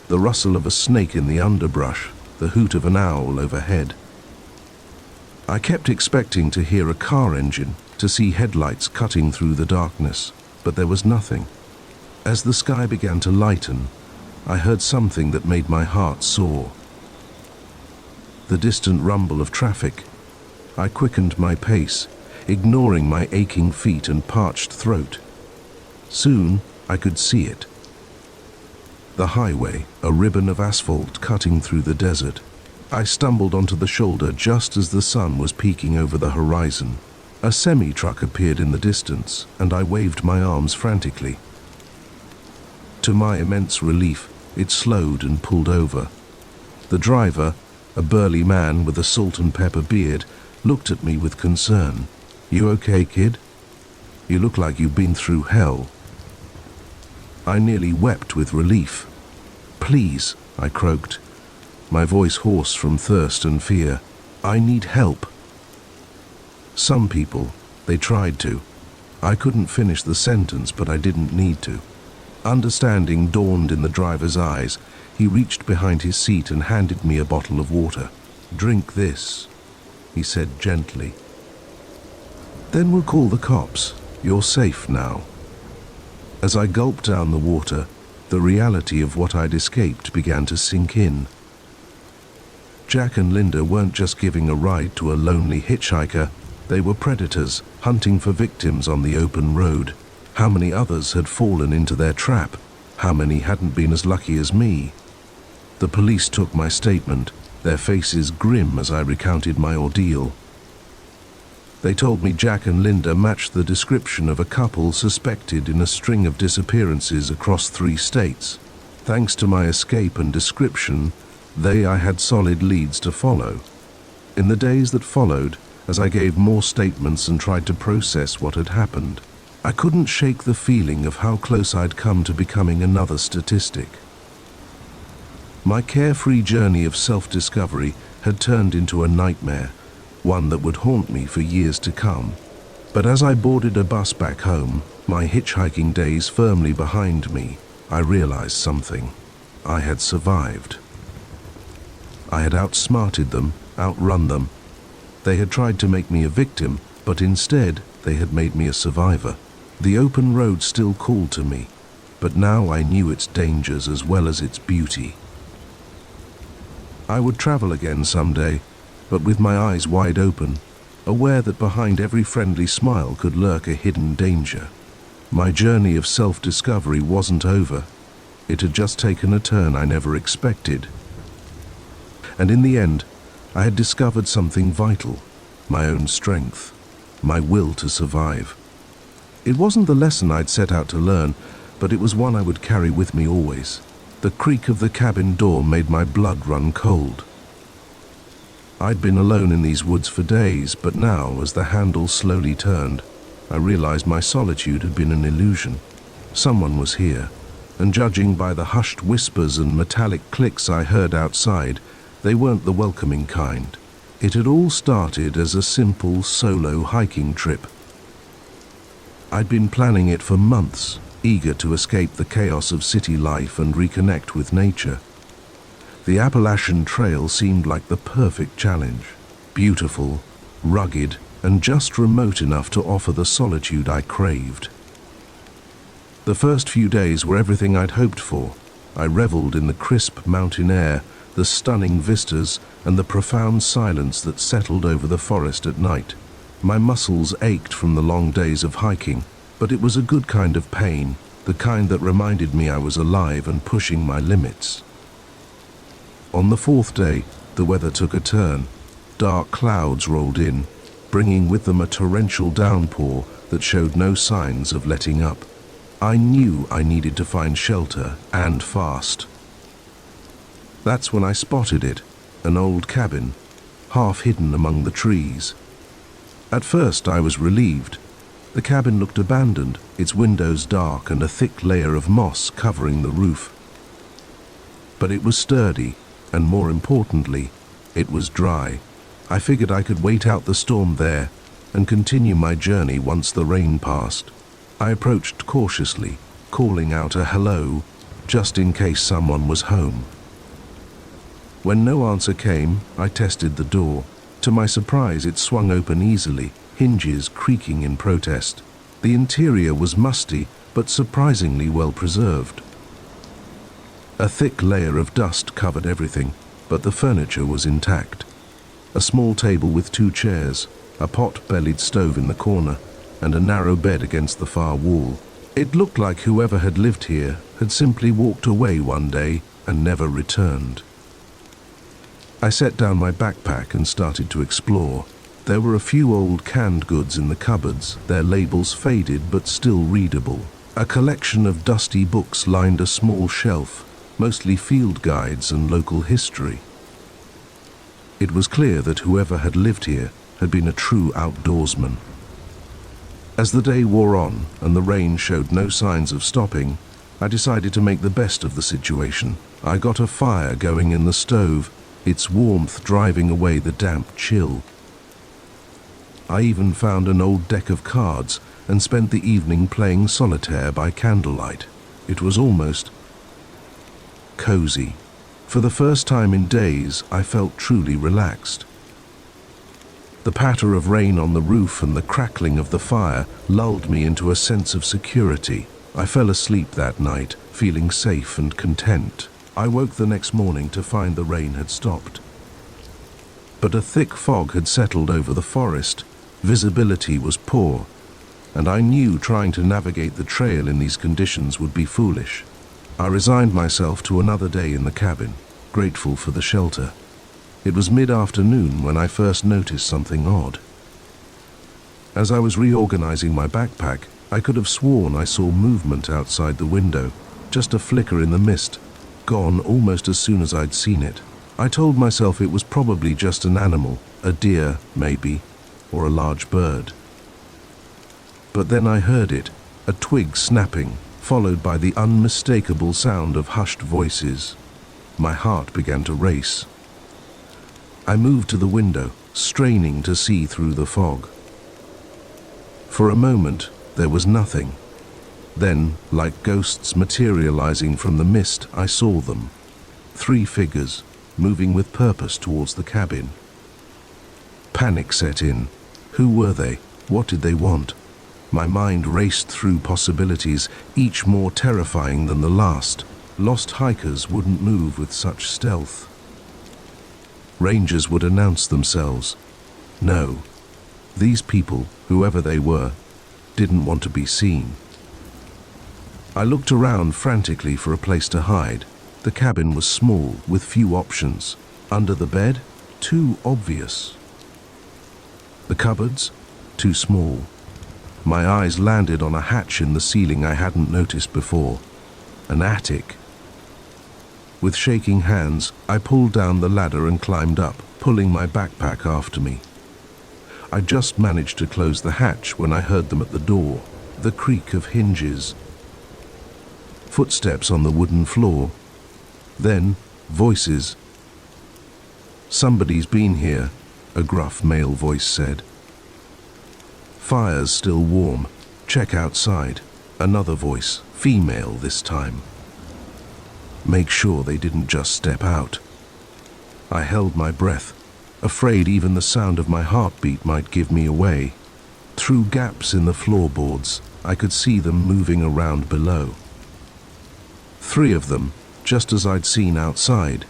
The rustle of a snake in the underbrush, the hoot of an owl overhead. I kept expecting to hear a car engine, to see headlights cutting through the darkness, but there was nothing. As the sky began to lighten, I heard something that made my heart soar. The distant rumble of traffic. I quickened my pace, ignoring my aching feet and parched throat. Soon, I could see it. The highway, a ribbon of asphalt cutting through the desert. I stumbled onto the shoulder just as the sun was peeking over the horizon. A semi-truck appeared in the distance, and I waved my arms frantically. To my immense relief, it slowed and pulled over. The driver, a burly man with a salt and pepper beard, looked at me with concern. "You okay, kid? You look like you've been through hell." I nearly wept with relief. "Please," I croaked, my voice hoarse from thirst and fear. "I need help." Some people, they tried to. I couldn't finish the sentence, but I didn't need to. Understanding dawned in the driver's eyes. He reached behind his seat and handed me a bottle of water. "Drink this," he said gently. "Then we'll call the cops. You're safe now." As I gulped down the water, the reality of what I'd escaped began to sink in. Jack and Linda weren't just giving a ride to a lonely hitchhiker. They were predators, hunting for victims on the open road. How many others had fallen into their trap? How many hadn't been as lucky as me? The police took my statement, their faces grim as I recounted my ordeal. They told me Jack and Linda matched the description of a couple suspected in a string of disappearances across 3 states. Thanks to my escape and description, I had solid leads to follow. In the days that followed, as I gave more statements and tried to process what had happened, I couldn't shake the feeling of how close I'd come to becoming another statistic. My carefree journey of self-discovery had turned into a nightmare, one that would haunt me for years to come. But as I boarded a bus back home, my hitchhiking days firmly behind me, I realized something. I had survived. I had outsmarted them, outrun them. They had tried to make me a victim, but instead they had made me a survivor. The open road still called to me, but now I knew its dangers as well as its beauty. I would travel again someday, but with my eyes wide open, aware that behind every friendly smile could lurk a hidden danger. My journey of self-discovery wasn't over. It had just taken a turn I never expected. And in the end, I had discovered something vital, my own strength, my will to survive. It wasn't the lesson I'd set out to learn, but it was one I would carry with me always. The creak of the cabin door made my blood run cold. I'd been alone in these woods for days, but now, as the handle slowly turned, I realized my solitude had been an illusion. Someone was here, and judging by the hushed whispers and metallic clicks I heard outside, they weren't the welcoming kind. It had all started as a simple solo hiking trip. I'd been planning it for months, eager to escape the chaos of city life and reconnect with nature. The Appalachian Trail seemed like the perfect challenge. Beautiful, rugged, and just remote enough to offer the solitude I craved. The first few days were everything I'd hoped for. I reveled in the crisp mountain air, the stunning vistas, and the profound silence that settled over the forest at night. My muscles ached from the long days of hiking, but it was a good kind of pain, the kind that reminded me I was alive and pushing my limits. On the fourth day, the weather took a turn. Dark clouds rolled in, bringing with them a torrential downpour that showed no signs of letting up. I knew I needed to find shelter, and fast. That's when I spotted it, an old cabin, half hidden among the trees. At first I was relieved. The cabin looked abandoned, its windows dark and a thick layer of moss covering the roof. But it was sturdy, and more importantly, it was dry. I figured I could wait out the storm there and continue my journey once the rain passed. I approached cautiously, calling out a hello, just in case someone was home. When no answer came, I tested the door. To my surprise, it swung open easily, hinges creaking in protest. The interior was musty, but surprisingly well preserved. A thick layer of dust covered everything, but the furniture was intact. A small table with 2 chairs, a pot-bellied stove in the corner, and a narrow bed against the far wall. It looked like whoever had lived here had simply walked away one day and never returned. I set down my backpack and started to explore. There were a few old canned goods in the cupboards, their labels faded but still readable. A collection of dusty books lined a small shelf, mostly field guides and local history. It was clear that whoever had lived here had been a true outdoorsman. As the day wore on and the rain showed no signs of stopping, I decided to make the best of the situation. I got a fire going in the stove, its warmth driving away the damp chill. I even found an old deck of cards and spent the evening playing solitaire by candlelight. It was almost cozy. For the first time in days, I felt truly relaxed. The patter of rain on the roof and the crackling of the fire lulled me into a sense of security. I fell asleep that night, feeling safe and content. I woke the next morning to find the rain had stopped. But a thick fog had settled over the forest. Visibility was poor, and I knew trying to navigate the trail in these conditions would be foolish. I resigned myself to another day in the cabin, grateful for the shelter. It was mid-afternoon when I first noticed something odd. As I was reorganizing my backpack, I could have sworn I saw movement outside the window, just a flicker in the mist, gone almost as soon as I'd seen it. I told myself it was probably just an animal, a deer, maybe, or a large bird. But then I heard it, a twig snapping, followed by the unmistakable sound of hushed voices. My heart began to race. I moved to the window, straining to see through the fog. For a moment, there was nothing. Then, like ghosts materializing from the mist, I saw them. 3 figures, moving with purpose towards the cabin. Panic set in. Who were they? What did they want? My mind raced through possibilities, each more terrifying than the last. Lost hikers wouldn't move with such stealth. Rangers would announce themselves. No, these people, whoever they were, didn't want to be seen. I looked around frantically for a place to hide. The cabin was small, with few options. Under the bed, too obvious. The cupboards, too small. My eyes landed on a hatch in the ceiling I hadn't noticed before. An attic. With shaking hands, I pulled down the ladder and climbed up, pulling my backpack after me. I just managed to close the hatch when I heard them at the door, the creak of hinges. Footsteps on the wooden floor. Then, voices. "Somebody's been here," a gruff male voice said. "Fire's still warm. Check outside." Another voice, female this time. Make sure they didn't just step out. I held my breath, afraid even the sound of my heartbeat might give me away. Through gaps in the floorboards, I could see them moving around below. 3 of them, just as I'd seen outside.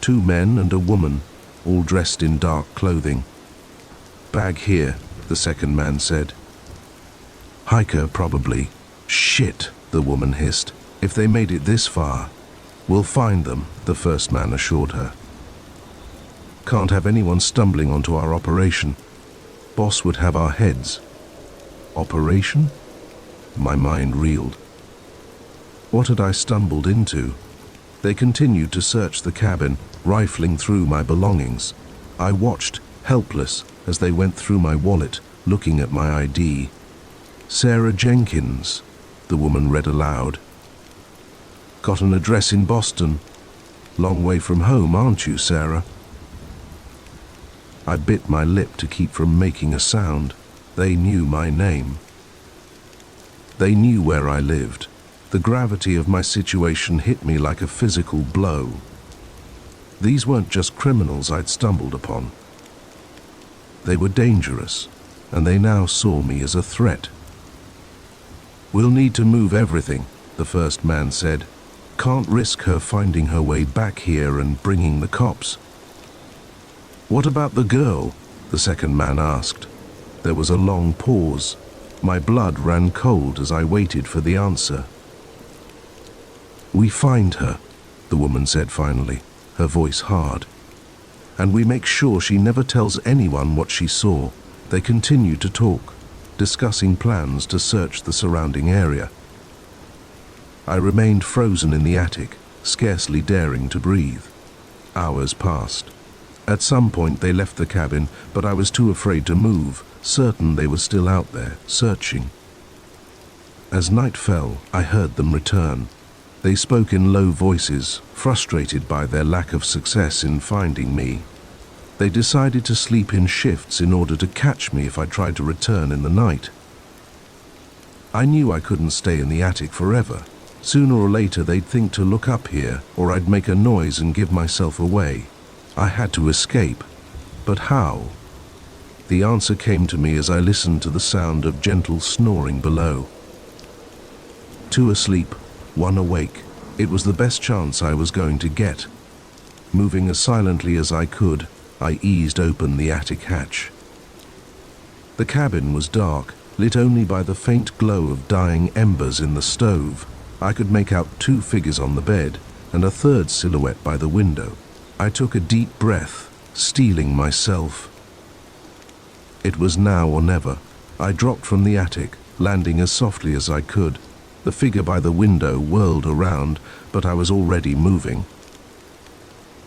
2 men and a woman, all dressed in dark clothing. "Bag here," the second man said. "Hiker, probably." "Shit," the woman hissed. "If they made it this far." "We'll find them," the first man assured her. "Can't have anyone stumbling onto our operation. Boss would have our heads." Operation? My mind reeled. What had I stumbled into? They continued to search the cabin, rifling through my belongings. I watched, helpless, as they went through my wallet, looking at my ID. "Sarah Jenkins," the woman read aloud. "Got an address in Boston. Long way from home, aren't you, Sarah?" I bit my lip to keep from making a sound. They knew my name. They knew where I lived. The gravity of my situation hit me like a physical blow. These weren't just criminals I'd stumbled upon. They were dangerous, and they now saw me as a threat. "We'll need to move everything," the first man said. "Can't risk her finding her way back here and bringing the cops." "What about the girl?" the second man asked. There was a long pause. My blood ran cold as I waited for the answer. "We find her," the woman said finally, her voice hard. "And we make sure she never tells anyone what she saw." They continued to talk, discussing plans to search the surrounding area. I remained frozen in the attic, scarcely daring to breathe. Hours passed. At some point they left the cabin, but I was too afraid to move, certain they were still out there, searching. As night fell, I heard them return. They spoke in low voices, frustrated by their lack of success in finding me. They decided to sleep in shifts in order to catch me if I tried to return in the night. I knew I couldn't stay in the attic forever. Sooner or later they'd think to look up here, or I'd make a noise and give myself away. I had to escape. But how? The answer came to me as I listened to the sound of gentle snoring below. 2 asleep, 1 awake. It was the best chance I was going to get. Moving as silently as I could, I eased open the attic hatch. The cabin was dark, lit only by the faint glow of dying embers in the stove. I could make out 2 figures on the bed and a third silhouette by the window. I took a deep breath, steeling myself. It was now or never. I dropped from the attic, landing as softly as I could. The figure by the window whirled around, but I was already moving.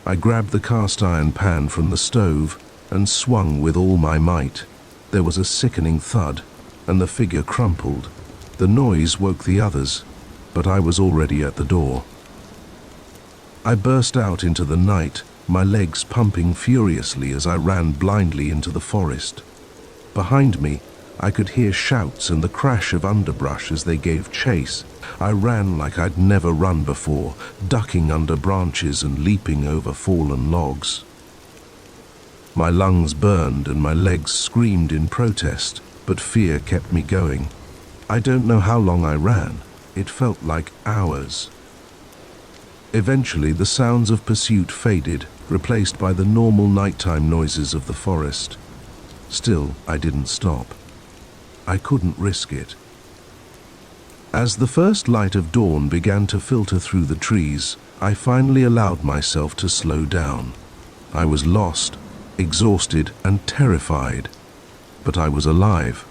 I grabbed the cast iron pan from the stove and swung with all my might. There was a sickening thud, and the figure crumpled. The noise woke the others, but I was already at the door. I burst out into the night, my legs pumping furiously as I ran blindly into the forest. Behind me, I could hear shouts and the crash of underbrush as they gave chase. I ran like I'd never run before, ducking under branches and leaping over fallen logs. My lungs burned and my legs screamed in protest. but fear kept me going. I don't know how long I ran. It felt like hours. Eventually, the sounds of pursuit faded, replaced by the normal nighttime noises of the forest. Still, I didn't stop. I couldn't risk it. As the first light of dawn began to filter through the trees, I finally allowed myself to slow down. I was lost, exhausted, and terrified, but I was alive.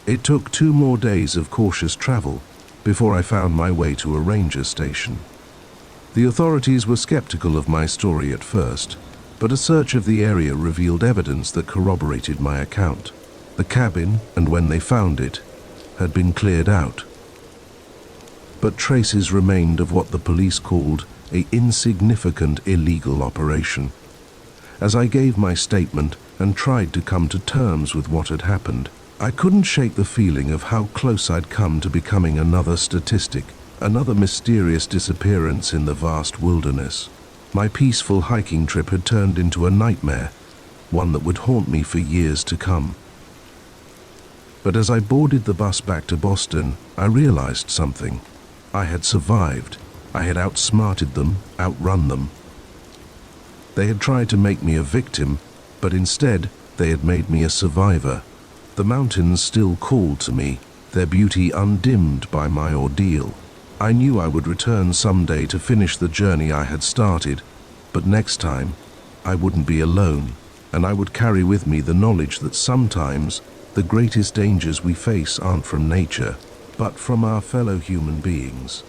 It took 2 more days of cautious travel before I found my way to a ranger station. The authorities were skeptical of my story at first, but a search of the area revealed evidence that corroborated my account. The cabin, and when they found it, had been cleared out. But traces remained of what the police called an insignificant illegal operation. As I gave my statement and tried to come to terms with what had happened, I couldn't shake the feeling of how close I'd come to becoming another statistic, another mysterious disappearance in the vast wilderness. My peaceful hiking trip had turned into a nightmare, one that would haunt me for years to come. But as I boarded the bus back to Boston, I realized something. I had survived. I had outsmarted them, outrun them. They had tried to make me a victim, but instead they had made me a survivor. The mountains still called to me, their beauty undimmed by my ordeal. I knew I would return someday to finish the journey I had started, but next time I wouldn't be alone, and I would carry with me the knowledge that sometimes the greatest dangers we face aren't from nature, but from our fellow human beings.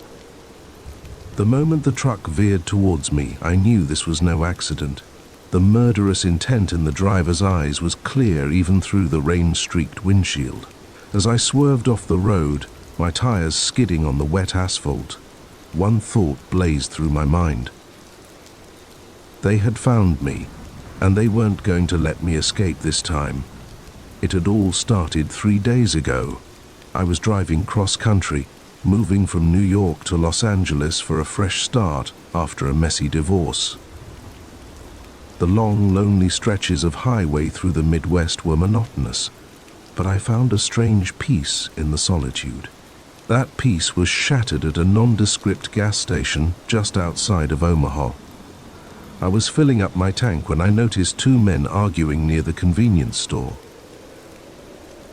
The moment the truck veered towards me, I knew this was no accident. The murderous intent in the driver's eyes was clear even through the rain-streaked windshield. As I swerved off the road, my tires skidding on the wet asphalt, one thought blazed through my mind. They had found me, and they weren't going to let me escape this time. It had all started 3 days ago. I was driving cross-country, moving from New York to Los Angeles for a fresh start after a messy divorce. The long, lonely stretches of highway through the Midwest were monotonous, but I found a strange peace in the solitude. That peace was shattered at a nondescript gas station just outside of Omaha. I was filling up my tank when I noticed 2 men arguing near the convenience store.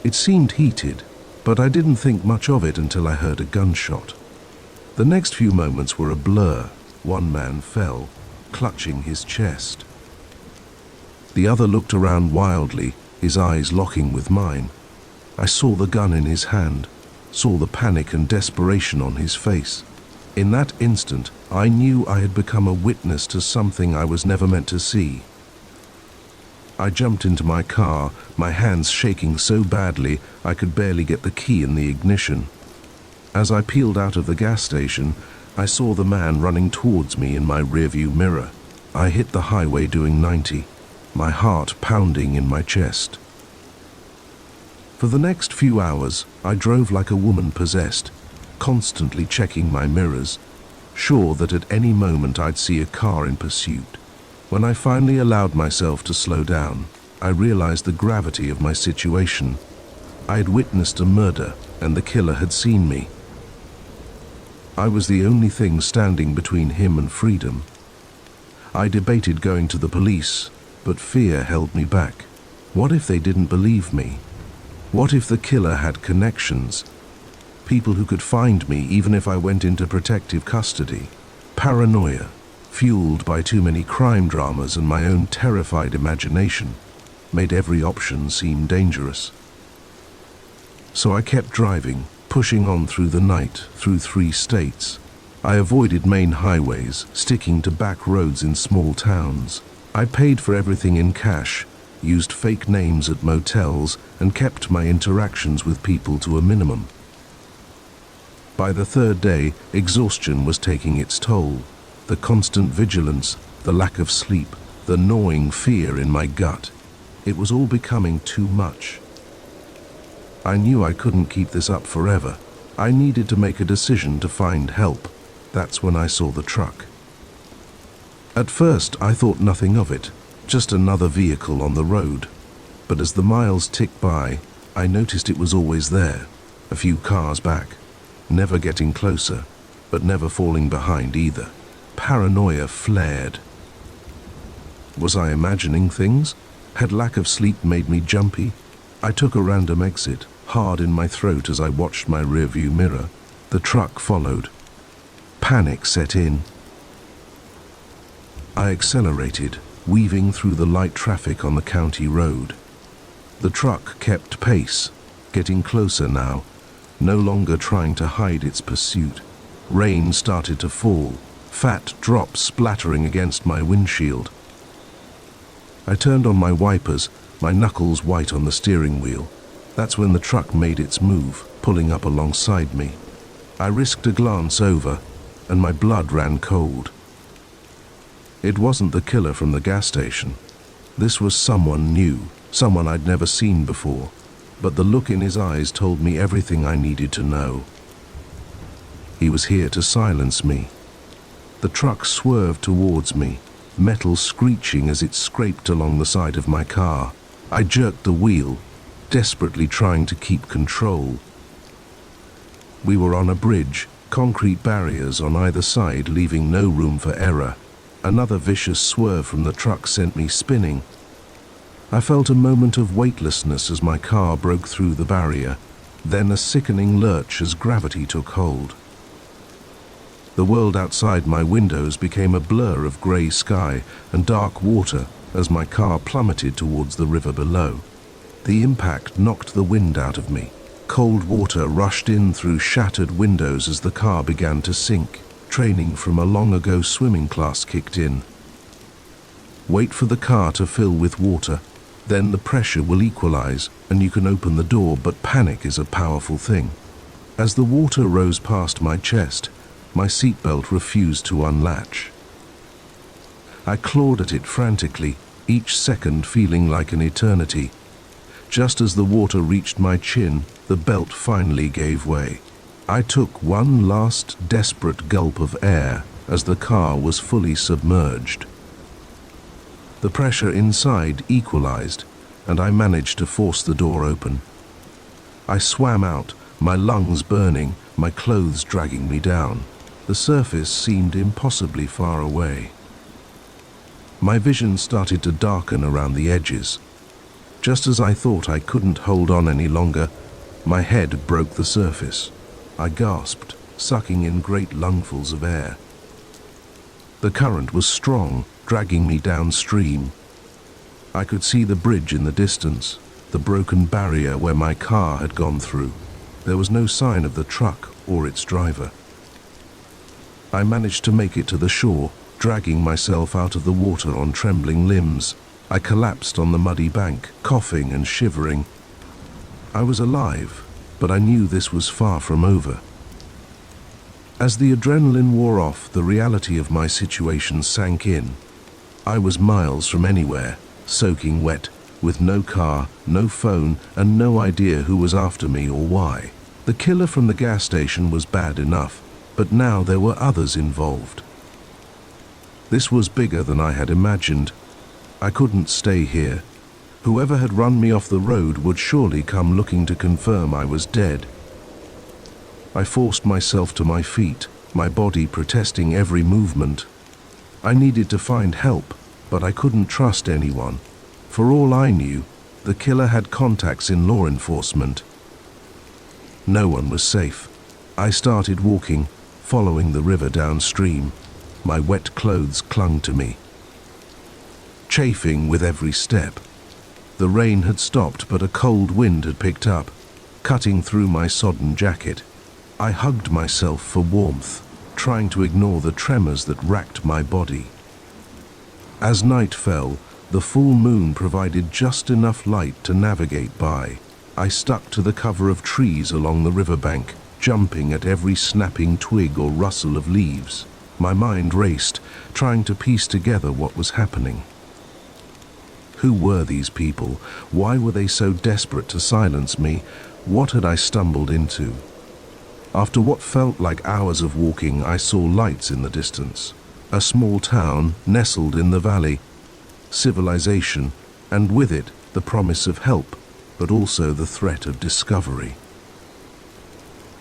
It seemed heated, but I didn't think much of it until I heard a gunshot. The next few moments were a blur. One man fell, clutching his chest. The other looked around wildly, his eyes locking with mine. I saw the gun in his hand, saw the panic and desperation on his face. In that instant, I knew I had become a witness to something I was never meant to see. I jumped into my car, my hands shaking so badly I could barely get the key in the ignition. As I peeled out of the gas station, I saw the man running towards me in my rearview mirror. I hit the highway doing 90, my heart pounding in my chest. For the next few hours, I drove like a woman possessed, constantly checking my mirrors, sure that at any moment I'd see a car in pursuit. When I finally allowed myself to slow down, I realized the gravity of my situation. I had witnessed a murder, and the killer had seen me. I was the only thing standing between him and freedom. I debated going to the police, but fear held me back. What if they didn't believe me? What if the killer had connections? People who could find me even if I went into protective custody. Paranoia, fueled by too many crime dramas and my own terrified imagination, made every option seem dangerous. So I kept driving, pushing on through the night, through 3 states. I avoided main highways, sticking to back roads in small towns. I paid for everything in cash, used fake names at motels, and kept my interactions with people to a minimum. By the 3rd day, exhaustion was taking its toll. The constant vigilance, the lack of sleep, the gnawing fear in my gut. It was all becoming too much. I knew I couldn't keep this up forever. I needed to make a decision to find help. That's when I saw the truck. At first, I thought nothing of it, just another vehicle on the road. But as the miles ticked by, I noticed it was always there, a few cars back, never getting closer, but never falling behind either. Paranoia flared. Was I imagining things? Had lack of sleep made me jumpy? I took a random exit, hard in my throat as I watched my rearview mirror. The truck followed. Panic set in. I accelerated, weaving through the light traffic on the county road. The truck kept pace, getting closer now, no longer trying to hide its pursuit. Rain started to fall, fat drops splattering against my windshield. I turned on my wipers, my knuckles white on the steering wheel. That's when the truck made its move, pulling up alongside me. I risked a glance over, and my blood ran cold. It wasn't the killer from the gas station. This was someone new, someone I'd never seen before, but the look in his eyes told me everything I needed to know. He was here to silence me. The truck swerved towards me, metal screeching as it scraped along the side of my car. I jerked the wheel, desperately trying to keep control. We were on a bridge, concrete barriers on either side leaving no room for error. Another vicious swerve from the truck sent me spinning. I felt a moment of weightlessness as my car broke through the barrier, then a sickening lurch as gravity took hold. The world outside my windows became a blur of grey sky and dark water as my car plummeted towards the river below. The impact knocked the wind out of me. Cold water rushed in through shattered windows as the car began to sink. Training from a long-ago swimming class kicked in. Wait for the car to fill with water, then the pressure will equalize and you can open the door, but panic is a powerful thing. As the water rose past my chest, my seatbelt refused to unlatch. I clawed at it frantically, each second feeling like an eternity. Just as the water reached my chin, the belt finally gave way. I took one last desperate gulp of air as the car was fully submerged. The pressure inside equalized, and I managed to force the door open. I swam out, my lungs burning, my clothes dragging me down. The surface seemed impossibly far away. My vision started to darken around the edges. Just as I thought I couldn't hold on any longer, my head broke the surface. I gasped, sucking in great lungfuls of air. The current was strong, dragging me downstream. I could see the bridge in the distance, the broken barrier where my car had gone through. There was no sign of the truck or its driver. I managed to make it to the shore, dragging myself out of the water on trembling limbs. I collapsed on the muddy bank, coughing and shivering. I was alive, but I knew this was far from over. As the adrenaline wore off, the reality of my situation sank in. I was miles from anywhere, soaking wet, with no car, no phone, and no idea who was after me or why. The killer from the gas station was bad enough, but now there were others involved. This was bigger than I had imagined. I couldn't stay here. Whoever had run me off the road would surely come looking to confirm I was dead. I forced myself to my feet, my body protesting every movement. I needed to find help, but I couldn't trust anyone. For all I knew, the killer had contacts in law enforcement. No one was safe. I started walking, following the river downstream. My wet clothes clung to me, chafing with every step. The rain had stopped, but a cold wind had picked up, cutting through my sodden jacket. I hugged myself for warmth, trying to ignore the tremors that racked my body. As night fell, the full moon provided just enough light to navigate by. I stuck to the cover of trees along the riverbank, jumping at every snapping twig or rustle of leaves. My mind raced, trying to piece together what was happening. Who were these people? Why were they so desperate to silence me? What had I stumbled into? After what felt like hours of walking, I saw lights in the distance. A small town nestled in the valley. Civilization, and with it, the promise of help, but also the threat of discovery.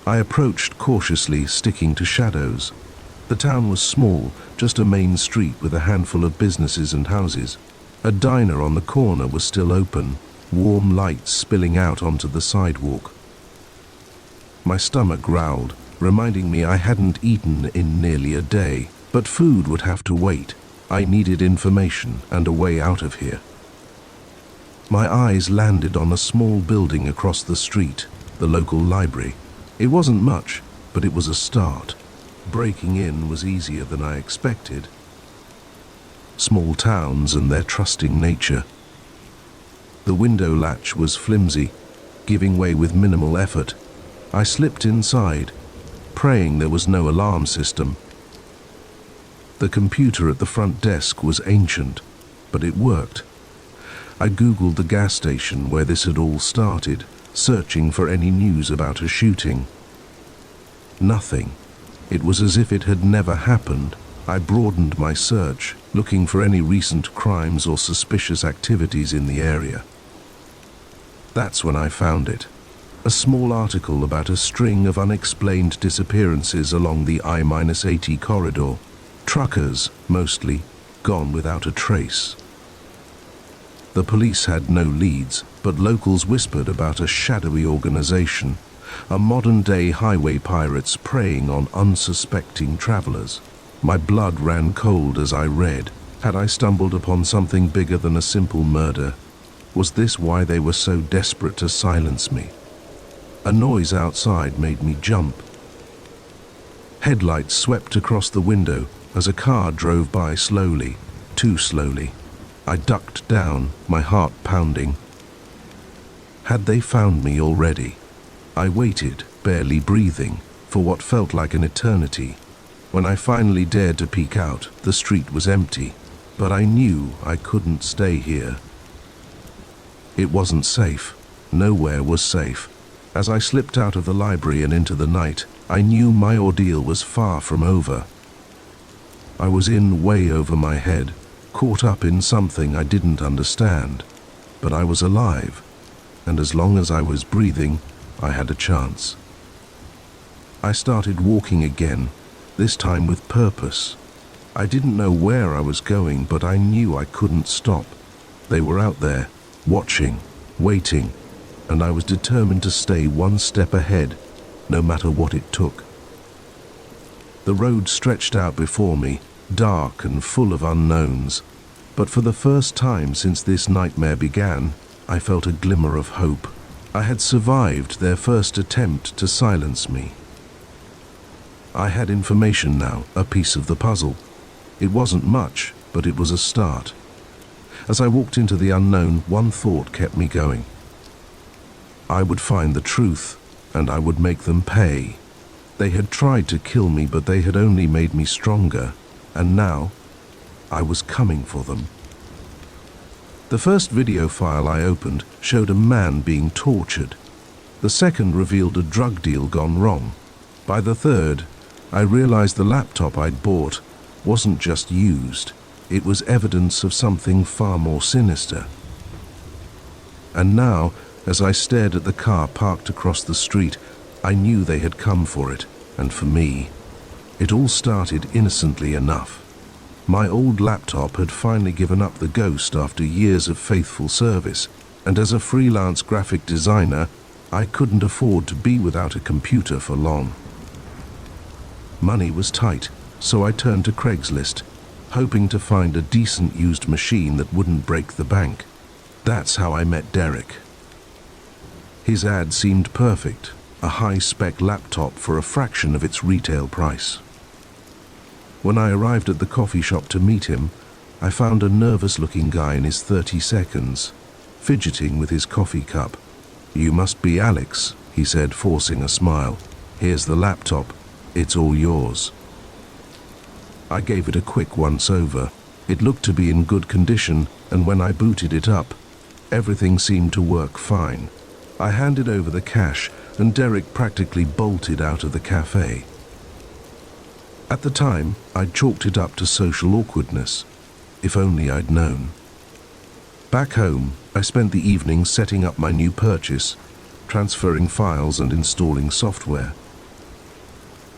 I approached cautiously, sticking to shadows. The town was small, just a main street with a handful of businesses and houses. A diner on the corner was still open, warm lights spilling out onto the sidewalk. My stomach growled, reminding me I hadn't eaten in nearly a day, but food would have to wait. I needed information and a way out of here. My eyes landed on a small building across the street, the local library. It wasn't much, but it was a start. Breaking in was easier than I expected. Small towns and their trusting nature. The window latch was flimsy, giving way with minimal effort. I slipped inside, praying there was no alarm system. The computer at the front desk was ancient, but it worked. I googled the gas station where this had all started, searching for any news about a shooting. Nothing. It was as if it had never happened. I broadened my search, looking for any recent crimes or suspicious activities in the area. That's when I found it. A small article about a string of unexplained disappearances along the I-80 corridor. Truckers, mostly, gone without a trace. The police had no leads, but locals whispered about a shadowy organization, a modern-day highway pirates preying on unsuspecting travelers. My blood ran cold as I read. Had I stumbled upon something bigger than a simple murder? Was this why they were so desperate to silence me? A noise outside made me jump. Headlights swept across the window as a car drove by slowly, too slowly. I ducked down, my heart pounding. Had they found me already? I waited, barely breathing, for what felt like an eternity. When I finally dared to peek out, the street was empty, but I knew I couldn't stay here. It wasn't safe. Nowhere was safe. As I slipped out of the library and into the night, I knew my ordeal was far from over. I was in way over my head, caught up in something I didn't understand, but I was alive, and as long as I was breathing, I had a chance. I started walking again, this time with purpose. I didn't know where I was going, but I knew I couldn't stop. They were out there, watching, waiting, and I was determined to stay one step ahead, no matter what it took. The road stretched out before me, dark and full of unknowns, but for the first time since this nightmare began, I felt a glimmer of hope. I had survived their first attempt to silence me. I had information now, a piece of the puzzle. It wasn't much, but it was a start. As I walked into the unknown, one thought kept me going. I would find the truth, and I would make them pay. They had tried to kill me, but they had only made me stronger, and now I was coming for them. The first video file I opened showed a man being tortured. The second revealed a drug deal gone wrong. By the third, I realized the laptop I'd bought wasn't just used, it was evidence of something far more sinister. And now, as I stared at the car parked across the street, I knew they had come for it, and for me. It all started innocently enough. My old laptop had finally given up the ghost after years of faithful service, and as a freelance graphic designer, I couldn't afford to be without a computer for long. Money was tight, so I turned to Craigslist, hoping to find a decent used machine that wouldn't break the bank. That's how I met Derek. His ad seemed perfect, a high-spec laptop for a fraction of its retail price. When I arrived at the coffee shop to meet him, I found a nervous-looking guy in his 30s, fidgeting with his coffee cup. "You must be Alex," he said, forcing a smile. "Here's the laptop. It's all yours." I gave it a quick once-over. It looked to be in good condition, and when I booted it up, everything seemed to work fine. I handed over the cash, and Derek practically bolted out of the cafe. At the time, I'd chalked it up to social awkwardness. If only I'd known. Back home, I spent the evening setting up my new purchase, transferring files and installing software.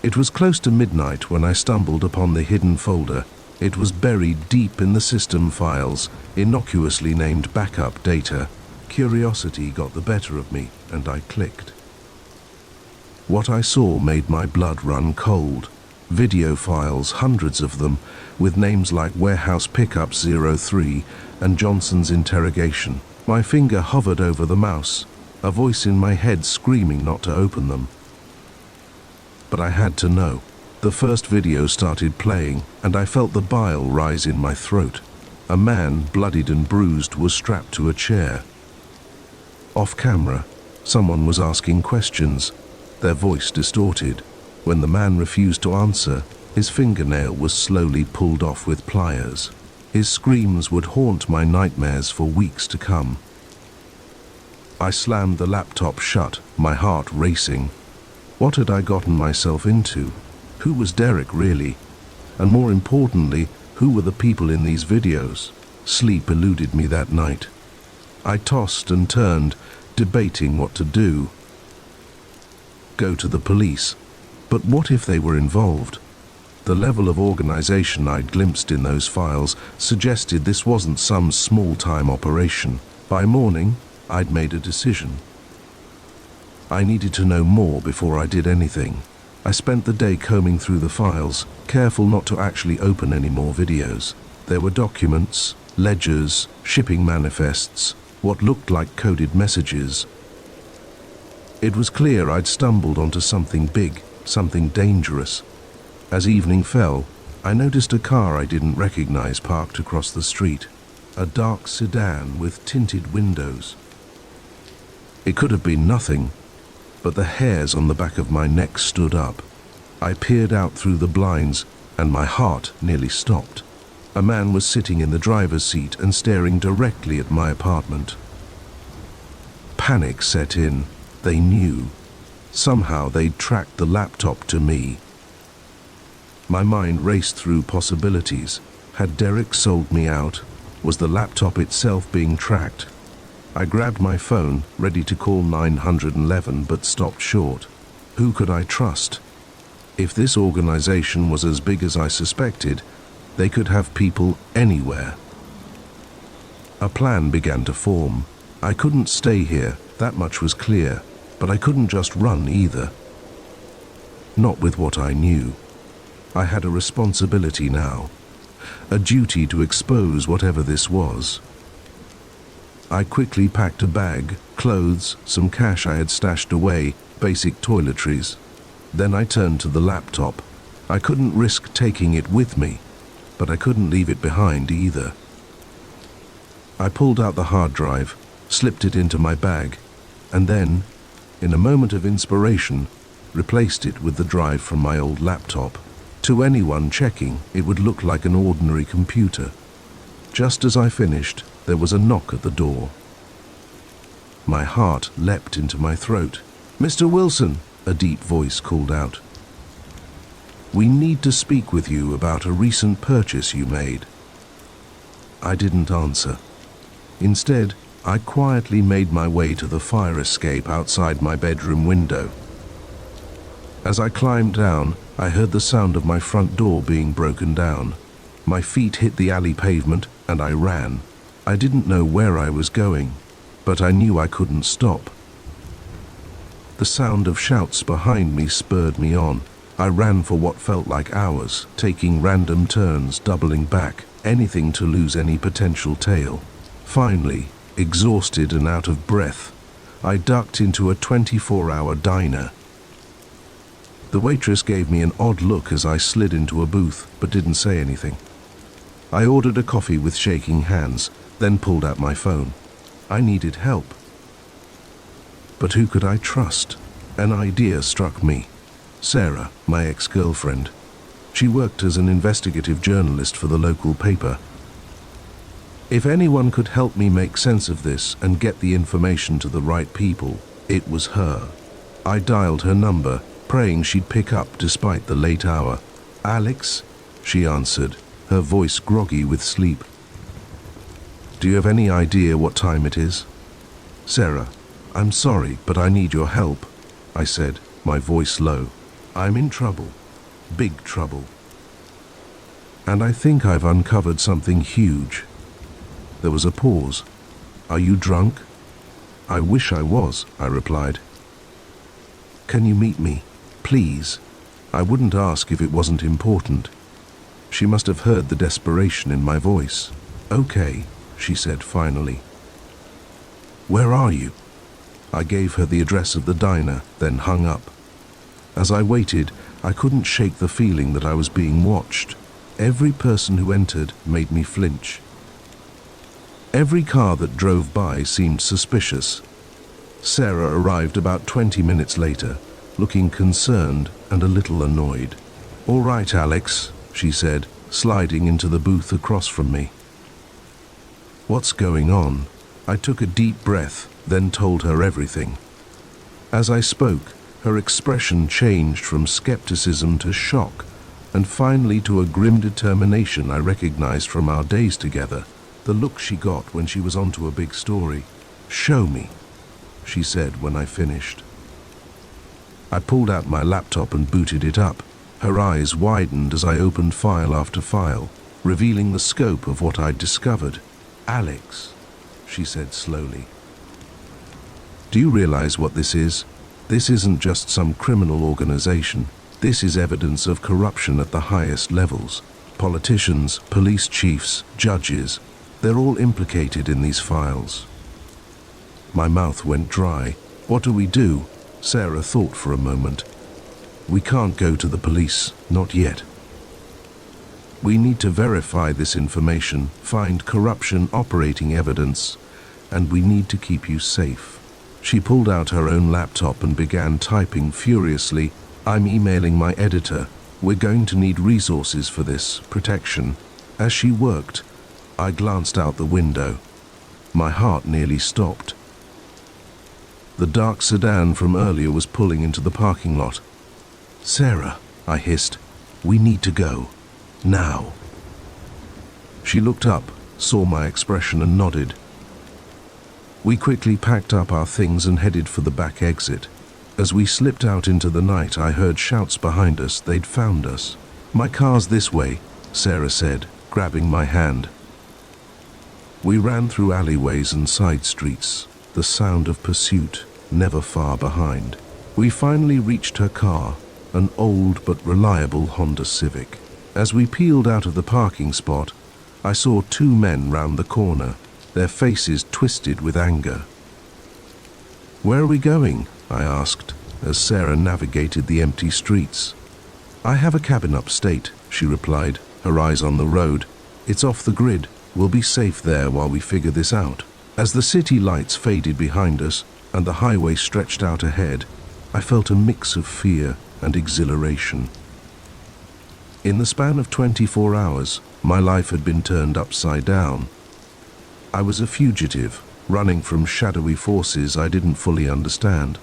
It was close to midnight when I stumbled upon the hidden folder. It was buried deep in the system files, innocuously named backup data. Curiosity got the better of me, and I clicked. What I saw made my blood run cold. Video files, hundreds of them, with names like Warehouse Pickup 03 and Johnson's Interrogation. My finger hovered over the mouse, a voice in my head screaming not to open them. But I had to know. The first video started playing, and I felt the bile rise in my throat. A man, bloodied and bruised, was strapped to a chair. Off camera, someone was asking questions, their voice distorted. When the man refused to answer, his fingernail was slowly pulled off with pliers. His screams would haunt my nightmares for weeks to come. I slammed the laptop shut, my heart racing. What had I gotten myself into? Who was Derek really? And more importantly, who were the people in these videos? Sleep eluded me that night. I tossed and turned, debating what to do. Go to the police. But what if they were involved? The level of organization I'd glimpsed in those files suggested this wasn't some small-time operation. By morning, I'd made a decision. I needed to know more before I did anything. I spent the day combing through the files, careful not to actually open any more videos. There were documents, ledgers, shipping manifests, what looked like coded messages. It was clear I'd stumbled onto something big, something dangerous. As evening fell, I noticed a car I didn't recognize parked across the street, a dark sedan with tinted windows. It could have been nothing, but the hairs on the back of my neck stood up. I peered out through the blinds, and my heart nearly stopped. A man was sitting in the driver's seat and staring directly at my apartment. Panic set in. They knew. Somehow they'd tracked the laptop to me. My mind raced through possibilities. Had Derek sold me out? Was the laptop itself being tracked? I grabbed my phone, ready to call 911, but stopped short. Who could I trust? If this organization was as big as I suspected, they could have people anywhere. A plan began to form. I couldn't stay here, that much was clear, but I couldn't just run either. Not with what I knew. I had a responsibility now, a duty to expose whatever this was. I quickly packed a bag, clothes, some cash I had stashed away, basic toiletries. Then I turned to the laptop. I couldn't risk taking it with me, but I couldn't leave it behind either. I pulled out the hard drive, slipped it into my bag, and then, in a moment of inspiration, replaced it with the drive from my old laptop. To anyone checking, it would look like an ordinary computer. Just as I finished, there was a knock at the door. My heart leapt into my throat. "Mr. Wilson," a deep voice called out. "We need to speak with you about a recent purchase you made." I didn't answer. Instead, I quietly made my way to the fire escape outside my bedroom window. As I climbed down, I heard the sound of my front door being broken down. My feet hit the alley pavement, and I ran. I didn't know where I was going, but I knew I couldn't stop. The sound of shouts behind me spurred me on. I ran for what felt like hours, taking random turns, doubling back, anything to lose any potential tail. Finally, exhausted and out of breath, I ducked into a 24-hour diner. The waitress gave me an odd look as I slid into a booth, but didn't say anything. I ordered a coffee with shaking hands, then pulled out my phone. I needed help. But who could I trust? An idea struck me. Sarah, my ex-girlfriend. She worked as an investigative journalist for the local paper. If anyone could help me make sense of this and get the information to the right people, it was her. I dialed her number, praying she'd pick up despite the late hour. "Alex?" she answered, her voice groggy with sleep. Do you have any idea what time it is? Sarah, I'm sorry, but I need your help, I said, my voice low. I'm in trouble. Big trouble. And I think I've uncovered something huge. There was a pause. Are you drunk? I wish I was, I replied. Can you meet me, please? I wouldn't ask if it wasn't important. She must have heard the desperation in my voice. Okay, she said finally. Where are you? I gave her the address of the diner, then hung up. As I waited, I couldn't shake the feeling that I was being watched. Every person who entered made me flinch. Every car that drove by seemed suspicious. Sarah arrived about 20 minutes later, looking concerned and a little annoyed. All right, Alex, she said, sliding into the booth across from me. What's going on? I took a deep breath, then told her everything. As I spoke, her expression changed from skepticism to shock, and finally to a grim determination I recognized from our days together, the look she got when she was onto a big story. Show me, she said when I finished. I pulled out my laptop and booted it up. Her eyes widened as I opened file after file, revealing the scope of what I'd discovered. Alex, she said slowly. Do you realize what this is? This isn't just some criminal organization. This is evidence of corruption at the highest levels. Politicians, police chiefs, judges, they're all implicated in these files. My mouth went dry. What do we do? Sarah thought for a moment. We can't go to the police, not yet. We need to verify this information, find corruption operating evidence, and we need to keep you safe. She pulled out her own laptop and began typing furiously. I'm emailing my editor. We're going to need resources for this, protection. As she worked, I glanced out the window. My heart nearly stopped. The dark sedan from earlier was pulling into the parking lot. Sarah, I hissed, we need to go. Now. She looked up, saw my expression and nodded. We quickly packed up our things and headed for the back exit. As we slipped out into the night, I heard shouts behind us. They'd found us. My car's this way, Sarah said, grabbing my hand. We ran through alleyways and side streets, the sound of pursuit never far behind. We finally reached her car, an old but reliable Honda Civic. As we peeled out of the parking spot, I saw two men round the corner, their faces twisted with anger. Where are we going? I asked, as Sarah navigated the empty streets. I have a cabin upstate, she replied, her eyes on the road. It's off the grid. We'll be safe there while we figure this out. As the city lights faded behind us and the highway stretched out ahead, I felt a mix of fear and exhilaration. In the span of 24 hours, my life had been turned upside down. I was a fugitive, running from shadowy forces I didn't fully understand.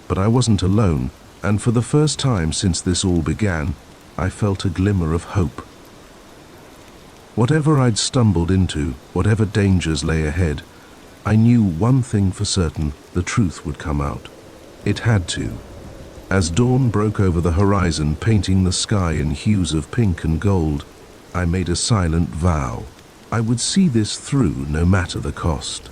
But I wasn't alone, and for the first time since this all began, I felt a glimmer of hope. Whatever I'd stumbled into, whatever dangers lay ahead, I knew one thing for certain: the truth would come out. It had to. As dawn broke over the horizon, painting the sky in hues of pink and gold, I made a silent vow. I would see this through no matter the cost.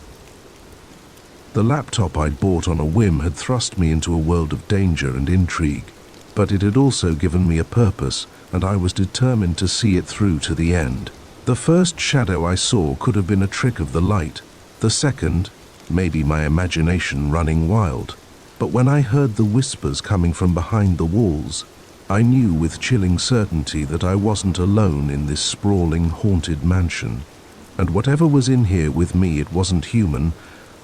The laptop I'd bought on a whim had thrust me into a world of danger and intrigue, but it had also given me a purpose, and I was determined to see it through to the end. The first shadow I saw could have been a trick of the light. The second, maybe my imagination running wild. But when I heard the whispers coming from behind the walls, I knew with chilling certainty that I wasn't alone in this sprawling, haunted mansion. And whatever was in here with me, it wasn't human.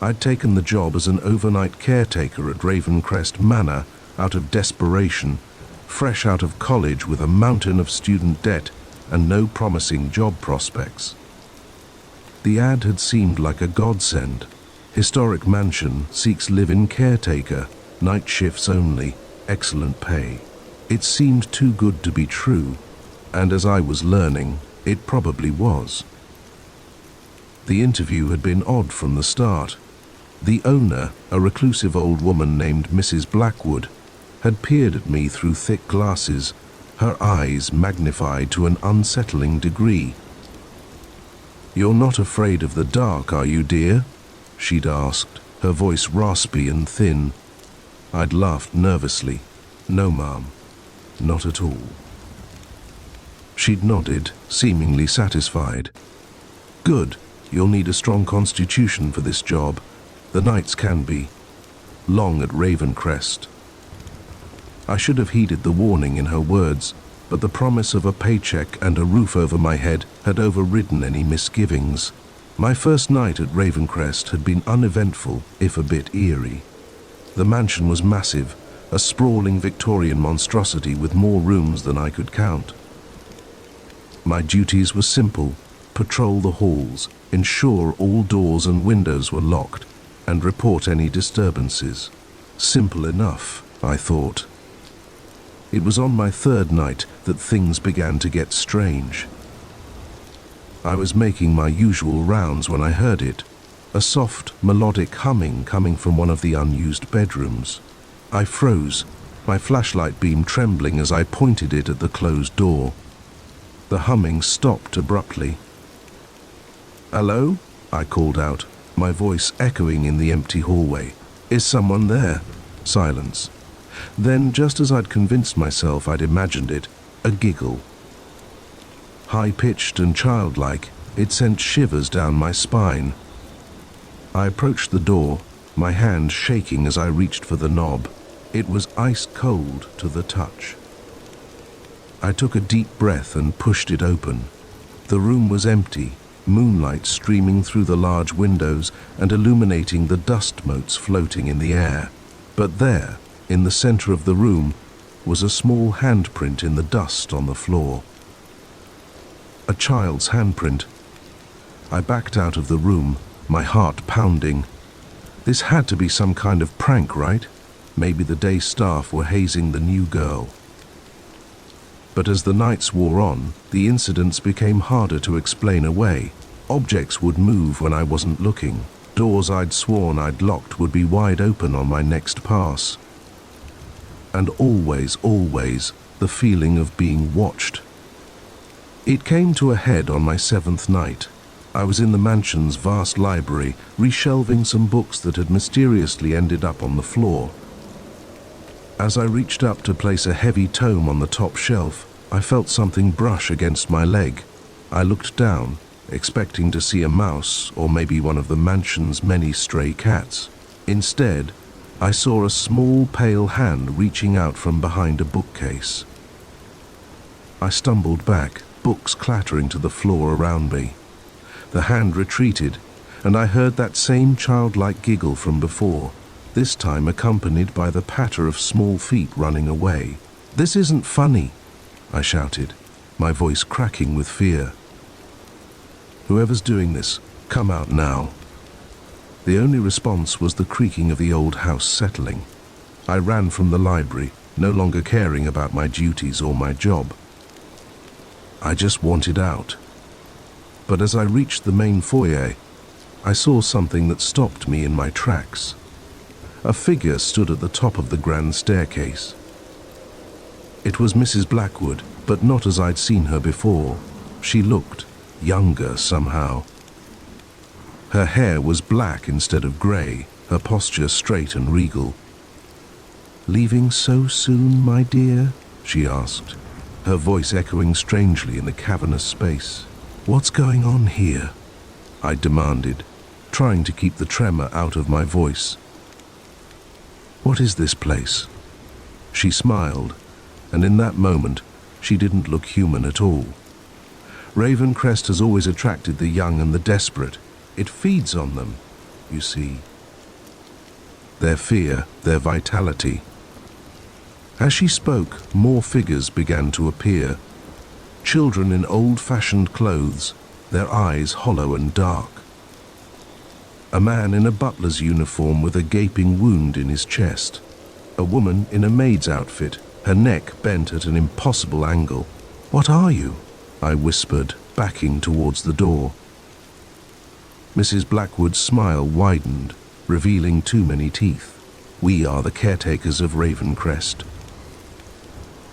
I'd taken the job as an overnight caretaker at Ravencrest Manor out of desperation, fresh out of college with a mountain of student debt and no promising job prospects. The ad had seemed like a godsend. Historic mansion, seeks live-in caretaker, night shifts only, excellent pay. It seemed too good to be true, and as I was learning, it probably was. The interview had been odd from the start. The owner, a reclusive old woman named Mrs. Blackwood, had peered at me through thick glasses, her eyes magnified to an unsettling degree. "You're not afraid of the dark, are you, dear?" she'd asked, her voice raspy and thin. I'd laughed nervously. "No, ma'am, not at all." She'd nodded, seemingly satisfied. "Good. You'll need a strong constitution for this job. The nights can be long at Ravencrest." I should have heeded the warning in her words, but the promise of a paycheck and a roof over my head had overridden any misgivings. My first night at Ravencrest had been uneventful, if a bit eerie. The mansion was massive, a sprawling Victorian monstrosity with more rooms than I could count. My duties were simple: patrol the halls, ensure all doors and windows were locked, and report any disturbances. Simple enough, I thought. It was on my third night that things began to get strange. I was making my usual rounds when I heard it, a soft, melodic humming coming from one of the unused bedrooms. I froze, my flashlight beam trembling as I pointed it at the closed door. The humming stopped abruptly. "Hello?" I called out, my voice echoing in the empty hallway. "Is someone there?" Silence. Then, just as I'd convinced myself I'd imagined it, a giggle. High-pitched and childlike, it sent shivers down my spine. I approached the door, my hand shaking as I reached for the knob. It was ice cold to the touch. I took a deep breath and pushed it open. The room was empty, moonlight streaming through the large windows and illuminating the dust motes floating in the air. But there, in the center of the room, was a small handprint in the dust on the floor. A child's handprint. I backed out of the room, my heart pounding. This had to be some kind of prank, right? Maybe the day staff were hazing the new girl. But as the nights wore on, the incidents became harder to explain away. Objects would move when I wasn't looking. Doors I'd sworn I'd locked would be wide open on my next pass. And always, the feeling of being watched. It came to a head on my 7th night. I was in the mansion's vast library, reshelving some books that had mysteriously ended up on the floor. As I reached up to place a heavy tome on the top shelf, I felt something brush against my leg. I looked down, expecting to see a mouse or maybe one of the mansion's many stray cats. Instead, I saw a small, pale hand reaching out from behind a bookcase. I stumbled back, books clattering to the floor around me. The hand retreated, and I heard that same childlike giggle from before, this time accompanied by the patter of small feet running away. "This isn't funny," I shouted, my voice cracking with fear. "Whoever's doing this, come out now." The only response was the creaking of the old house settling. I ran from the library, no longer caring about my duties or my job. I just wanted out. But as I reached the main foyer, I saw something that stopped me in my tracks. A figure stood at the top of the grand staircase. It was Mrs. Blackwood, but not as I'd seen her before. She looked younger somehow. Her hair was black instead of grey, her posture straight and regal. "Leaving so soon, my dear?" she asked, her voice echoing strangely in the cavernous space. "What's going on here?" I demanded, trying to keep the tremor out of my voice. "What is this place?" She smiled, and in that moment, she didn't look human at all. Ravencrest has always attracted the young and the desperate. It feeds on them, you see. Their fear, their vitality. As she spoke, more figures began to appear. Children in old-fashioned clothes, their eyes hollow and dark. A man in a butler's uniform with a gaping wound in his chest. A woman in a maid's outfit, her neck bent at an impossible angle. "What are you?" I whispered, backing towards the door. Mrs. Blackwood's smile widened, revealing too many teeth. "We are the caretakers of Ravencrest.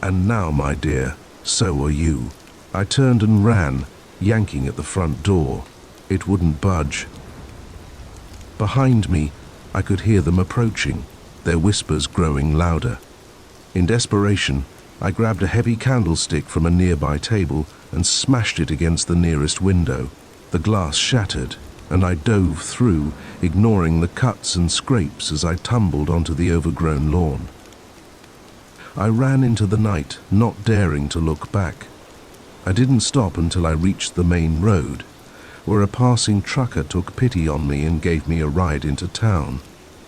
And now, my dear, so are you." I turned and ran, yanking at the front door. It wouldn't budge. Behind me, I could hear them approaching, their whispers growing louder. In desperation, I grabbed a heavy candlestick from a nearby table and smashed it against the nearest window. The glass shattered, and I dove through, ignoring the cuts and scrapes as I tumbled onto the overgrown lawn. I ran into the night, not daring to look back. I didn't stop until I reached the main road, where a passing trucker took pity on me and gave me a ride into town.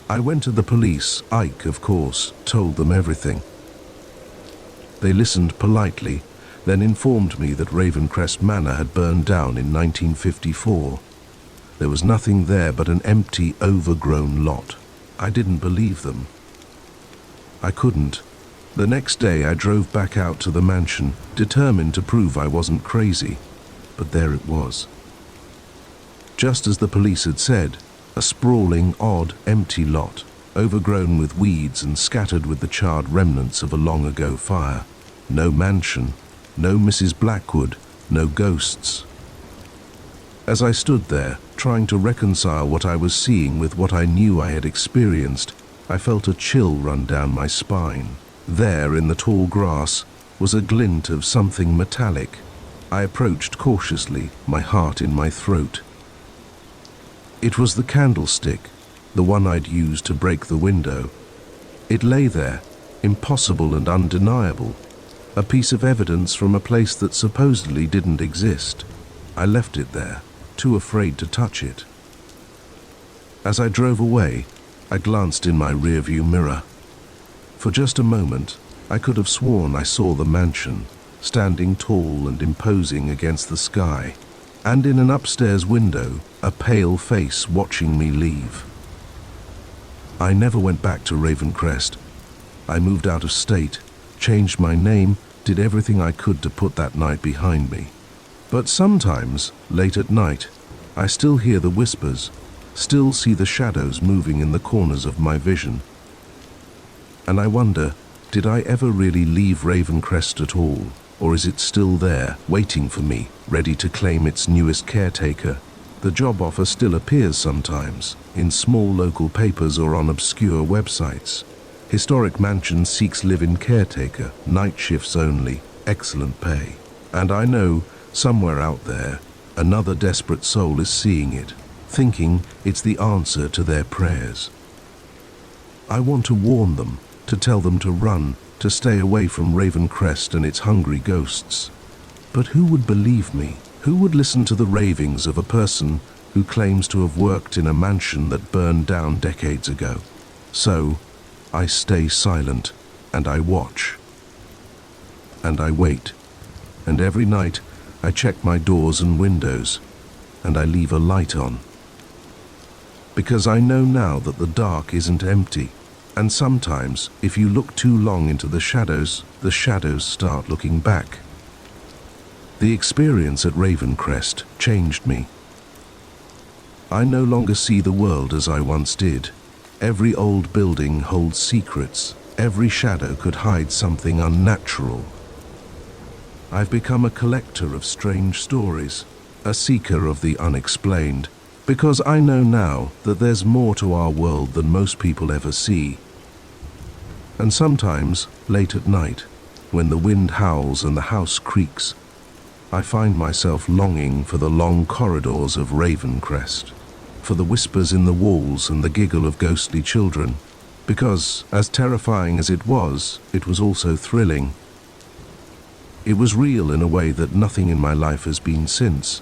I went to the police. Ike, of course, told them everything. They listened politely, then informed me that Ravencrest Manor had burned down in 1954. There was nothing there but an empty, overgrown lot. I didn't believe them. I couldn't. The next day I drove back out to the mansion, determined to prove I wasn't crazy. But there it was. Just as the police had said, a sprawling, odd, empty lot, overgrown with weeds and scattered with the charred remnants of a long-ago fire. No mansion, no Mrs. Blackwood, no ghosts. As I stood there, trying to reconcile what I was seeing with what I knew I had experienced, I felt a chill run down my spine. There, in the tall grass, was a glint of something metallic. I approached cautiously, my heart in my throat. It was the candlestick, the one I'd used to break the window. It lay there, impossible and undeniable, a piece of evidence from a place that supposedly didn't exist. I left it there, too afraid to touch it. As I drove away, I glanced in my rearview mirror. For just a moment, I could have sworn I saw the mansion, standing tall and imposing against the sky, and in an upstairs window, a pale face watching me leave. I never went back to Ravencrest. I moved out of state, changed my name, did everything I could to put that night behind me. But sometimes, late at night, I still hear the whispers, still see the shadows moving in the corners of my vision. And I wonder, did I ever really leave Ravencrest at all? Or is it still there, waiting for me, ready to claim its newest caretaker? The job offer still appears sometimes, in small local papers or on obscure websites. Historic mansion seeks live-in caretaker, night shifts only, excellent pay. And I know, somewhere out there, another desperate soul is seeing it, thinking it's the answer to their prayers. I want to warn them, to tell them to run, to stay away from Ravencrest and its hungry ghosts. But who would believe me? Who would listen to the ravings of a person who claims to have worked in a mansion that burned down decades ago? So, I stay silent, and I watch. And I wait. And every night, I check my doors and windows, and I leave a light on. Because I know now that the dark isn't empty. And sometimes, if you look too long into the shadows start looking back. The experience at Ravencrest changed me. I no longer see the world as I once did. Every old building holds secrets. Every shadow could hide something unnatural. I've become a collector of strange stories, a seeker of the unexplained, because I know now that there's more to our world than most people ever see. And sometimes, late at night, when the wind howls and the house creaks, I find myself longing for the long corridors of Ravencrest, for the whispers in the walls and the giggle of ghostly children, because, as terrifying as it was also thrilling. It was real in a way that nothing in my life has been since.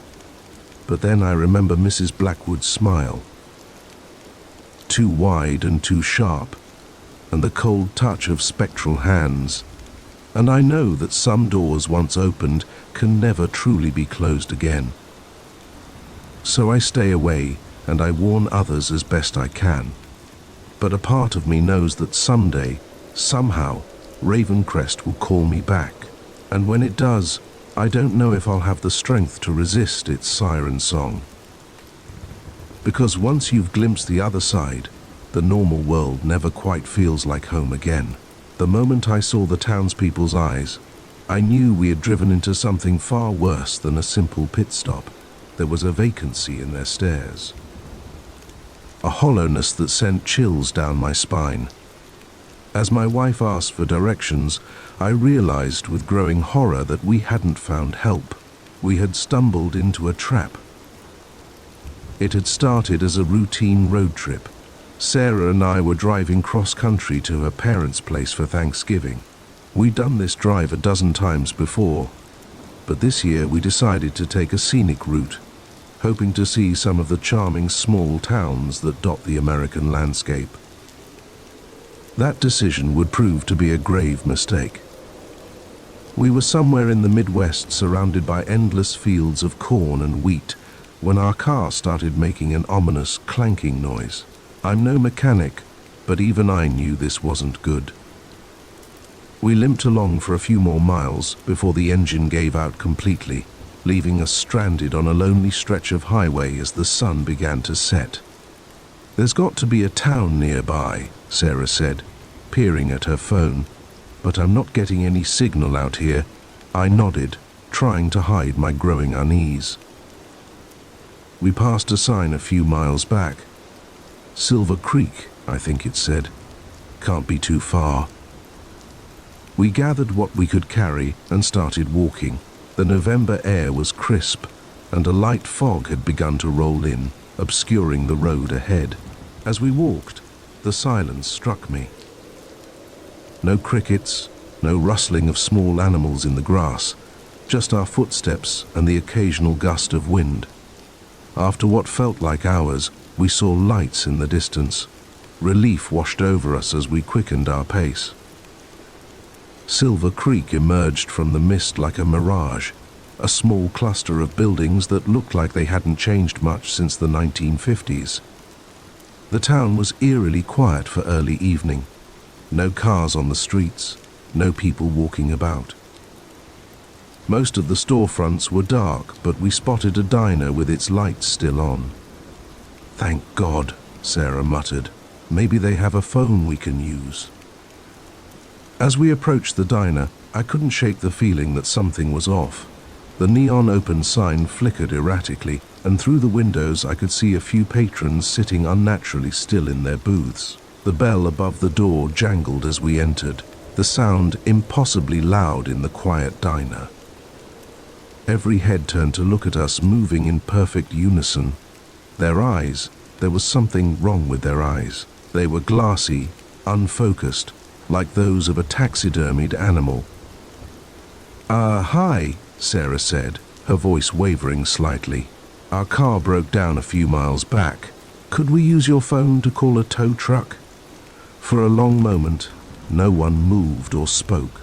But then I remember Mrs. Blackwood's smile, too wide and too sharp, and the cold touch of spectral hands, and I know that some doors once opened can never truly be closed again. So I stay away, and I warn others as best I can. But a part of me knows that someday, somehow, Ravencrest will call me back, and when it does, I don't know if I'll have the strength to resist its siren song. Because once you've glimpsed the other side, the normal world never quite feels like home again. The moment I saw the townspeople's eyes, I knew we had driven into something far worse than a simple pit stop. There was a vacancy in their stares, a hollowness that sent chills down my spine. As my wife asked for directions, I realized with growing horror that we hadn't found help. We had stumbled into a trap. It had started as a routine road trip. Sarah and I were driving cross-country to her parents' place for Thanksgiving. We'd done this drive a dozen times before, but this year we decided to take a scenic route, hoping to see some of the charming small towns that dot the American landscape. That decision would prove to be a grave mistake. We were somewhere in the Midwest surrounded by endless fields of corn and wheat when our car started making an ominous clanking noise. I'm no mechanic, but even I knew this wasn't good. We limped along for a few more miles before the engine gave out completely, leaving us stranded on a lonely stretch of highway as the sun began to set. "There's got to be a town nearby," Sarah said, peering at her phone, "but I'm not getting any signal out here." I nodded, trying to hide my growing unease. We passed a sign a few miles back. "Silver Creek," I think it said. "Can't be too far." We gathered what we could carry and started walking. The November air was crisp, and a light fog had begun to roll in, obscuring the road ahead. As we walked, the silence struck me. No crickets, no rustling of small animals in the grass, just our footsteps and the occasional gust of wind. After what felt like hours, we saw lights in the distance. Relief washed over us as we quickened our pace. Silver Creek emerged from the mist like a mirage, a small cluster of buildings that looked like they hadn't changed much since the 1950s. The town was eerily quiet for early evening. No cars on the streets, no people walking about. Most of the storefronts were dark, but we spotted a diner with its lights still on. "Thank God," Sarah muttered. "Maybe they have a phone we can use." As we approached the diner, I couldn't shake the feeling that something was off. The neon open sign flickered erratically, and through the windows I could see a few patrons sitting unnaturally still in their booths. The bell above the door jangled as we entered, the sound impossibly loud in the quiet diner. Every head turned to look at us, moving in perfect unison. Their eyes, there was something wrong with their eyes. They were glassy, unfocused, like those of a taxidermied animal. Hi," Sarah said, her voice wavering slightly. "Our car broke down a few miles back. Could we use your phone to call a tow truck?" For a long moment, no one moved or spoke.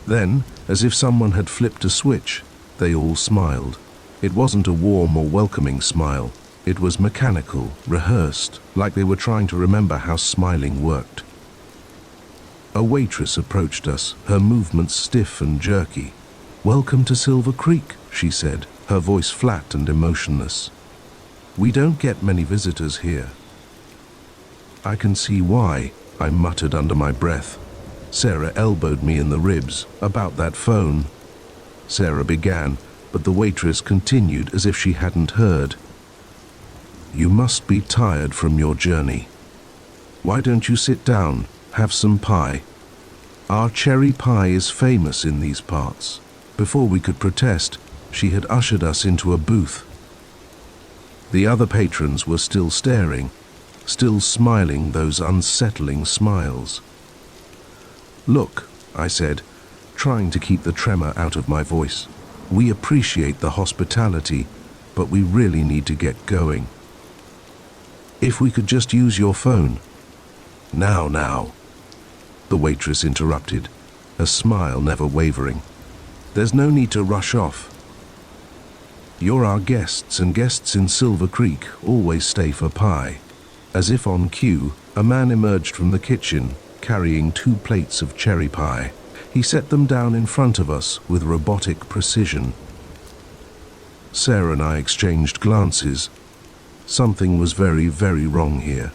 Then, as if someone had flipped a switch, they all smiled. It wasn't a warm or welcoming smile. It was mechanical, rehearsed, like they were trying to remember how smiling worked. A waitress approached us, her movements stiff and jerky. "Welcome to Silver Creek," she said, her voice flat and emotionless. "We don't get many visitors here." "I can see why," I muttered under my breath. Sarah elbowed me in the ribs. "About that phone," Sarah began, but the waitress continued as if she hadn't heard. "You must be tired from your journey. Why don't you sit down, have some pie? Our cherry pie is famous in these parts." Before we could protest, she had ushered us into a booth. The other patrons were still staring, still smiling those unsettling smiles. "Look," I said, trying to keep the tremor out of my voice. "We appreciate the hospitality, but we really need to get going. If we could just use your phone." Now," the waitress interrupted, her smile never wavering. "There's no need to rush off. You're our guests, and guests in Silver Creek always stay for pie." As if on cue, a man emerged from the kitchen, carrying 2 plates of cherry pie. He set them down in front of us with robotic precision. Sarah and I exchanged glances. Something was very, very wrong here.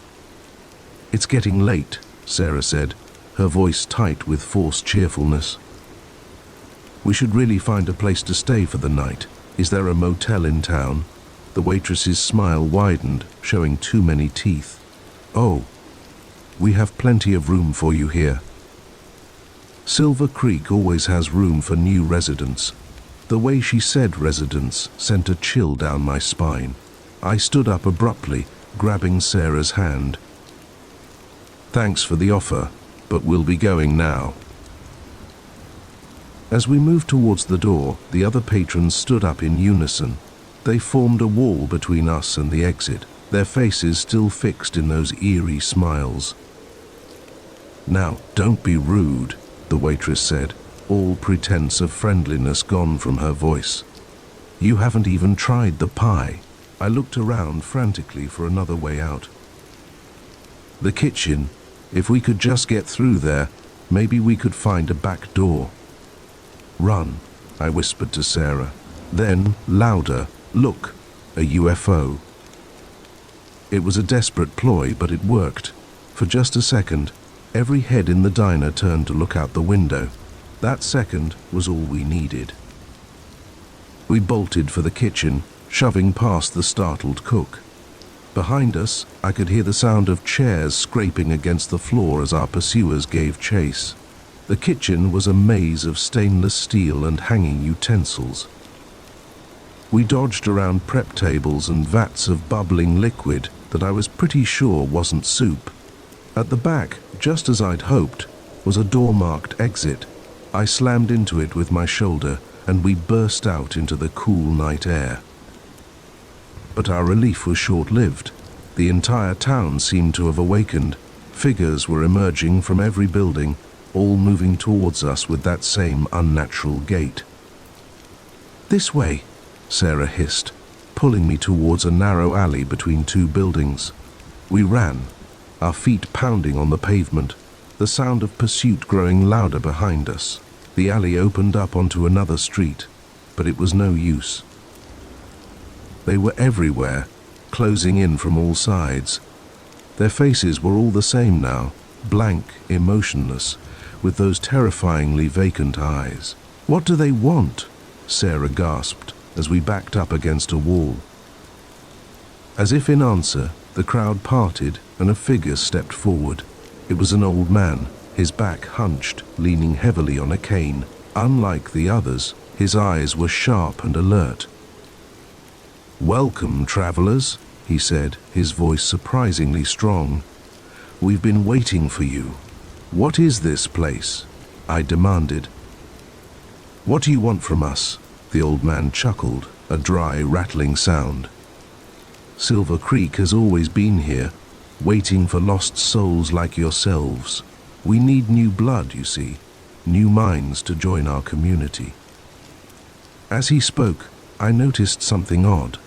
"It's getting late," Sarah said, her voice tight with forced cheerfulness. "We should really find a place to stay for the night. Is there a motel in town?" The waitress's smile widened, showing too many teeth. "Oh, we have plenty of room for you here. Silver Creek always has room for new residents." The way she said residents sent a chill down my spine. I stood up abruptly, grabbing Sarah's hand. "Thanks for the offer, but we'll be going now." As we moved towards the door, the other patrons stood up in unison. They formed a wall between us and the exit, their faces still fixed in those eerie smiles. "Now, don't be rude," the waitress said, all pretense of friendliness gone from her voice. "You haven't even tried the pie." I looked around frantically for another way out. "The kitchen. If we could just get through there, maybe we could find a back door." "Run," I whispered to Sarah. Then, louder, "Look, a UFO." It was a desperate ploy, but it worked. For just a second, every head in the diner turned to look out the window. That second was all we needed. We bolted for the kitchen, shoving past the startled cook. Behind us, I could hear the sound of chairs scraping against the floor as our pursuers gave chase. The kitchen was a maze of stainless steel and hanging utensils. We dodged around prep tables and vats of bubbling liquid that I was pretty sure wasn't soup. At the back, just as I'd hoped, was a door-marked exit. I slammed into it with my shoulder, and we burst out into the cool night air. But our relief was short-lived. The entire town seemed to have awakened. Figures were emerging from every building, all moving towards us with that same unnatural gait. "This way," Sarah hissed, pulling me towards a narrow alley between two buildings. We ran, our feet pounding on the pavement, the sound of pursuit growing louder behind us. The alley opened up onto another street, but it was no use. They were everywhere, closing in from all sides. Their faces were all the same now, blank, emotionless, with those terrifyingly vacant eyes. "What do they want?" Sarah gasped as we backed up against a wall. As if in answer, the crowd parted and a figure stepped forward. It was an old man, his back hunched, leaning heavily on a cane. Unlike the others, his eyes were sharp and alert. "Welcome, travelers," he said, his voice surprisingly strong. "We've been waiting for you. What is this place?" I demanded. "What do you want from us?" The old man chuckled, a dry, rattling sound. "Silver Creek has always been here, waiting for lost souls like yourselves. We need new blood, you see, new minds to join our community." As he spoke, I noticed something odd.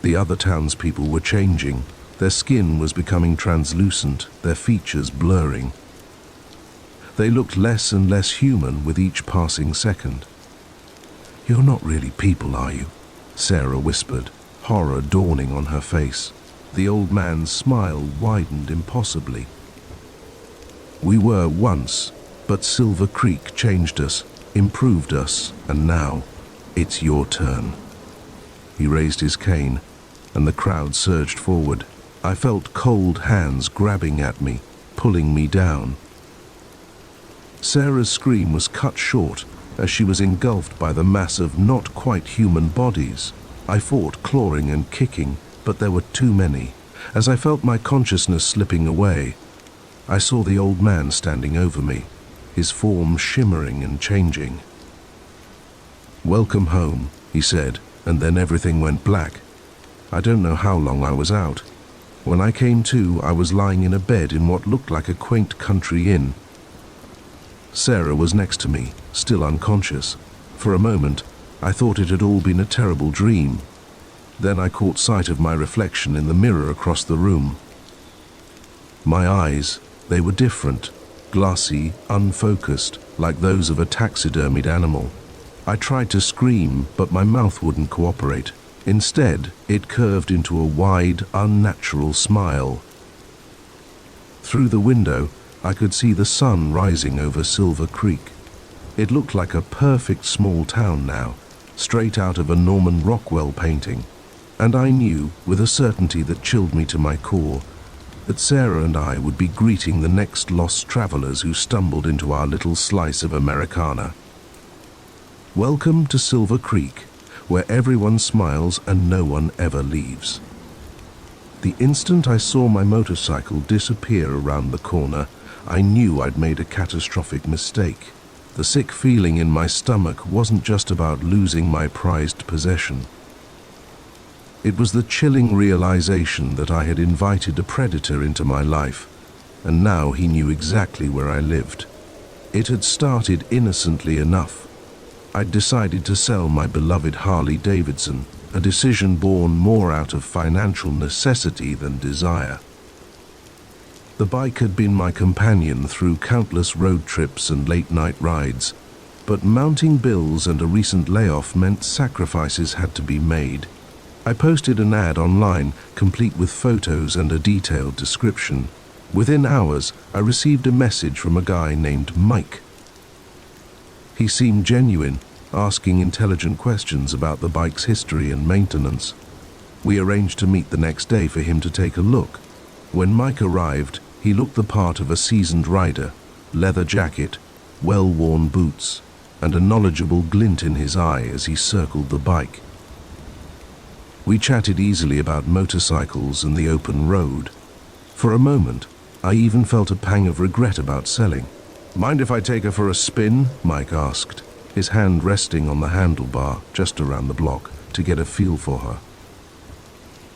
The other townspeople were changing. Their skin was becoming translucent, their features blurring. They looked less and less human with each passing second. "You're not really people, are you?" Sarah whispered, horror dawning on her face. The old man's smile widened impossibly. "We were once, but Silver Creek changed us, improved us, and now, it's your turn." He raised his cane, and the crowd surged forward. I felt cold hands grabbing at me, pulling me down. Sarah's scream was cut short as she was engulfed by the mass of not quite human bodies. I fought, clawing and kicking, but there were too many. As I felt my consciousness slipping away, I saw the old man standing over me, his form shimmering and changing. "Welcome home," he said, and then everything went black. I don't know how long I was out. When I came to, I was lying in a bed in what looked like a quaint country inn. Sarah was next to me, still unconscious. For a moment, I thought it had all been a terrible dream. Then I caught sight of my reflection in the mirror across the room. My eyes, they were different, glassy, unfocused, like those of a taxidermied animal. I tried to scream, but my mouth wouldn't cooperate. Instead, it curved into a wide, unnatural smile. Through the window, I could see the sun rising over Silver Creek. It looked like a perfect small town now, straight out of a Norman Rockwell painting. And I knew, with a certainty that chilled me to my core, that Sarah and I would be greeting the next lost travelers who stumbled into our little slice of Americana. Welcome to Silver Creek, where everyone smiles and no one ever leaves. The instant I saw my motorcycle disappear around the corner, I knew I'd made a catastrophic mistake. The sick feeling in my stomach wasn't just about losing my prized possession. It was the chilling realization that I had invited a predator into my life, and now he knew exactly where I lived. It had started innocently enough. I'd decided to sell my beloved Harley-Davidson, a decision born more out of financial necessity than desire. The bike had been my companion through countless road trips and late-night rides, but mounting bills and a recent layoff meant sacrifices had to be made. I posted an ad online, complete with photos and a detailed description. Within hours, I received a message from a guy named Mike. He seemed genuine, asking intelligent questions about the bike's history and maintenance. We arranged to meet the next day for him to take a look. When Mike arrived, he looked the part of a seasoned rider, leather jacket, well-worn boots, and a knowledgeable glint in his eye as he circled the bike. We chatted easily about motorcycles and the open road. For a moment, I even felt a pang of regret about selling. "Mind if I take her for a spin?" Mike asked, his hand resting on the handlebar just around the block to get a feel for her.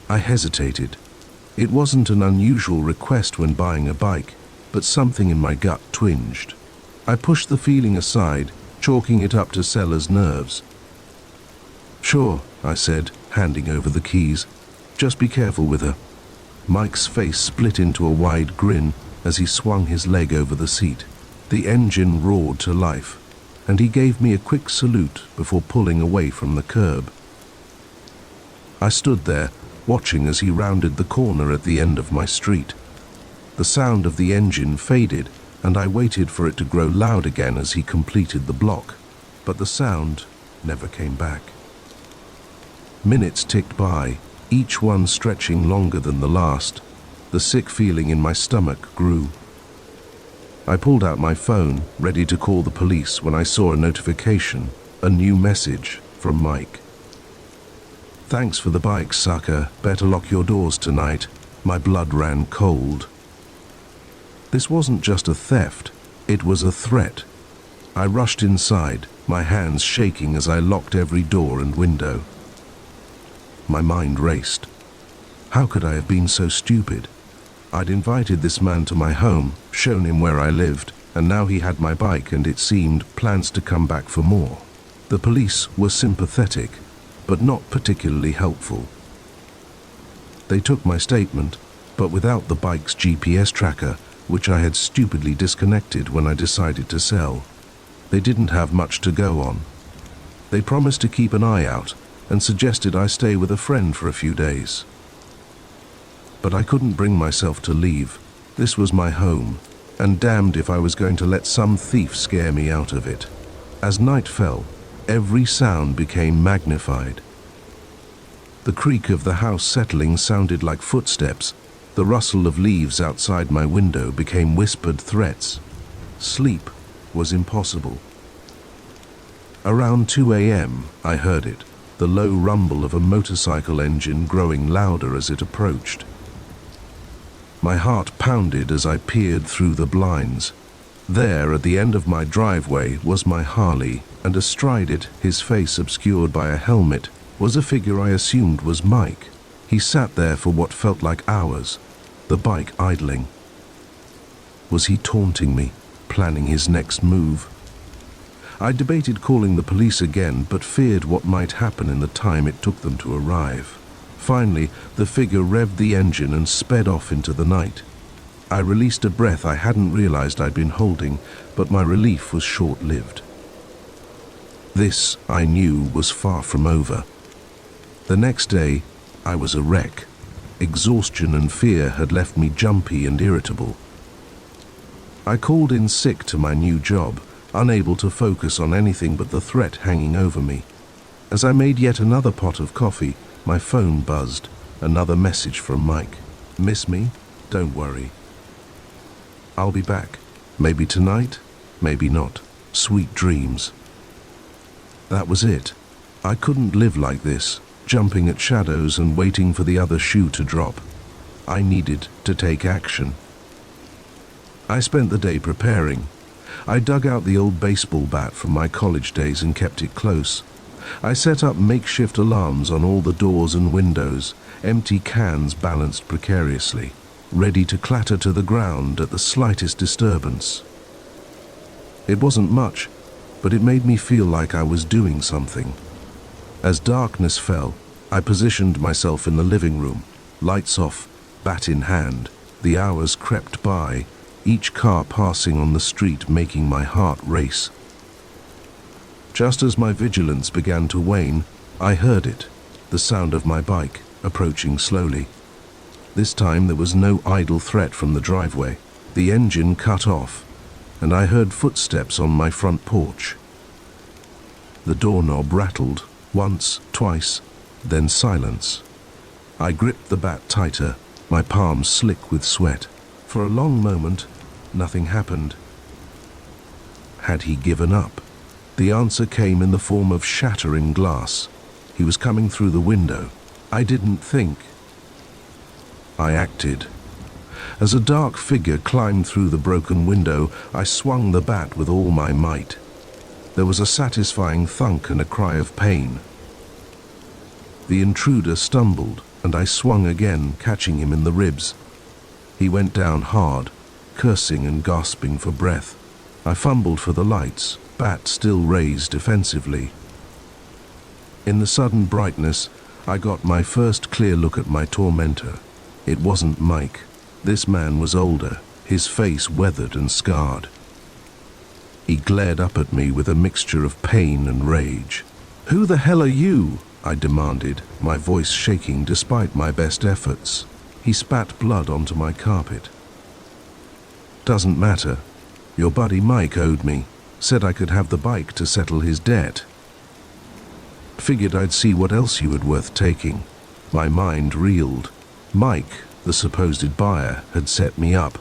I hesitated. It wasn't an unusual request when buying a bike, but something in my gut twinged. I pushed the feeling aside, chalking it up to seller's nerves. "Sure," I said, handing over the keys. "Just be careful with her." Mike's face split into a wide grin as he swung his leg over the seat. The engine roared to life, and he gave me a quick salute before pulling away from the curb. I stood there, watching as he rounded the corner at the end of my street. The sound of the engine faded, and I waited for it to grow loud again as he completed the block, but the sound never came back. Minutes ticked by, each one stretching longer than the last. The sick feeling in my stomach grew. I pulled out my phone, ready to call the police, when I saw a notification, a new message from Mike. "Thanks for the bike, sucker. Better lock your doors tonight." My blood ran cold. This wasn't just a theft, it was a threat. I rushed inside, my hands shaking as I locked every door and window. My mind raced. How could I have been so stupid? I'd invited this man to my home, shown him where I lived, and now he had my bike and, it seemed, plans to come back for more. The police were sympathetic, but not particularly helpful. They took my statement, but without the bike's GPS tracker, which I had stupidly disconnected when I decided to sell. They didn't have much to go on. They promised to keep an eye out and suggested I stay with a friend for a few days. But I couldn't bring myself to leave. This was my home, and damned if I was going to let some thief scare me out of it. As night fell, every sound became magnified. The creak of the house settling sounded like footsteps. The rustle of leaves outside my window became whispered threats. Sleep was impossible. Around 2 a.m., I heard it, the low rumble of a motorcycle engine growing louder as it approached. My heart pounded as I peered through the blinds. There, at the end of my driveway, was my Harley, and astride it, his face obscured by a helmet, was a figure I assumed was Mike. He sat there for what felt like hours, the bike idling. Was he taunting me, planning his next move? I debated calling the police again, but feared what might happen in the time it took them to arrive. Finally, the figure revved the engine and sped off into the night. I released a breath I hadn't realized I'd been holding, but my relief was short-lived. This, I knew, was far from over. The next day, I was a wreck. Exhaustion and fear had left me jumpy and irritable. I called in sick to my new job, unable to focus on anything but the threat hanging over me. As I made yet another pot of coffee, my phone buzzed. Another message from Mike. Miss me? Don't worry. I'll be back. Maybe tonight, maybe not. Sweet dreams. That was it. I couldn't live like this, jumping at shadows and waiting for the other shoe to drop. I needed to take action. I spent the day preparing. I dug out the old baseball bat from my college days and kept it close. I set up makeshift alarms on all the doors and windows, empty cans balanced precariously, ready to clatter to the ground at the slightest disturbance. It wasn't much, but it made me feel like I was doing something. As darkness fell, I positioned myself in the living room, lights off, bat in hand. The hours crept by, each car passing on the street making my heart race. Just as my vigilance began to wane, I heard it, the sound of my bike, approaching slowly. This time there was no idle threat from the driveway. The engine cut off, and I heard footsteps on my front porch. The doorknob rattled, once, twice, then silence. I gripped the bat tighter, my palms slick with sweat. For a long moment, nothing happened. Had he given up? The answer came in the form of shattering glass. He was coming through the window. I didn't think. I acted. As a dark figure climbed through the broken window, I swung the bat with all my might. There was a satisfying thunk and a cry of pain. The intruder stumbled, and I swung again, catching him in the ribs. He went down hard, cursing and gasping for breath. I fumbled for the lights, bat still raised defensively. In the sudden brightness, I got my first clear look at my tormentor. It wasn't Mike. This man was older, his face weathered and scarred. He glared up at me with a mixture of pain and rage. "Who the hell are you?" I demanded, my voice shaking despite my best efforts. He spat blood onto my carpet. "Doesn't matter. Your buddy Mike owed me. Said I could have the bike to settle his debt. Figured I'd see what else you had worth taking." My mind reeled. Mike, the supposed buyer, had set me up.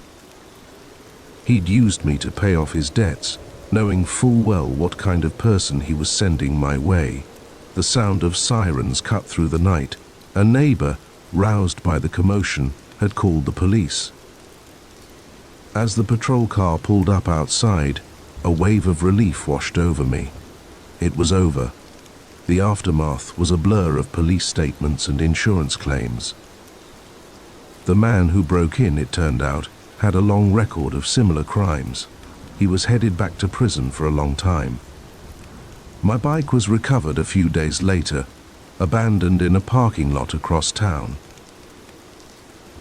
He'd used me to pay off his debts, knowing full well what kind of person he was sending my way. The sound of sirens cut through the night. A neighbor, roused by the commotion, had called the police. As the patrol car pulled up outside, a wave of relief washed over me. It was over. The aftermath was a blur of police statements and insurance claims. The man who broke in, it turned out, had a long record of similar crimes. He was headed back to prison for a long time. My bike was recovered a few days later, abandoned in a parking lot across town.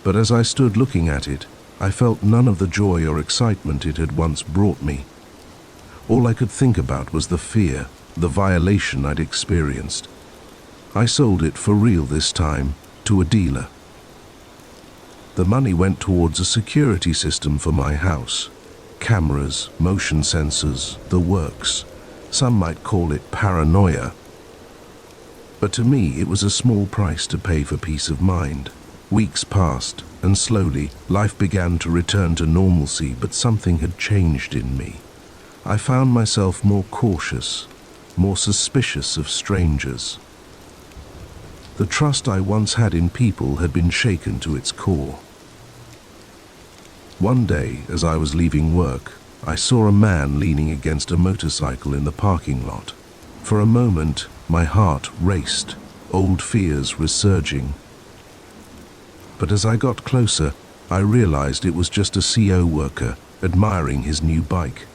But as I stood looking at it, I felt none of the joy or excitement it had once brought me. All I could think about was the fear, the violation I'd experienced. I sold it for real this time, to a dealer. The money went towards a security system for my house. Cameras, motion sensors, the works. Some might call it paranoia. But to me, it was a small price to pay for peace of mind. Weeks passed, and slowly, life began to return to normalcy, but something had changed in me. I found myself more cautious, more suspicious of strangers. The trust I once had in people had been shaken to its core. One day, as I was leaving work, I saw a man leaning against a motorcycle in the parking lot. For a moment, my heart raced, old fears resurging. But as I got closer, I realized it was just a CO worker admiring his new bike.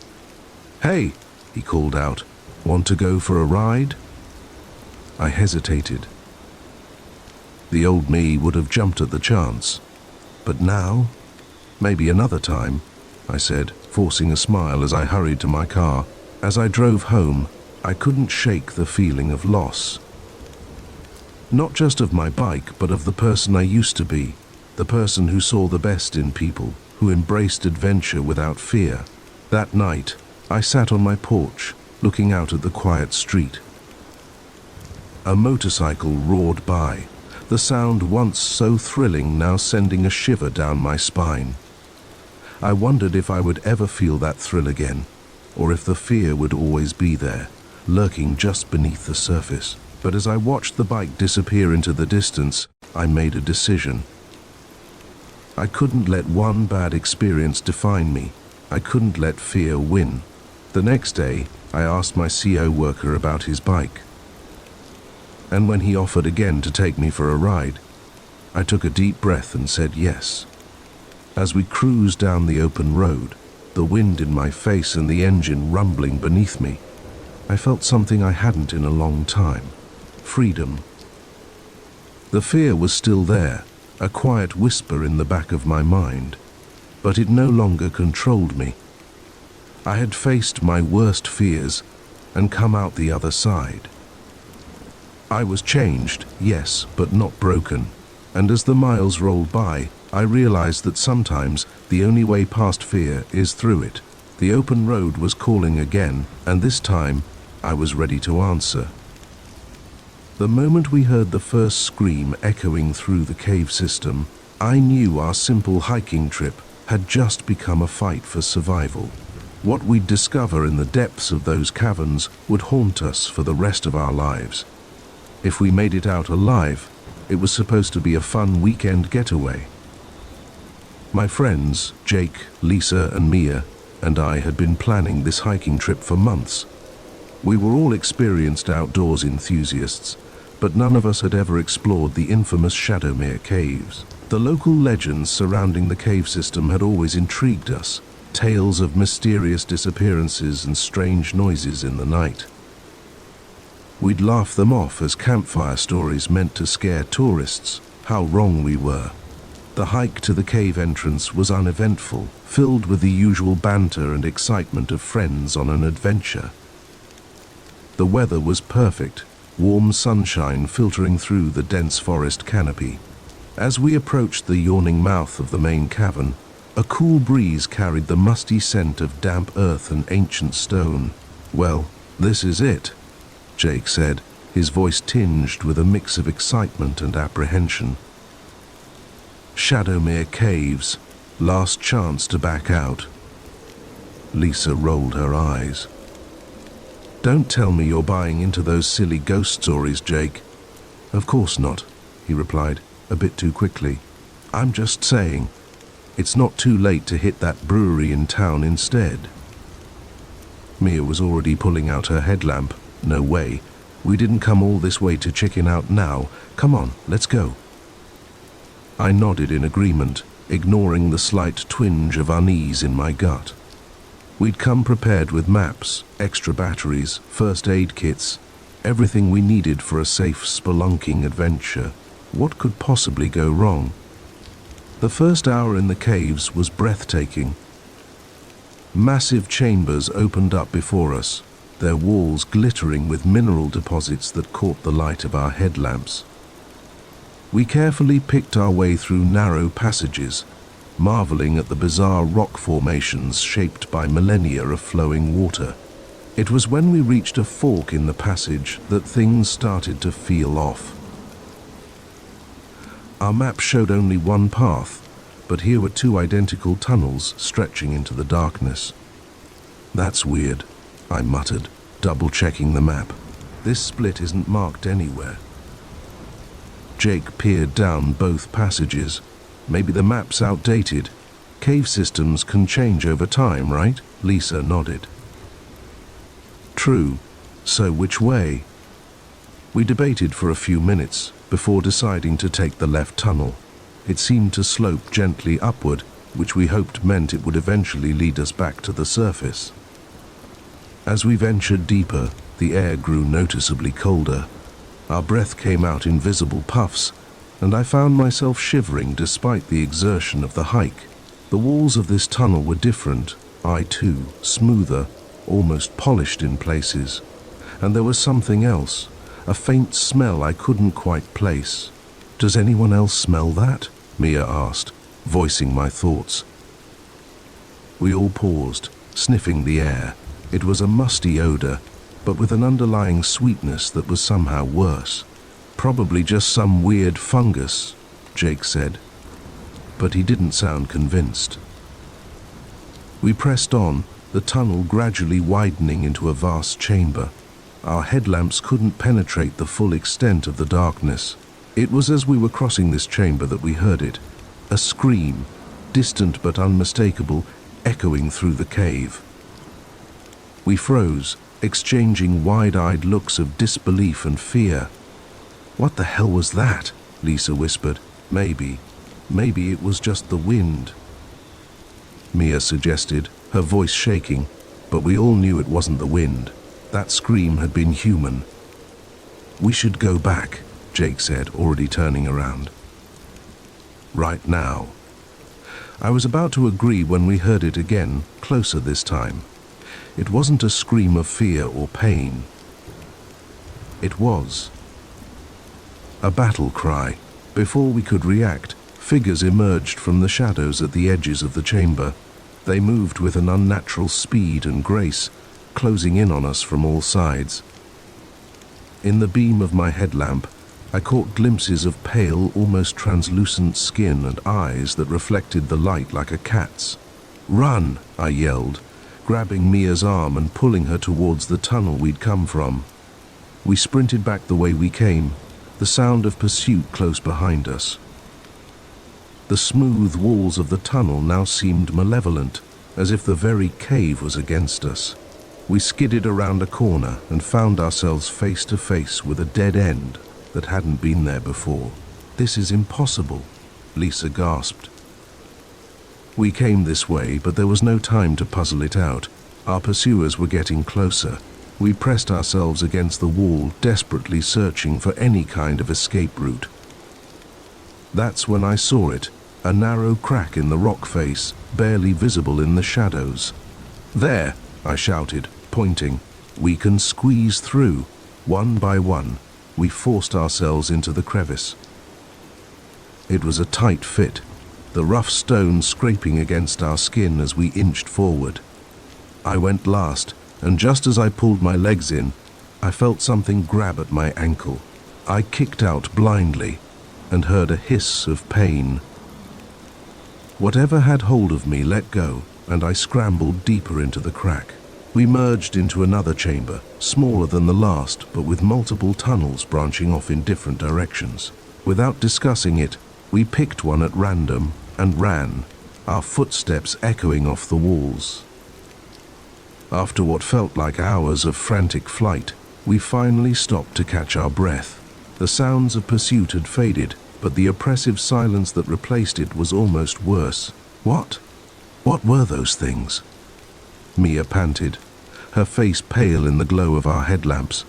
"Hey," he called out, "want to go for a ride?" I hesitated. The old me would have jumped at the chance. But now, maybe another time, I said, forcing a smile as I hurried to my car. As I drove home, I couldn't shake the feeling of loss. Not just of my bike, but of the person I used to be, the person who saw the best in people, who embraced adventure without fear. That night, I sat on my porch, looking out at the quiet street. A motorcycle roared by, the sound once so thrilling now sending a shiver down my spine. I wondered if I would ever feel that thrill again, or if the fear would always be there, lurking just beneath the surface. But as I watched the bike disappear into the distance, I made a decision. I couldn't let one bad experience define me. I couldn't let fear win. The next day, I asked my CO worker about his bike. And when he offered again to take me for a ride, I took a deep breath and said yes. As we cruised down the open road, the wind in my face and the engine rumbling beneath me, I felt something I hadn't in a long time. Freedom. The fear was still there, a quiet whisper in the back of my mind, but it no longer controlled me. I had faced my worst fears and come out the other side. I was changed, yes, but not broken, and as the miles rolled by, I realized that sometimes the only way past fear is through it. The open road was calling again, and this time I was ready to answer. The moment we heard the first scream echoing through the cave system, I knew our simple hiking trip had just become a fight for survival. What we'd discover in the depths of those caverns would haunt us for the rest of our lives. If we made it out alive, it was supposed to be a fun weekend getaway. My friends, Jake, Lisa, and Mia, and I had been planning this hiking trip for months. We were all experienced outdoors enthusiasts, but none of us had ever explored the infamous Shadowmere caves. The local legends surrounding the cave system had always intrigued us, tales of mysterious disappearances and strange noises in the night. We'd laugh them off as campfire stories meant to scare tourists. How wrong we were. The hike to the cave entrance was uneventful, filled with the usual banter and excitement of friends on an adventure. The weather was perfect, warm sunshine filtering through the dense forest canopy. As we approached the yawning mouth of the main cavern, a cool breeze carried the musty scent of damp earth and ancient stone. "Well, this is it," Jake said, his voice tinged with a mix of excitement and apprehension. "Shadowmere Caves, last chance to back out." Lisa rolled her eyes. "Don't tell me you're buying into those silly ghost stories, Jake." "Of course not," he replied, a bit too quickly. "I'm just saying, it's not too late to hit that brewery in town instead." Mia was already pulling out her headlamp. "No way. We didn't come all this way to chicken out now. Come on, let's go." I nodded in agreement, ignoring the slight twinge of unease in my gut. We'd come prepared with maps, extra batteries, first aid kits, everything we needed for a safe spelunking adventure. What could possibly go wrong? The first hour in the caves was breathtaking. Massive chambers opened up before us, their walls glittering with mineral deposits that caught the light of our headlamps. We carefully picked our way through narrow passages, marveling at the bizarre rock formations shaped by millennia of flowing water. It was when we reached a fork in the passage that things started to feel off. Our map showed only one path, but here were two identical tunnels stretching into the darkness. "That's weird," I muttered, double-checking the map. "This split isn't marked anywhere." Jake peered down both passages. "Maybe the map's outdated. Cave systems can change over time, right?" Lisa nodded. "True. So which way?" We debated for a few minutes before deciding to take the left tunnel. It seemed to slope gently upward, which we hoped meant it would eventually lead us back to the surface. As we ventured deeper, the air grew noticeably colder. Our breath came out in visible puffs, and I found myself shivering despite the exertion of the hike. The walls of this tunnel were different, I too, smoother, almost polished in places. And there was something else, a faint smell I couldn't quite place. "Does anyone else smell that?" Mia asked, voicing my thoughts. We all paused, sniffing the air. It was a musty odor, but with an underlying sweetness that was somehow worse. "Probably just some weird fungus," Jake said, but he didn't sound convinced. We pressed on, the tunnel gradually widening into a vast chamber. Our headlamps couldn't penetrate the full extent of the darkness. It was as we were crossing this chamber that we heard it, a scream, distant but unmistakable, echoing through the cave. We froze, exchanging wide-eyed looks of disbelief and fear. "What the hell was that?" Lisa whispered. Maybe it was just the wind," Mia suggested, her voice shaking, but we all knew it wasn't the wind. That scream had been human. "We should go back," Jake said, already turning around. "Right now." I was about to agree when we heard it again, closer this time. It wasn't a scream of fear or pain. It was a battle cry. Before we could react, figures emerged from the shadows at the edges of the chamber. They moved with an unnatural speed and grace, closing in on us from all sides. In the beam of my headlamp, I caught glimpses of pale, almost translucent skin and eyes that reflected the light like a cat's. "Run!" I yelled, grabbing Mia's arm and pulling her towards the tunnel we'd come from. We sprinted back the way we came, the sound of pursuit close behind us. The smooth walls of the tunnel now seemed malevolent, as if the very cave was against us. We skidded around a corner and found ourselves face to face with a dead end that hadn't been there before. "This is impossible," Lisa gasped. We came this way, but there was no time to puzzle it out. Our pursuers were getting closer. We pressed ourselves against the wall, desperately searching for any kind of escape route. That's when I saw it, a narrow crack in the rock face, barely visible in the shadows. "There!" I shouted, pointing. "We can squeeze through." One by one, we forced ourselves into the crevice. It was a tight fit, the rough stone scraping against our skin as we inched forward. I went last, and just as I pulled my legs in, I felt something grab at my ankle. I kicked out blindly and heard a hiss of pain. Whatever had hold of me let go, and I scrambled deeper into the crack. We merged into another chamber, smaller than the last, but with multiple tunnels branching off in different directions. Without discussing it, we picked one at random and ran, our footsteps echoing off the walls. After what felt like hours of frantic flight, we finally stopped to catch our breath. The sounds of pursuit had faded, but the oppressive silence that replaced it was almost worse. What were those things?" Mia panted, her face pale in the glow of our headlamps.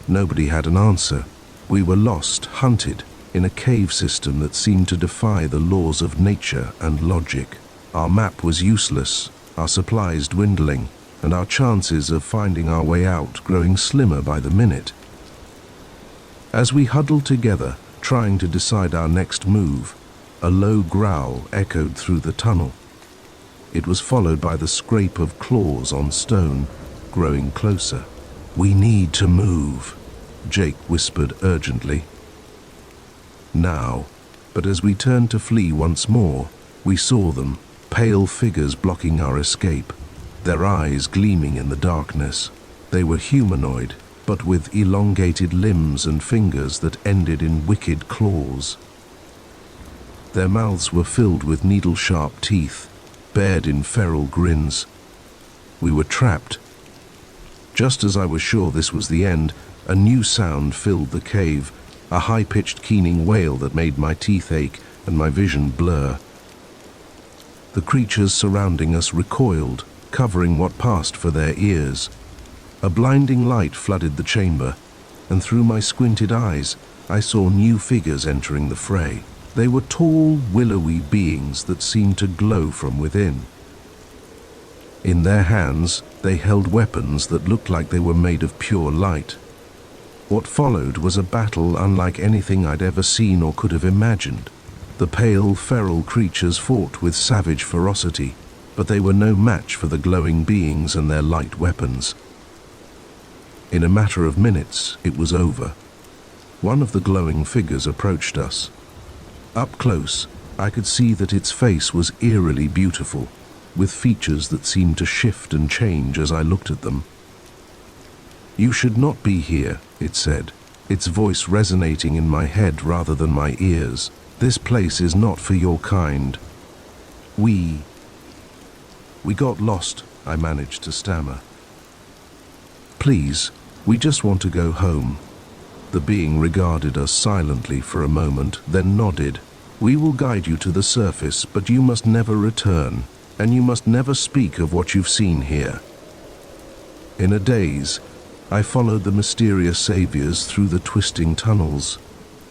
Nobody had an answer. We were lost, hunted, in a cave system that seemed to defy the laws of nature and logic. Our map was useless, our supplies dwindling, and our chances of finding our way out growing slimmer by the minute. As we huddled together, trying to decide our next move, a low growl echoed through the tunnel. It was followed by the scrape of claws on stone, growing closer. "We need to move," Jake whispered urgently. Now, but as we turned to flee once more, we saw them, pale figures blocking our escape, their eyes gleaming in the darkness. They were humanoid, but with elongated limbs and fingers that ended in wicked claws. Their mouths were filled with needle-sharp teeth, bared in feral grins. We were trapped. Just as I was sure this was the end, a new sound filled the cave, a high-pitched keening wail that made my teeth ache and my vision blur. The creatures surrounding us recoiled, covering what passed for their ears. A blinding light flooded the chamber, and through my squinted eyes, I saw new figures entering the fray. They were tall, willowy beings that seemed to glow from within. In their hands, they held weapons that looked like they were made of pure light. What followed was a battle unlike anything I'd ever seen or could have imagined. The pale, feral creatures fought with savage ferocity, but they were no match for the glowing beings and their light weapons. In a matter of minutes, it was over. One of the glowing figures approached us. Up close, I could see that its face was eerily beautiful, with features that seemed to shift and change as I looked at them. "You should not be here," it said, its voice resonating in my head rather than my ears. "This place is not for your kind. We got lost," I managed to stammer. "Please, we just want to go home." The being regarded us silently for a moment, then nodded. "We will guide you to the surface, but you must never return, and you must never speak of what you've seen here." In a daze, I followed the mysterious saviors through the twisting tunnels.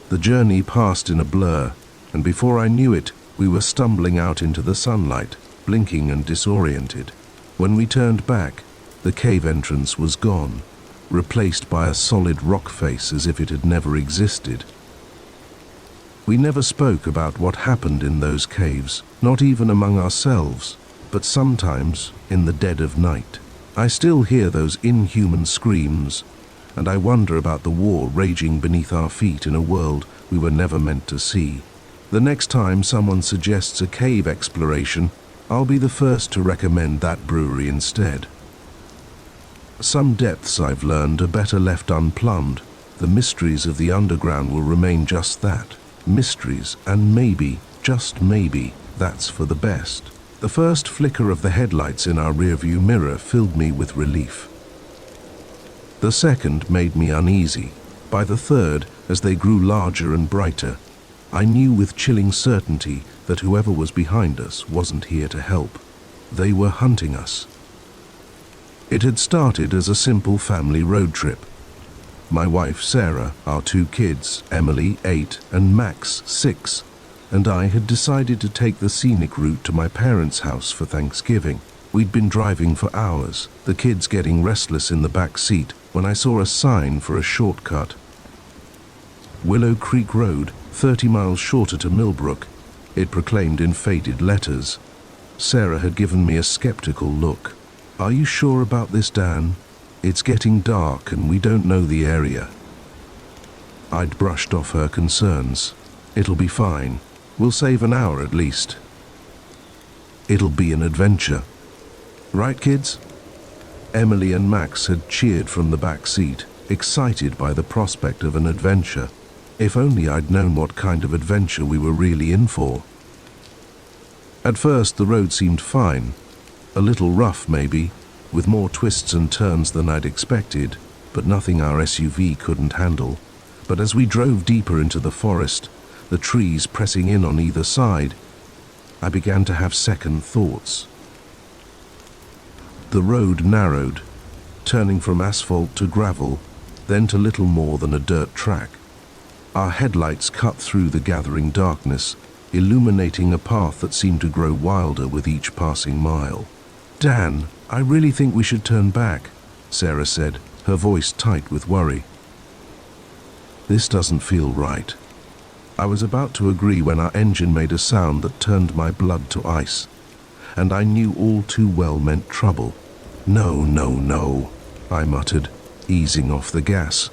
The journey passed in a blur, and before I knew it, we were stumbling out into the sunlight, blinking and disoriented. When we turned back, the cave entrance was gone, replaced by a solid rock face as if it had never existed. We never spoke about what happened in those caves, not even among ourselves, but sometimes, in the dead of night, I still hear those inhuman screams, and I wonder about the war raging beneath our feet in a world we were never meant to see. The next time someone suggests a cave exploration, I'll be the first to recommend that brewery instead. Some depths, I've learned, are better left unplumbed. The mysteries of the underground will remain just that, mysteries, and maybe, just maybe, that's for the best. The first flicker of the headlights in our rearview mirror filled me with relief. The second made me uneasy. By the third, as they grew larger and brighter, I knew with chilling certainty that whoever was behind us wasn't here to help. They were hunting us. It had started as a simple family road trip. My wife Sarah, our 2 kids, Emily, 8, and Max, 6, and I had decided to take the scenic route to my parents' house for Thanksgiving. We'd been driving for hours, the kids getting restless in the back seat, when I saw a sign for a shortcut. Willow Creek Road, 30 miles shorter to Millbrook, it proclaimed in faded letters. Sarah had given me a skeptical look. "Are you sure about this, Dan? It's getting dark and we don't know the area." I'd brushed off her concerns. "It'll be fine. We'll save an hour at least. It'll be an adventure. Right, kids?" Emily and Max had cheered from the back seat, excited by the prospect of an adventure. If only I'd known what kind of adventure we were really in for. At first, the road seemed fine. A little rough, maybe, with more twists and turns than I'd expected, but nothing our SUV couldn't handle. But as we drove deeper into the forest, the trees pressing in on either side, I began to have second thoughts. The road narrowed, turning from asphalt to gravel, then to little more than a dirt track. Our headlights cut through the gathering darkness, illuminating a path that seemed to grow wilder with each passing mile. "Dan, I really think we should turn back," Sarah said, her voice tight with worry. "This doesn't feel right." I was about to agree when our engine made a sound that turned my blood to ice, and I knew all too well meant trouble. "No, no, no," I muttered, easing off the gas,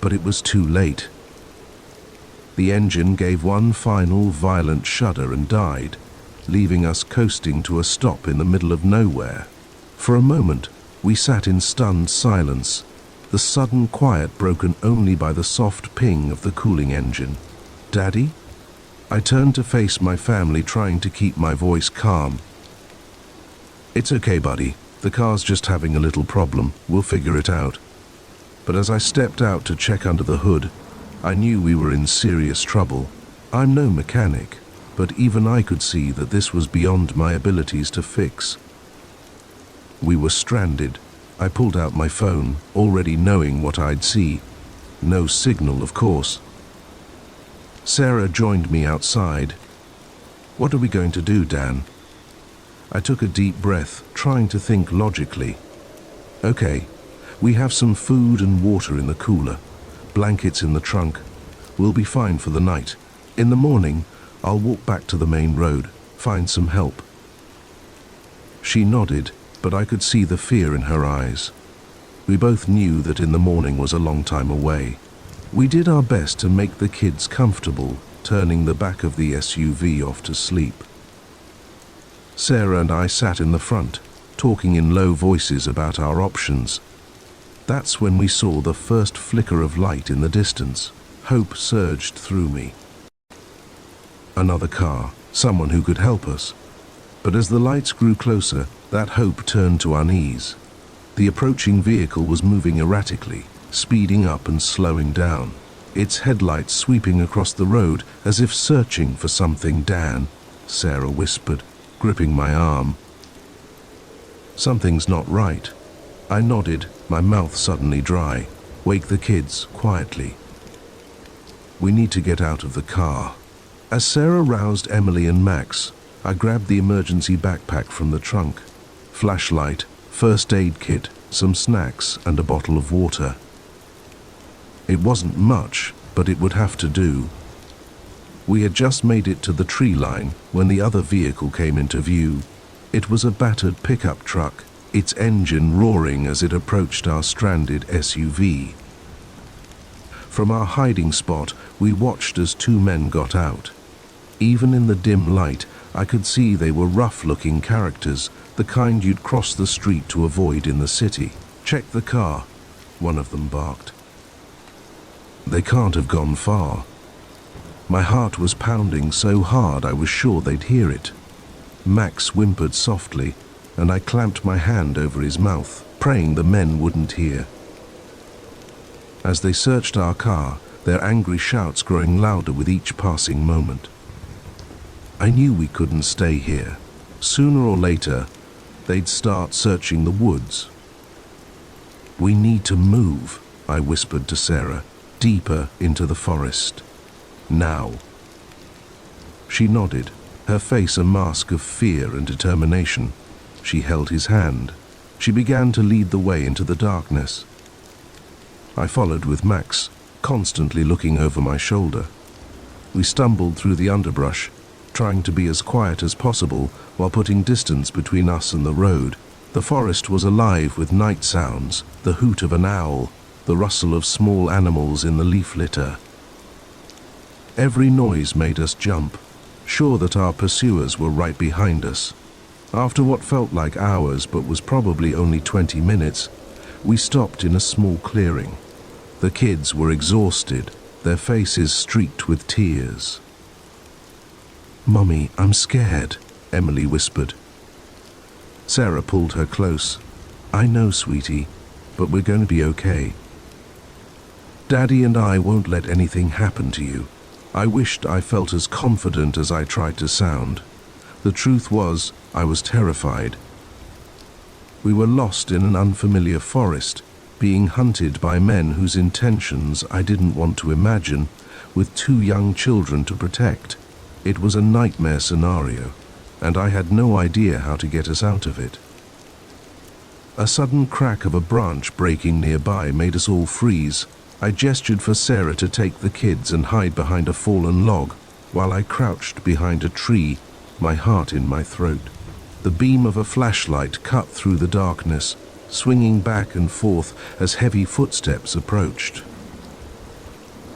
but it was too late. The engine gave one final violent shudder and died, leaving us coasting to a stop in the middle of nowhere. For a moment, we sat in stunned silence, the sudden quiet broken only by the soft ping of the cooling engine. "Daddy?" I turned to face my family, trying to keep my voice calm. "It's okay, buddy. The car's just having a little problem. We'll figure it out." But as I stepped out to check under the hood, I knew we were in serious trouble. I'm no mechanic, but even I could see that this was beyond my abilities to fix. We were stranded. I pulled out my phone, already knowing what I'd see. No signal, of course. Sarah joined me outside. "What are we going to do, Dan?" I took a deep breath, trying to think logically. "Okay, we have some food and water in the cooler, blankets in the trunk. We'll be fine for the night. In the morning, I'll walk back to the main road, find some help." She nodded, but I could see the fear in her eyes. We both knew that in the morning was a long time away. We did our best to make the kids comfortable, turning the back of the SUV off to sleep. Sarah and I sat in the front, talking in low voices about our options. That's when we saw the first flicker of light in the distance. Hope surged through me. Another car, someone who could help us. But as the lights grew closer, that hope turned to unease. The approaching vehicle was moving erratically, speeding up and slowing down, its headlights sweeping across the road as if searching for something. "Dan," Sarah whispered, gripping my arm. "Something's not right." I nodded, my mouth suddenly dry. "Wake the kids, quietly. We need to get out of the car." As Sarah roused Emily and Max, I grabbed the emergency backpack from the trunk. Flashlight, first aid kit, some snacks, and a bottle of water. It wasn't much, but it would have to do. We had just made it to the tree line when the other vehicle came into view. It was a battered pickup truck, its engine roaring as it approached our stranded SUV. From our hiding spot, we watched as two men got out. Even in the dim light, I could see they were rough-looking characters, the kind you'd cross the street to avoid in the city. "Check the car," one of them barked. They can't have gone far. My heart was pounding so hard I was sure they'd hear it. Max whimpered softly, and I clamped my hand over his mouth, praying the men wouldn't hear. As they searched our car, their angry shouts growing louder with each passing moment. I knew we couldn't stay here. Sooner or later, they'd start searching the woods. "We need to move," I whispered to Sarah, "deeper into the forest. Now." She nodded, her face a mask of fear and determination. She held his hand. She began to lead the way into the darkness. I followed with Max, constantly looking over my shoulder. We stumbled through the underbrush, trying to be as quiet as possible while putting distance between us and the road. The forest was alive with night sounds, the hoot of an owl, the rustle of small animals in the leaf litter. Every noise made us jump, sure that our pursuers were right behind us. After what felt like hours but was probably only 20 minutes, we stopped in a small clearing. The kids were exhausted, their faces streaked with tears. "Mummy, I'm scared," Emily whispered. Sarah pulled her close. "I know, sweetie, but we're going to be okay. Daddy and I won't let anything happen to you." I wished I felt as confident as I tried to sound. The truth was, I was terrified. We were lost in an unfamiliar forest, being hunted by men whose intentions I didn't want to imagine, with two young children to protect. It was a nightmare scenario, and I had no idea how to get us out of it. A sudden crack of a branch breaking nearby made us all freeze. I gestured for Sarah to take the kids and hide behind a fallen log, while I crouched behind a tree, my heart in my throat. The beam of a flashlight cut through the darkness, swinging back and forth as heavy footsteps approached.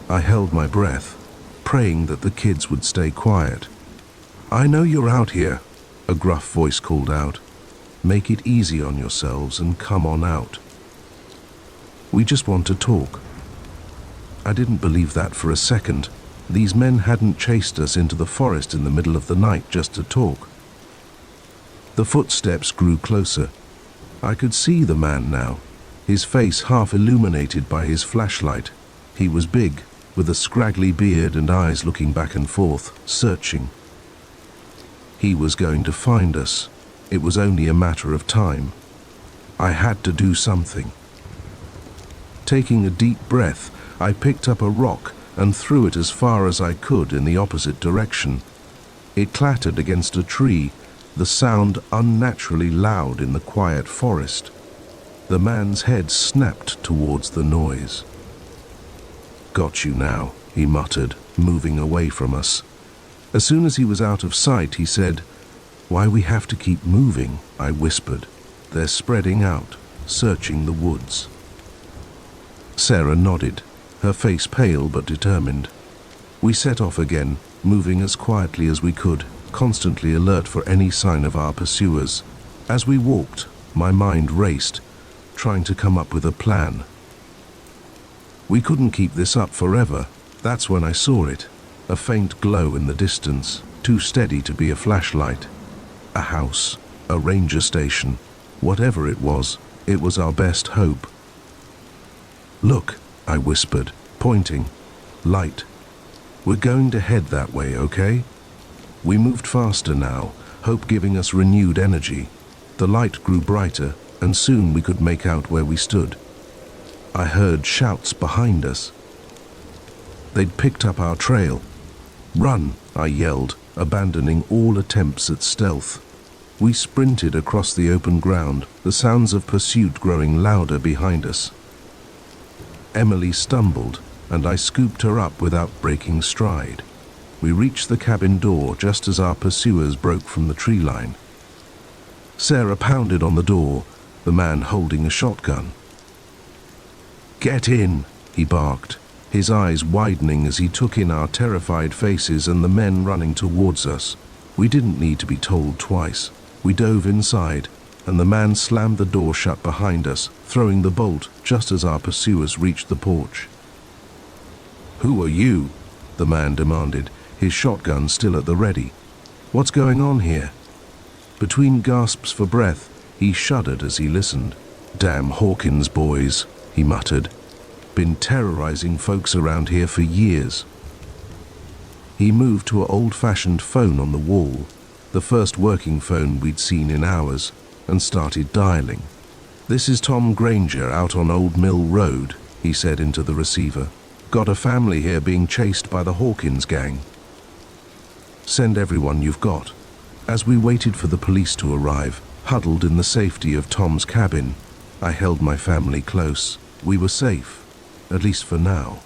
I held my breath, praying that the kids would stay quiet. "I know you're out here," a gruff voice called out. "Make it easy on yourselves and come on out. We just want to talk." I didn't believe that for a second. These men hadn't chased us into the forest in the middle of the night just to talk. The footsteps grew closer. I could see the man now, his face half illuminated by his flashlight. He was big, with a scraggly beard and eyes looking back and forth, searching. He was going to find us. It was only a matter of time. I had to do something. Taking a deep breath, I picked up a rock and threw it as far as I could in the opposite direction. It clattered against a tree, the sound unnaturally loud in the quiet forest. The man's head snapped towards the noise. Got you now, he muttered, moving away from us. As soon as he was out of sight, he said, "Why we have to keep moving," I whispered. "They're spreading out, searching the woods." Sarah nodded, her face pale but determined. We set off again, moving as quietly as we could, constantly alert for any sign of our pursuers. As we walked, my mind raced, trying to come up with a plan. We couldn't keep this up forever. That's when I saw it, a faint glow in the distance, too steady to be a flashlight. A house, a ranger station, whatever it was our best hope. "Look," I whispered, pointing. "Light. We're going to head that way, okay?" We moved faster now, hope giving us renewed energy. The light grew brighter, and soon we could make out where we stood. I heard shouts behind us. They'd picked up our trail. "Run," I yelled, abandoning all attempts at stealth. We sprinted across the open ground, the sounds of pursuit growing louder behind us. Emily stumbled, and I scooped her up without breaking stride. We reached the cabin door just as our pursuers broke from the tree line. Sarah pounded on the door, the man holding a shotgun. "Get in," he barked, his eyes widening as he took in our terrified faces and the men running towards us. We didn't need to be told twice. We dove inside, and the man slammed the door shut behind us, throwing the bolt just as our pursuers reached the porch. "Who are you?" the man demanded, his shotgun still at the ready. "What's going on here?" Between gasps for breath, he shuddered as he listened. "Damn Hawkins boys," he muttered. "Been terrorizing folks around here for years." He moved to an old-fashioned phone on the wall, the first working phone we'd seen in hours, and started dialing. "This is Tom Granger out on Old Mill Road," he said into the receiver. "Got a family here being chased by the Hawkins gang. Send everyone you've got." As we waited for the police to arrive, huddled in the safety of Tom's cabin, I held my family close. We were safe, at least for now.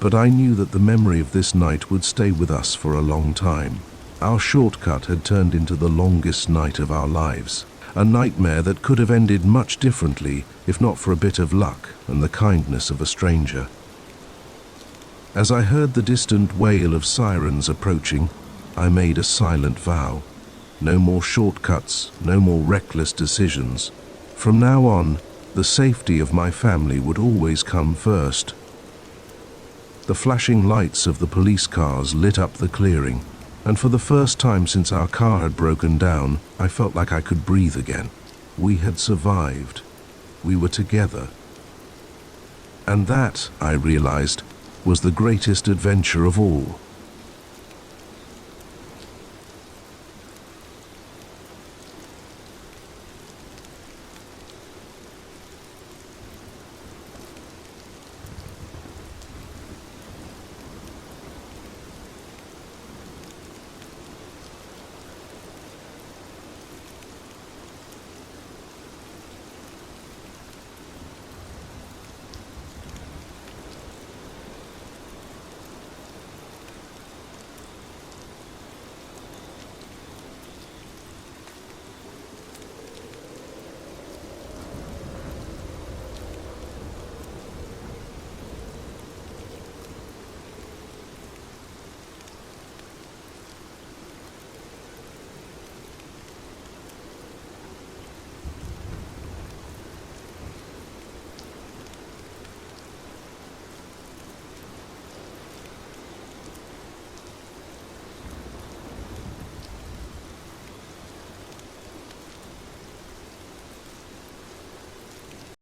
But I knew that the memory of this night would stay with us for a long time. Our shortcut had turned into the longest night of our lives, a nightmare that could have ended much differently if not for a bit of luck and the kindness of a stranger. As I heard the distant wail of sirens approaching, I made a silent vow. No more shortcuts, no more reckless decisions. From now on, the safety of my family would always come first. The flashing lights of the police cars lit up the clearing, and for the first time since our car had broken down, I felt like I could breathe again. We had survived. We were together. And that, I realized, was the greatest adventure of all.